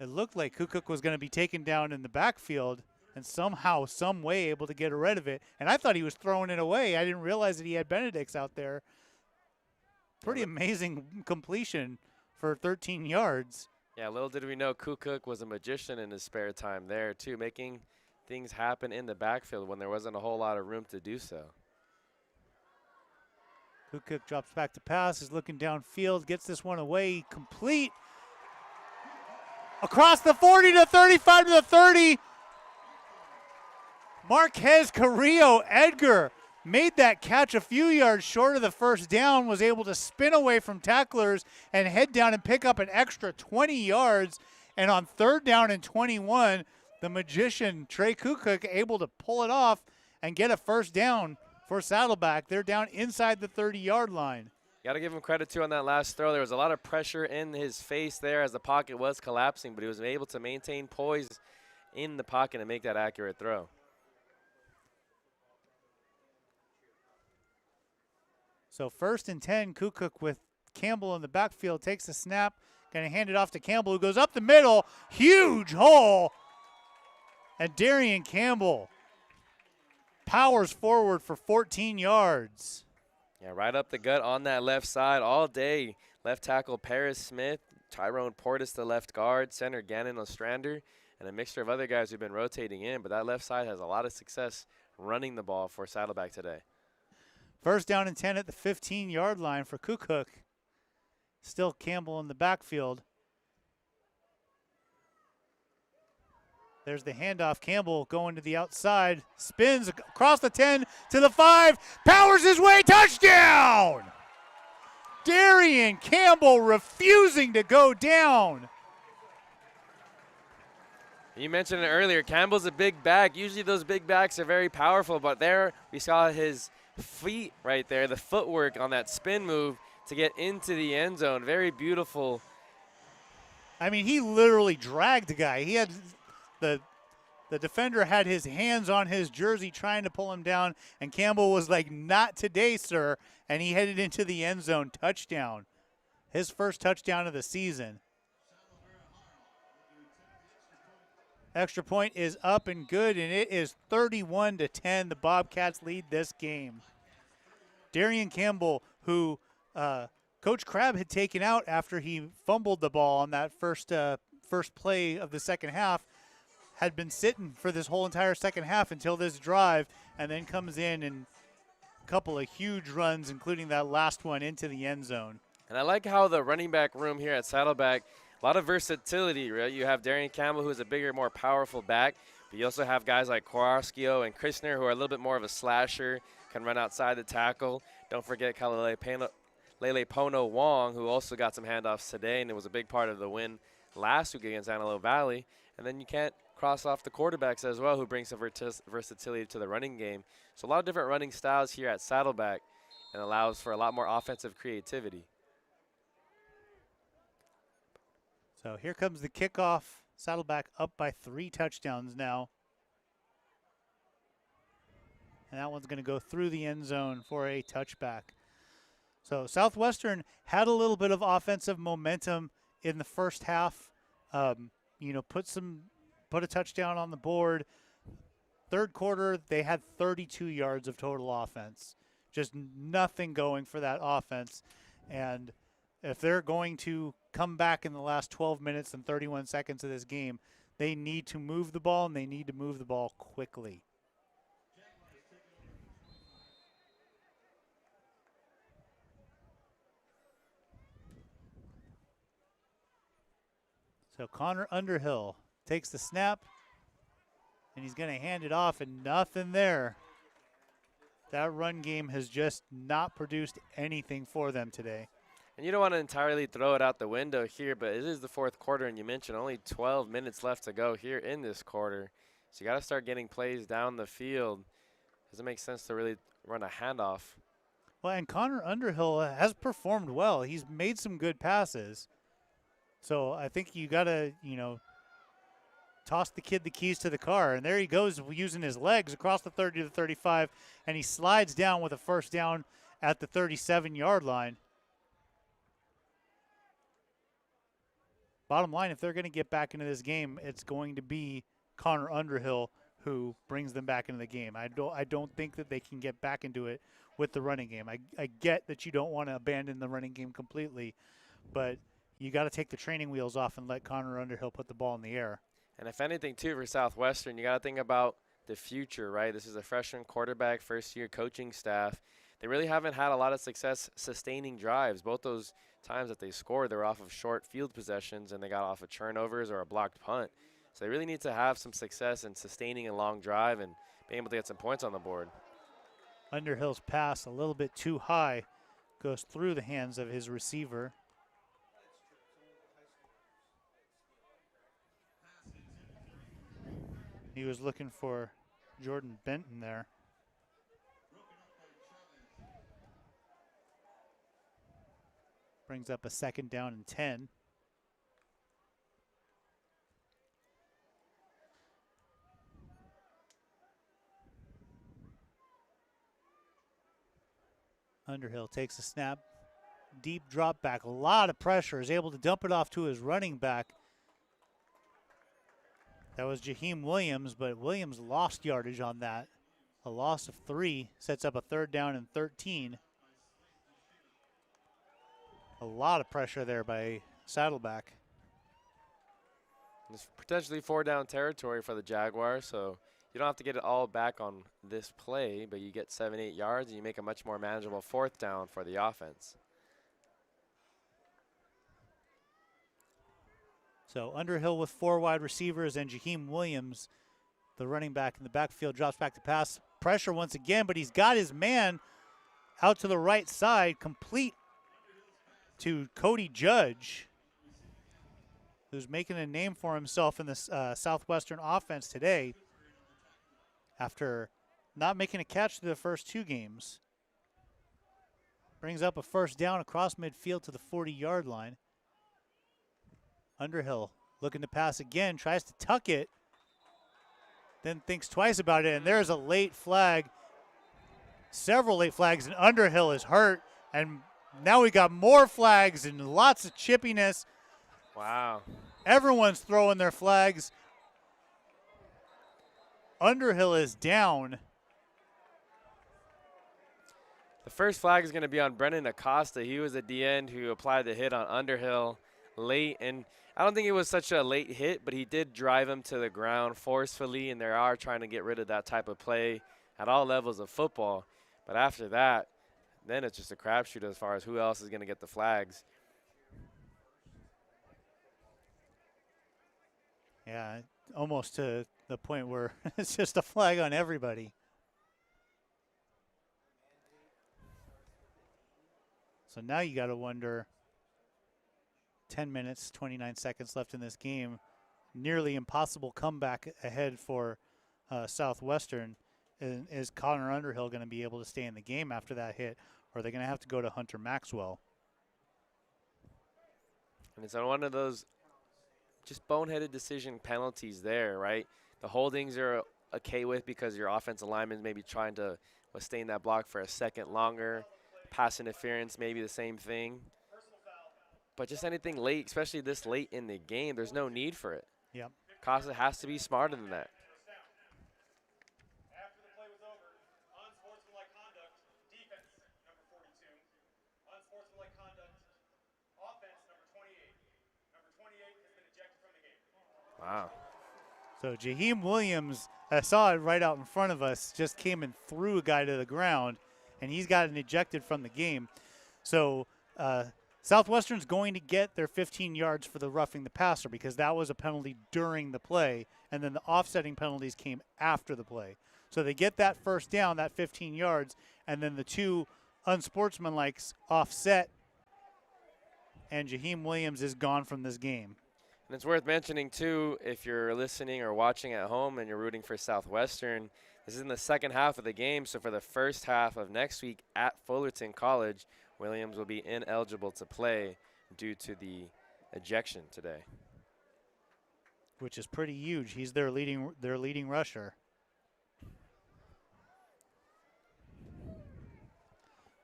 it looked like Kukuk was going to be taken down in the backfield and somehow, some way able to get rid of it. And I thought he was throwing it away. I didn't realize that he had Benedict's out there. Pretty amazing completion for 13 yards. Yeah, little did we know Kukuk was a magician in his spare time there, too, making things happen in the backfield when there wasn't a whole lot of room to do so. Kukuk drops back to pass, is looking downfield, gets this one away, complete. Across the 40 to 35 to the 30. Marquez Carrillo Edgar made that catch a few yards short of the first down, was able to spin away from tacklers and head down and pick up an extra 20 yards. And on 3rd down and 21, the magician Trey Kukuk able to pull it off and get a first down for Saddleback. They're down inside the 30-yard line. Got to give him credit, too, on that last throw. There was a lot of pressure in his face there as the pocket was collapsing, but he was able to maintain poise in the pocket and make that accurate throw. So 1st and 10, Kukuk with Campbell in the backfield, takes the snap, going to hand it off to Campbell, who goes up the middle, huge hole, and Darian Campbell powers forward for 14 yards. Yeah, right up the gut on that left side all day. Left tackle Paris Smith, Tyrone Portis, the left guard, center Gannon Ostrander, and a mixture of other guys who've been rotating in, but that left side has a lot of success running the ball for Saddleback today. 1st down and 10 at the 15-yard line for Kukuk. Still Campbell in the backfield. There's the handoff. Campbell going to the outside. Spins across the 10 to the 5. Powers his way. Touchdown! Darian Campbell refusing to go down. You mentioned it earlier. Campbell's a big back. Usually those big backs are very powerful, but there we saw his feet right there, the footwork on that spin move to get into the end zone. Very beautiful. I mean, he literally dragged the guy. He had the defender had his hands on his jersey trying to pull him down, and Campbell was like, "Not today, sir," and he headed into the end zone. Touchdown. His first touchdown of the season. Extra point is up and good, and it is 31-10. The Bobcats lead this game. Darian Campbell, who Coach Crabb had taken out after he fumbled the ball on that first play of the second half, had been sitting for this whole entire second half until this drive, and then comes in and a couple of huge runs, including that last one into the end zone. And I like how the running back room here at Saddleback, a lot of versatility, right? You have Darian Campbell, who's a bigger, more powerful back, but you also have guys like Kowalskio and Christner, who are a little bit more of a slasher, can run outside the tackle. Don't forget Lele Pono Wong, who also got some handoffs today, and it was a big part of the win last week against Antelope Valley. And then you can't cross off the quarterbacks as well, who brings some versatility to the running game. So a lot of different running styles here at Saddleback, and allows for a lot more offensive creativity. So here comes the kickoff. Saddleback up by 3 touchdowns now. And that one's going to go through the end zone for a touchback. So Southwestern had a little bit of offensive momentum in the first half. Put a touchdown on the board. Third quarter, they had 32 yards of total offense. Just nothing going for that offense. And if they're going to come back in the last 12 minutes and 31 seconds of this game, they need to move the ball, and they need to move the ball quickly. So Connor Underhill takes the snap, and he's going to hand it off, and nothing there. That run game has just not produced anything for them today. And you don't want to entirely throw it out the window here, but it is the fourth quarter, and you mentioned only 12 minutes left to go here in this quarter. So you got to start getting plays down the field. Doesn't make sense to really run a handoff. Well, and Connor Underhill has performed well. He's made some good passes. So I think you got to, toss the kid the keys to the car. And there he goes using his legs across the 30 to the 35, and he slides down with a first down at the 37-yard line. Bottom line, if they're going to get back into this game, it's going to be Connor Underhill who brings them back into the game. I don't think that they can get back into it with the running game. I get that you don't want to abandon the running game completely, but you got to take the training wheels off and let Connor Underhill put the ball in the air. And if anything, too, for Southwestern, you got to think about the future, right? This is a freshman quarterback, first-year coaching staff. They really haven't had a lot of success sustaining drives. Both those times that they scored, they were off of short field possessions, and they got off of turnovers or a blocked punt. So they really need to have some success in sustaining a long drive and being able to get some points on the board. Underhill's pass a little bit too high, goes through the hands of his receiver. He was looking for Jordan Benton there. Brings up a 2nd down and 10. Underhill takes a snap, deep drop back, a lot of pressure, is able to dump it off to his running back. That was Jaheim Williams, but Williams lost yardage on that. A loss of 3 sets up a 3rd down and 13. A lot of pressure there by Saddleback. It's potentially 4-down territory for the Jaguars, so you don't have to get it all back on this play, but you get 7-8 yards and you make a much more manageable 4th down for the offense. So Underhill with 4 wide receivers and Jaheim Williams, the running back in the backfield, drops back to pass. Pressure once again, but he's got his man out to the right side, complete to Cody Judge, who's making a name for himself in this Southwestern offense today after not making a catch through the first 2 games. Brings up a 1st down across midfield to the 40-yard line. Underhill looking to pass again, tries to tuck it, then thinks twice about it, and there's a late flag. Several late flags, and Underhill is hurt, and now we got more flags and lots of chippiness. Wow. Everyone's throwing their flags. Underhill is down. The first flag is going to be on Brendan Acosta. He was at the end who applied the hit on Underhill late, and I don't think it was such a late hit, but he did drive him to the ground forcefully, and they are trying to get rid of that type of play at all levels of football. But after that, then it's just a crapshoot as far as who else is going to get the flags. Yeah, almost to the point where it's just a flag on everybody. So now you got to wonder, 10 minutes, 29 seconds left in this game, nearly impossible comeback ahead for Southwestern. Is Connor Underhill going to be able to stay in the game after that hit, or are they going to have to go to Hunter Maxwell? And it's on one of those just boneheaded decision penalties there, right? The holdings are okay with because your offensive lineman may be trying to sustain that block for a second longer. Pass interference, maybe the same thing. But just anything late, especially this late in the game, there's no need for it. Yep. Costa has to be smarter than that. After the play was over, unsportsmanlike conduct, defense, number 42. Unsportsmanlike conduct, offense, number 28. Number 28 has been ejected from the game. Wow. So Jaheim Williams, I saw it right out in front of us, just came and threw a guy to the ground, and he's gotten ejected from the game. So Southwestern's going to get their 15 yards for the roughing the passer because that was a penalty during the play, and then the offsetting penalties came after the play. So they get that 1st down, that 15 yards, and then the 2 unsportsmanlikes offset, and Jaheim Williams is gone from this game. And it's worth mentioning, too, if you're listening or watching at home and you're rooting for Southwestern, this is in the second half of the game. So for the first half of next week at Fullerton College, Williams will be ineligible to play due to the ejection today. Which is pretty huge. He's their leading rusher.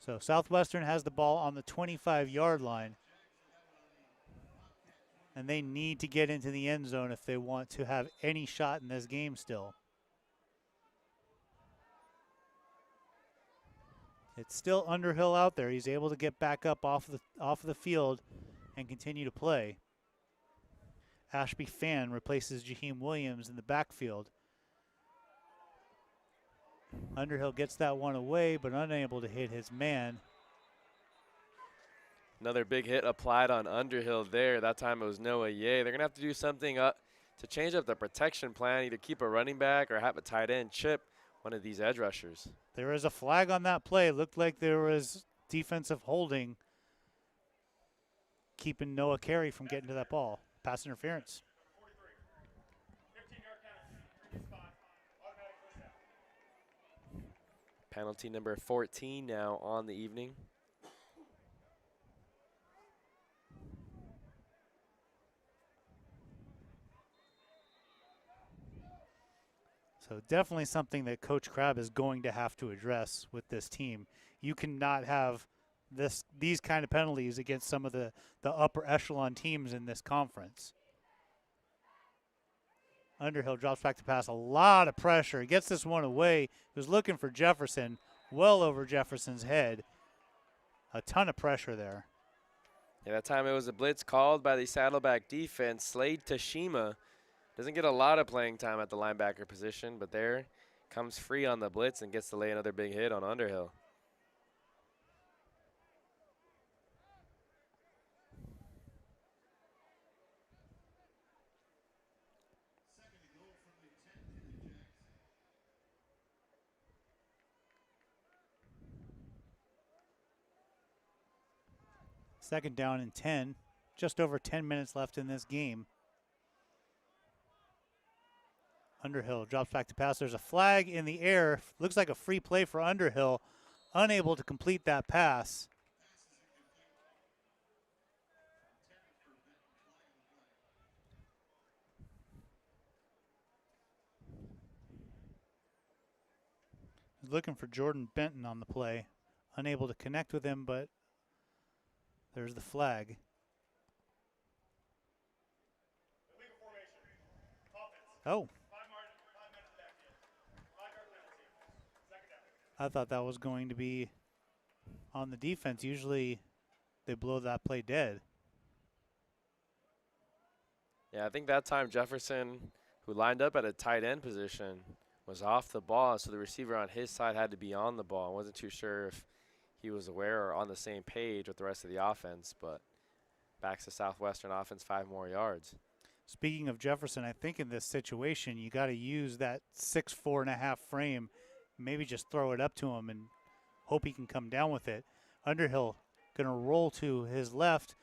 So Southwestern has the ball on the 25-yard line. And they need to get into the end zone if they want to have any shot in this game still. It's still Underhill out there. He's able to get back up off the field and continue to play. Ashby Fan replaces Jaheim Williams in the backfield. Underhill gets that one away, but unable to hit his man. Another big hit applied on Underhill there. That time it was Noah Ye. They're going to have to do something to change up the protection plan, either keep a running back or have a tight end chip one of these edge rushers. There is a flag on that play. It looked like there was defensive holding, keeping Noah Carey from getting to that ball. Pass interference. 15-yard penalty, previous spot, automatic first down. Penalty number 14 now on the evening. So definitely something that Coach Crabb is going to have to address with this team. You cannot have these kind of penalties against some of the upper echelon teams in this conference. Underhill drops back to pass. A lot of pressure. He gets this one away. He was looking for Jefferson, well over Jefferson's head. A ton of pressure there. Yeah, that time it was a blitz called by the Saddleback defense. Slade Tashima doesn't get a lot of playing time at the linebacker position, but there comes free on the blitz and gets to lay another big hit on Underhill. Second down and 10. Just over 10 minutes left in this game. Underhill drops back to pass. There's a flag in the air. Looks like a free play for Underhill. Unable to complete that pass. He's looking for Jordan Benton on the play. Unable to connect with him, but there's the flag. Illegal formation. Offense. Oh, 5 men in the backfield. 5-yard penalty. Second down. I thought that was going to be on the defense. Usually they blow that play dead. Yeah, I think that time Jefferson, who lined up at a tight end position, was off the ball, so the receiver on his side had to be on the ball. I wasn't too sure if he was aware or on the same page with the rest of the offense, but backs the Southwestern offense 5 more yards. Speaking of Jefferson, I think in this situation you got to use that 6'4.5" frame, maybe just throw it up to him and hope he can come down with it. Underhill going to roll to his left,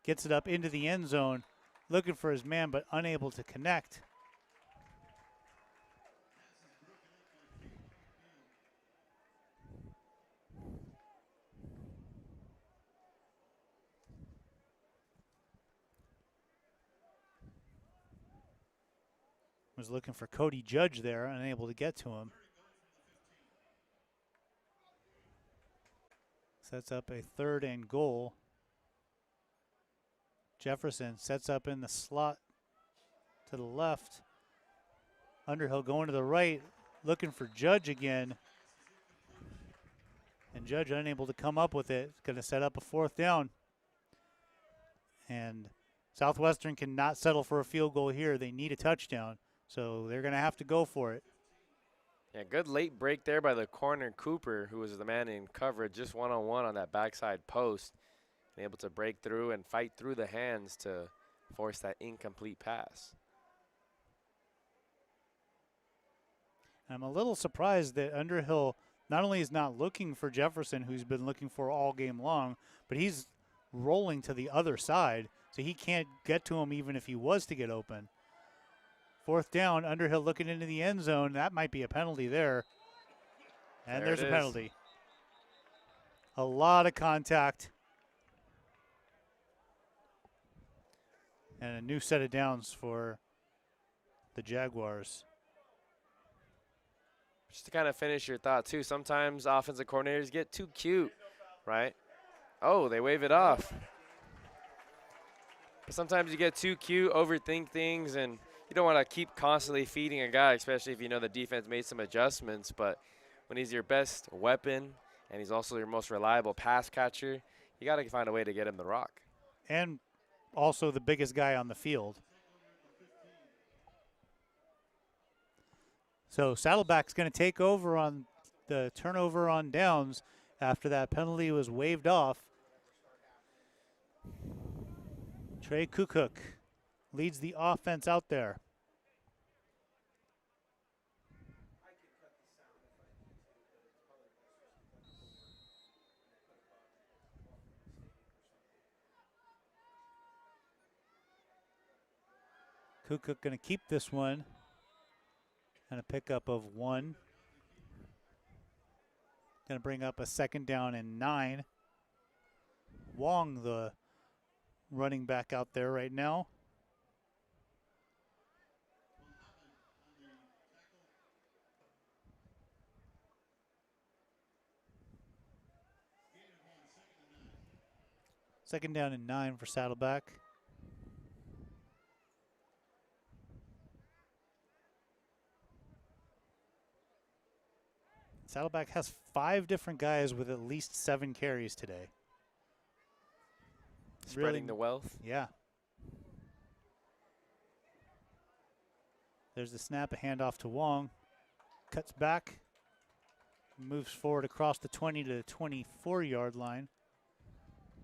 gets it up into the end zone, looking for his man but unable to connect. Was looking for Cody Judge there, unable to get to him. Sets up a 3rd and goal. Jefferson sets up in the slot to the left. Underhill going to the right, looking for Judge again. And Judge unable to come up with it. Going to set up a 4th down. And Southwestern cannot settle for a field goal here. They need a touchdown. So they're going to have to go for it. Yeah, good late break there by the corner Cooper, who was the man in coverage, just one-on-one on that backside post, and able to break through and fight through the hands to force that incomplete pass. I'm a little surprised that Underhill not only is not looking for Jefferson, who's been looking for all game long, but he's rolling to the other side, so he can't get to him even if he was to get open. 4th down, Underhill looking into the end zone. That might be a penalty there. And there's a penalty. A lot of contact. And a new set of downs for the Jaguars. Just to kind of finish your thought, too, sometimes offensive coordinators get too cute, right? Oh, they wave it off. But sometimes you get too cute, overthink things, and you don't want to keep constantly feeding a guy, especially if you know the defense made some adjustments. But when he's your best weapon and he's also your most reliable pass catcher, you got to find a way to get him the rock. And also the biggest guy on the field. So Saddleback's going to take over on the turnover on downs after that penalty was waved off. Trey Kukuk leads the offense out there. Kukuk going to keep this one. And a pickup of 1. Going to bring up a 2nd down and 9. Wong, the running back out there right now. Second down and 9 for Saddleback. Saddleback has 5 different guys with at least 7 carries today. Spreading the wealth. Yeah. There's the snap, a handoff to Wong. Cuts back. Moves forward across the 20 to the 24-yard line.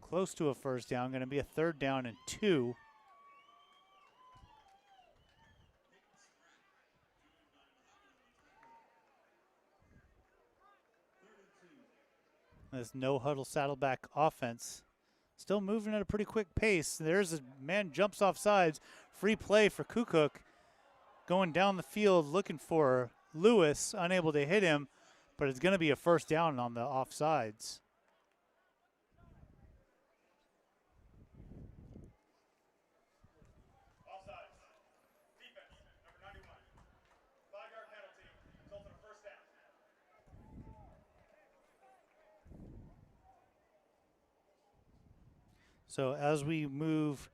Close to a first down. Going to be a 3rd down and 2. This no-huddle Saddleback offense still moving at a pretty quick pace. There's a man jumps off sides. Free play for Kukuk. Going down the field looking for Lewis. Unable to hit him, but it's going to be a first down on the offsides. Offsides. Defense, number 91. 5-yard penalty, result in a first down. So as we move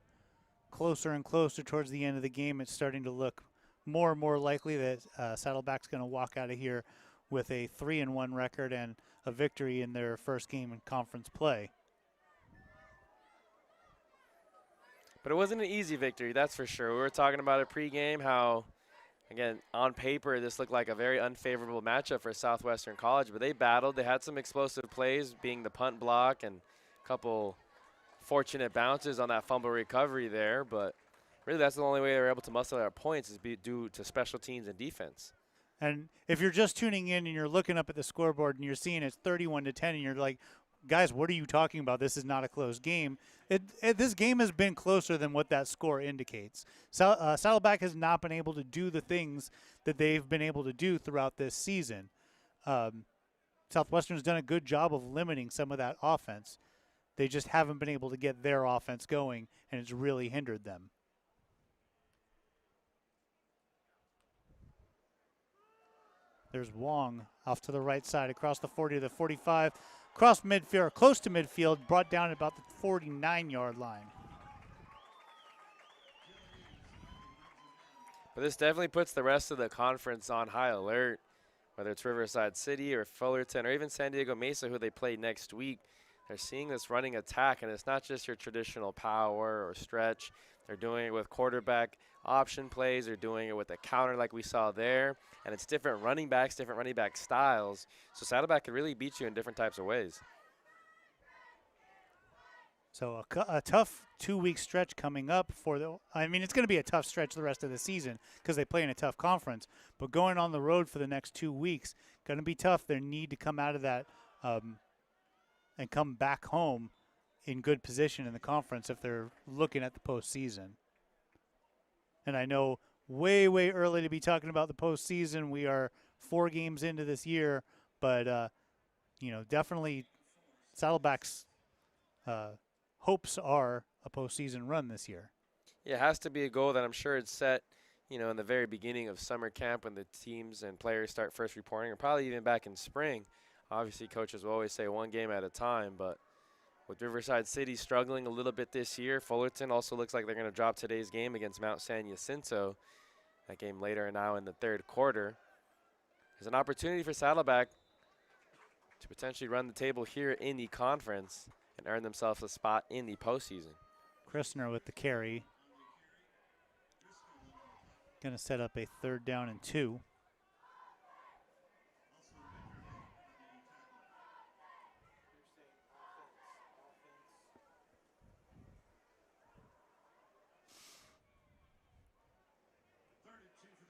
closer and closer towards the end of the game, it's starting to look more and more likely that Saddleback's going to walk out of here with a 3-1 record and a victory in their first game in conference play. But it wasn't an easy victory, that's for sure. We were talking about it pregame, how, again, on paper, this looked like a very unfavorable matchup for Southwestern College, but they battled. They had some explosive plays, being the punt block and a couple fortunate bounces on that fumble recovery there, but really that's the only way they were able to muscle our points is due to special teams and defense. And if you're just tuning in and you're looking up at the scoreboard and you're seeing it's 31-10 and you're like, guys, what are you talking about? This is not a close game. This game has been closer than what that score indicates. Saddleback has not been able to do the things that they've been able to do throughout this season. Southwestern's done a good job of limiting some of that offense. They just haven't been able to get their offense going, and it's really hindered them. There's Wong off to the right side, across the 40 to the 45, across midfield, close to midfield, brought down at about the 49-yard line. But this definitely puts the rest of the conference on high alert, whether it's Riverside City or Fullerton or even San Diego Mesa, who they play next week. They're seeing this running attack, and it's not just your traditional power or stretch. They're doing it with quarterback option plays. They're doing it with a counter like we saw there. And it's different running backs, different running back styles. So Saddleback can really beat you in different types of ways. So a tough 2-week stretch coming up for the – I mean, it's going to be a tough stretch the rest of the season because they play in a tough conference. But going on the road for the next 2 weeks, going to be tough. They need to come out of that and come back home in good position in the conference if they're looking at the postseason. And I know way, way early to be talking about the postseason. We are 4 games into this year, but, definitely Saddleback's hopes are a postseason run this year. Yeah, it has to be a goal that I'm sure it's set, in the very beginning of summer camp when the teams and players start first reporting, or probably even back in spring. Obviously, coaches will always say 1 game at a time, but with Riverside City struggling a little bit this year, Fullerton also looks like they're going to drop today's game against Mount San Jacinto. That game later now in the 3rd quarter. There's an opportunity for Saddleback to potentially run the table here in the conference and earn themselves a spot in the postseason. Christner with the carry. Going to set up a 3rd down and 2.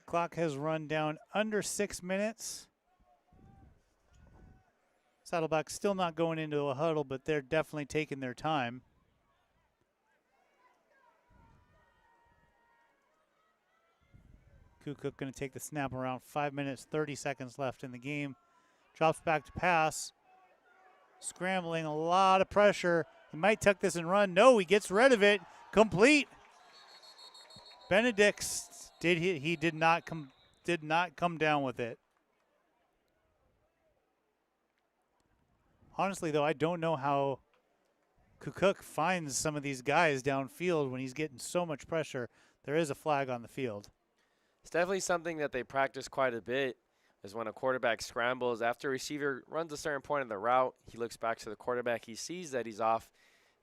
Clock has run down under 6 minutes. Saddleback still not going into a huddle, but they're definitely taking their time. Kukuk going to take the snap around 5 minutes, 30 seconds left in the game. Drops back to pass. Scrambling, a lot of pressure. He might tuck this and run. No, he gets rid of it. Complete. Benedict's did not come down with it. Honestly, though, I don't know how Kukuk finds some of these guys downfield when he's getting so much pressure. There is a flag on the field. It's definitely something that they practice quite a bit, is when a quarterback scrambles. After a receiver runs a certain point in the route, he looks back to the quarterback. He sees that he's off,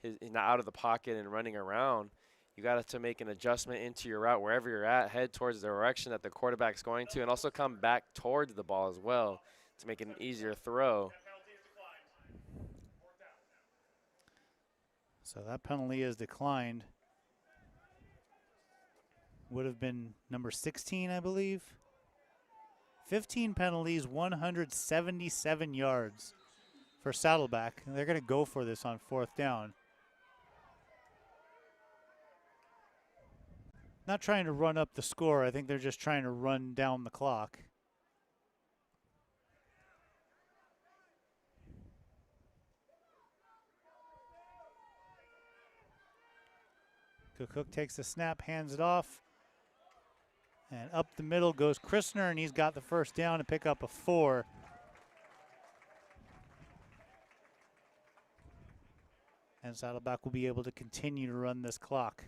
he's not out of the pocket and running around. You got to make an adjustment into your route wherever you're at, head towards the direction that the quarterback's going to, and also come back towards the ball as well to make it an easier throw. So that penalty is declined. Would have been number 16, I believe. 15 penalties, 177 yards for Saddleback. And they're going to go for this on 4th down. Not trying to run up the score. I think they're just trying to run down the clock. Kukuk takes the snap, hands it off. And up the middle goes Christner, and he's got the first down to pick up a 4. And Saddleback will be able to continue to run this clock.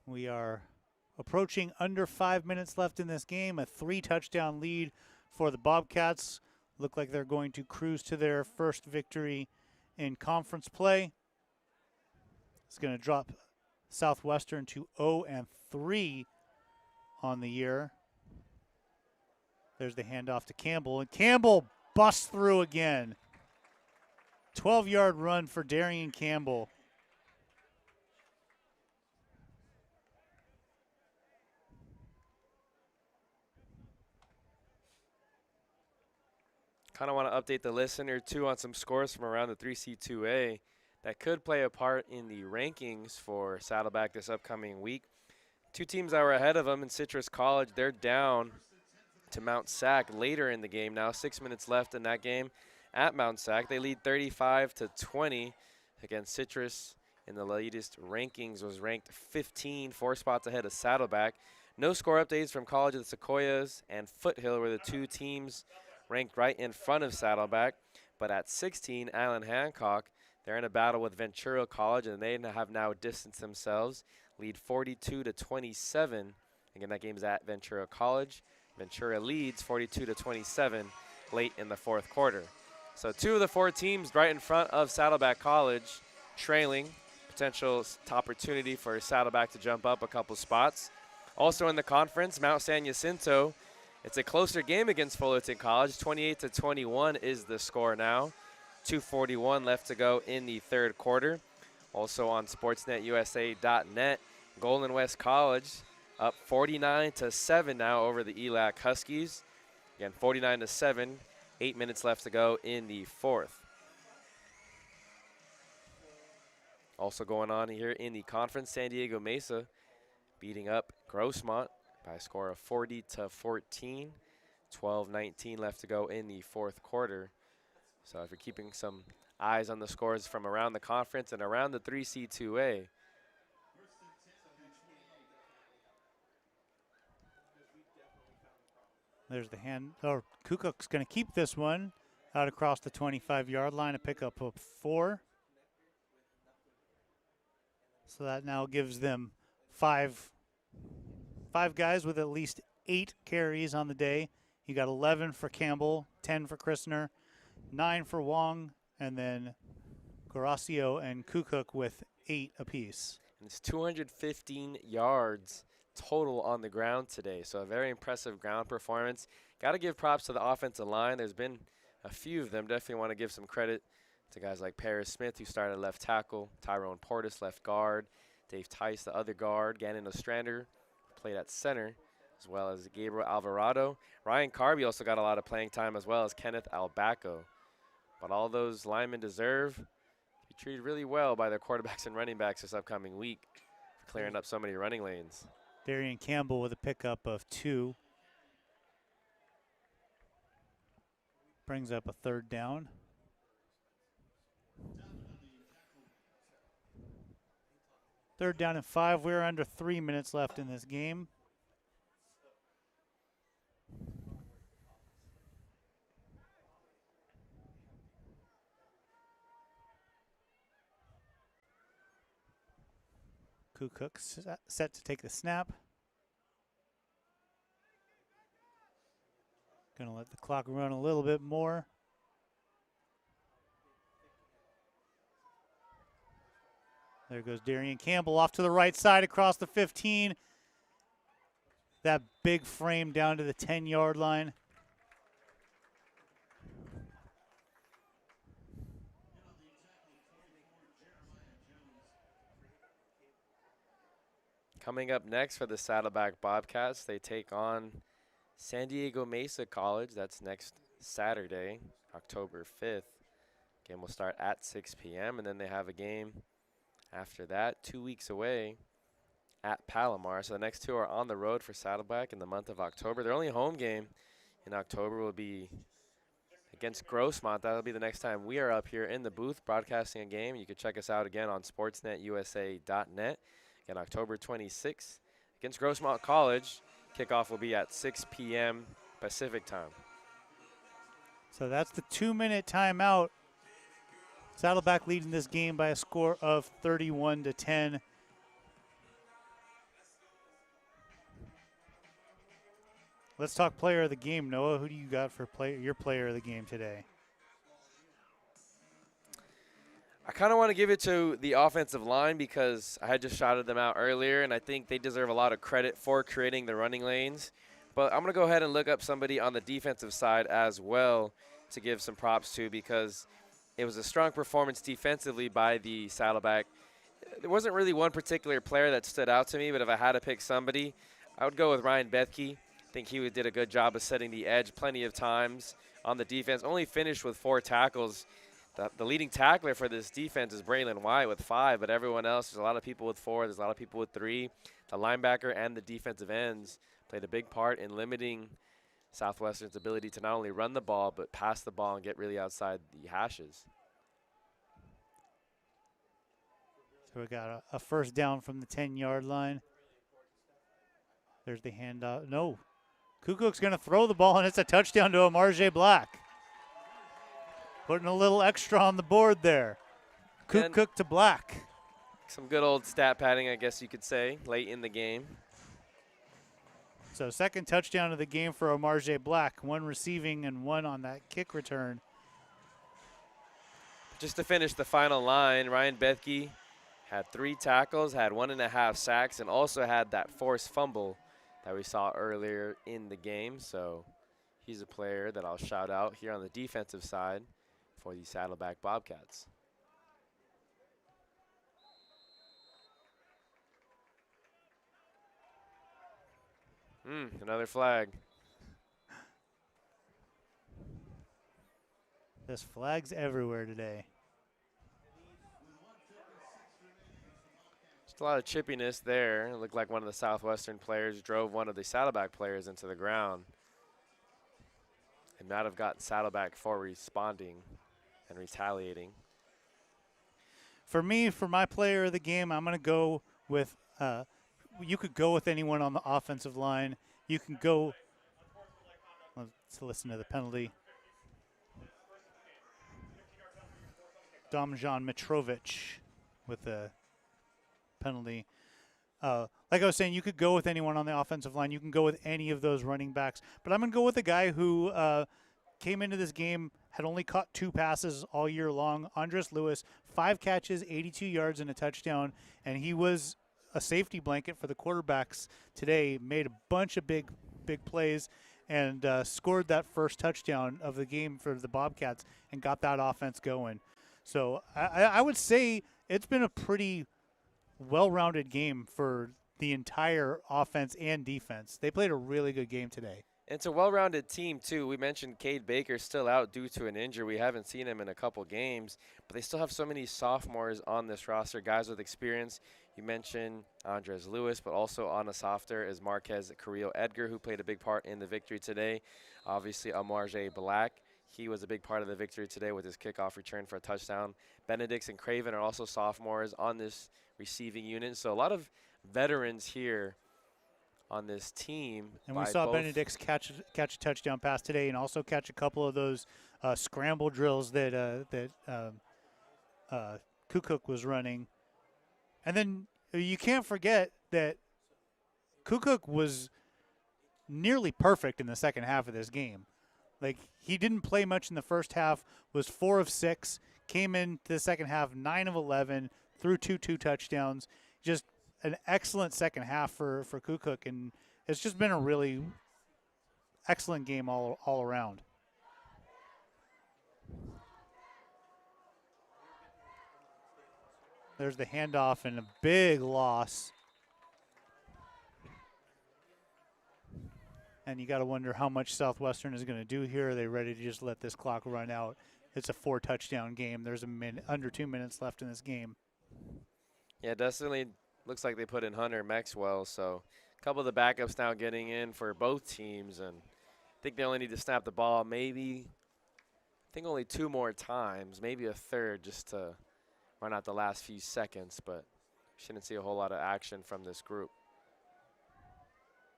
We are approaching under 5 minutes left in this game. A 3-touchdown lead for the Bobcats. Look like they're going to cruise to their first victory in conference play. It's going to drop Southwestern to 0-3 on the year. There's the handoff to Campbell, and Campbell busts through again. 12-yard run for Darian Campbell. Kind of want to update the listener, too, on some scores from around the 3C2A that could play a part in the rankings for Saddleback this upcoming week. 2 teams that were ahead of them in Citrus College, they're down to Mount Sac later in the game now. 6 minutes left in that game at Mount Sac. They lead 35-20 against Citrus. In the latest rankings was ranked 15, 4 spots ahead of Saddleback. No score updates from College of the Sequoias and Foothill were the 2 teams ranked right in front of Saddleback. But at 16, Allen Hancock, they're in a battle with Ventura College, and they have now distanced themselves. Lead 42-27. Again, that game's at Ventura College. Ventura leads 42-27 late in the 4th quarter. So 2 of the 4 teams right in front of Saddleback College, trailing. Potential opportunity for Saddleback to jump up a couple spots. Also in the conference, Mount San Jacinto. It's a closer game against Fullerton College. 28-21 is the score now. 2:41 left to go in the 3rd quarter. Also on sportsnetusa.net, Golden West College up 49-7 now over the ELAC Huskies. Again, 49-7, 8 minutes left to go in the 4th. Also going on here in the conference, San Diego Mesa beating up Grossmont by a score of 40-14. 12:19 left to go in the 4th quarter. So if you're keeping some eyes on the scores from around the conference and around the 3C2A, there's the hand. Oh, Kukuk's going to keep this one out across the 25-yard line, a pickup of 4. So that now gives them five guys with at least 8 carries on the day. You got 11 for Campbell, 10 for Christner, 9 for Wong, and then Goracio and Kukuk with 8 apiece. And it's 215 yards total on the ground today. So a very impressive ground performance. Got to give props to the offensive line. There's been a few of them. Definitely want to give some credit to guys like Paris Smith, who started left tackle, Tyrone Portis, left guard, Dave Tice, the other guard. Gannon Ostrander played at center, as well as Gabriel Alvarado. Ryan Carby also got a lot of playing time, as well as Kenneth Albaco. But all those linemen deserve to be treated really well by their quarterbacks and running backs this upcoming week for clearing up so many running lanes. Darian Campbell with a pickup of 2. Brings up a 3rd down. Third down and 5. We're under 3 minutes left in this game. Cook set to take the snap. Gonna let the clock run a little bit more. There goes Darian Campbell off to the right side across the 15. That big frame down to the 10-yard line. Coming up next for the Saddleback Bobcats, they take on San Diego Mesa College. That's next Saturday, October 5th. Game will start at 6 p.m. and then they have a game after that, 2 weeks away at Palomar. So the next 2 are on the road for Saddleback in the month of October. Their only home game in October will be against Grossmont. That'll be the next time we are up here in the booth broadcasting a game. You can check us out again on sportsnetusa.net. Again, October 26th against Grossmont College. Kickoff will be at 6 p.m. Pacific time. So that's the 2-minute timeout. Saddleback leading this game by a score of 31-10. Let's talk player of the game, Noah. Who do you got for your player of the game today? I kind of want to give it to the offensive line because I had just shouted them out earlier, and I think they deserve a lot of credit for creating the running lanes. But I'm going to go ahead and look up somebody on the defensive side as well to give some props to because it was a strong performance defensively by the Saddleback. There wasn't really one particular player that stood out to me, but if I had to pick somebody, I would go with Ryan Bethke. I think he did a good job of setting the edge plenty of times on the defense. Only finished with 4 tackles. The leading tackler for this defense is Braylon White with 5, but everyone else, there's a lot of people with 4. There's a lot of people with 3. The linebacker and the defensive ends played a big part in limiting Southwestern's ability to not only run the ball, but pass the ball and get really outside the hashes. So we got a first down from the 10-yard line. There's the handoff. No. Kukuk's going to throw the ball, and it's a touchdown to Amarje Black. Putting a little extra on the board there. Kukuk to Black. Some good old stat padding, I guess you could say, late in the game. So second touchdown of the game for Amarje Black. 1 receiving and 1 on that kick return. Just to finish the final line, Ryan Bethke had 3 tackles, had 1.5 sacks, and also had that forced fumble that we saw earlier in the game. So he's a player that I'll shout out here on the defensive side for the Saddleback Bobcats. Another flag. There's flags everywhere today. Just a lot of chippiness there. It looked like one of the Southwestern players drove one of the Saddleback players into the ground. And might have gotten Saddleback for responding and retaliating. For me, for my player of the game, I'm going to go with, you could go with anyone on the offensive line. You can go, let's listen to the penalty. Domjan Mitrovic with the penalty. Like I was saying, you could go with anyone on the offensive line. You can go with any of those running backs. But I'm going to go with a guy who came into this game, had only caught 2 passes all year long. Andres Lewis, 5 catches, 82 yards, and a touchdown. And he was a safety blanket for the quarterbacks today, made a bunch of big plays, and scored that first touchdown of the game for the Bobcats and got that offense going. So I would say it's been a pretty well-rounded game for the entire offense and defense. They played a really good game today. It's a well-rounded team, too. We mentioned Cade Baker still out due to an injury. We haven't seen him in a couple games, but they still have so many sophomores on this roster, guys with experience. You mentioned Andres Lewis, but also on a softer is Marquez Carrillo Edgar, who played a big part in the victory today. Obviously, Amarje Black, he was a big part of the victory today with his kickoff return for a touchdown. Benedix and Craven are also sophomores on this receiving unit. So a lot of veterans here on this team. And we saw Benedix catch a touchdown pass today, and also catch a couple of those scramble drills that Kukuk was running. And then you can't forget that Kukuk was nearly perfect in the second half of this game. Like, he didn't play much in the first half, was 4 of 6, came into the second half 9 of 11, threw two touchdowns. Just an excellent second half for Kukuk, and it's just been a really excellent game all around. There's the handoff and a big loss. And you got to wonder how much Southwestern is going to do here. Are they ready to just let this clock run out? It's a 4-touchdown game. There's under 2 minutes left in this game. Yeah, definitely looks like they put in Hunter Maxwell. So a couple of the backups now getting in for both teams. And I think they only need to snap the ball maybe, I think only 2 more times, maybe a third, just to run out the last few seconds. But shouldn't see a whole lot of action from this group.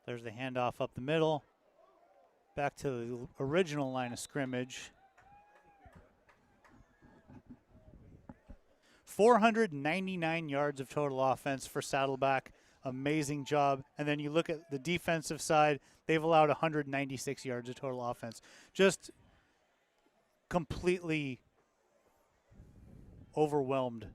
There's the handoff up the middle. Back to the original line of scrimmage. 499 yards of total offense for Saddleback. Amazing job. And then you look at the defensive side, they've allowed 196 yards of total offense. Just completely overwhelmed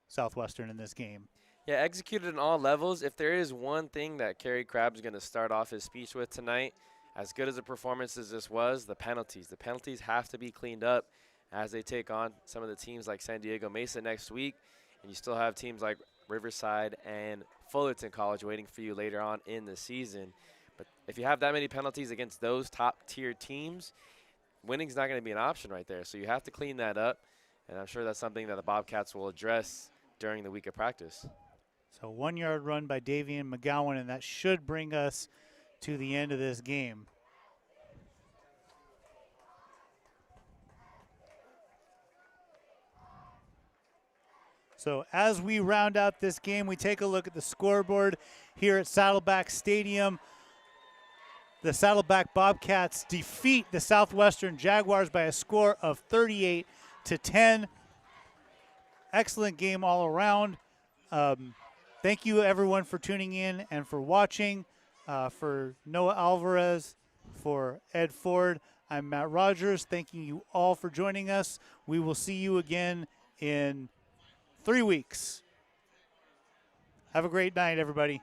Southwestern in this game. Yeah, executed on all levels. If there is one thing that Kerry Crabb's going to start off his speech with tonight, as good as a performance as this was, the penalties. The penalties have to be cleaned up as they take on some of the teams like San Diego Mesa next week. And you still have teams like Riverside and Fullerton College waiting for you later on in the season. But if you have that many penalties against those top-tier teams, winning's not going to be an option right there. So you have to clean that up, and I'm sure that's something that the Bobcats will address during the week of practice. So 1-yard run by Davian McGowan, and that should bring us to the end of this game. So as we round out this game, we take a look at the scoreboard here at Saddleback Stadium. The Saddleback Bobcats defeat the Southwestern Jaguars by a score of 38-10. Excellent game all around. Thank you, everyone, for tuning in and for watching. For Noah Alvarez, for Ed Ford, I'm Matt Rogers. Thanking you all for joining us. We will see you again in 3 weeks. Have a great night, everybody.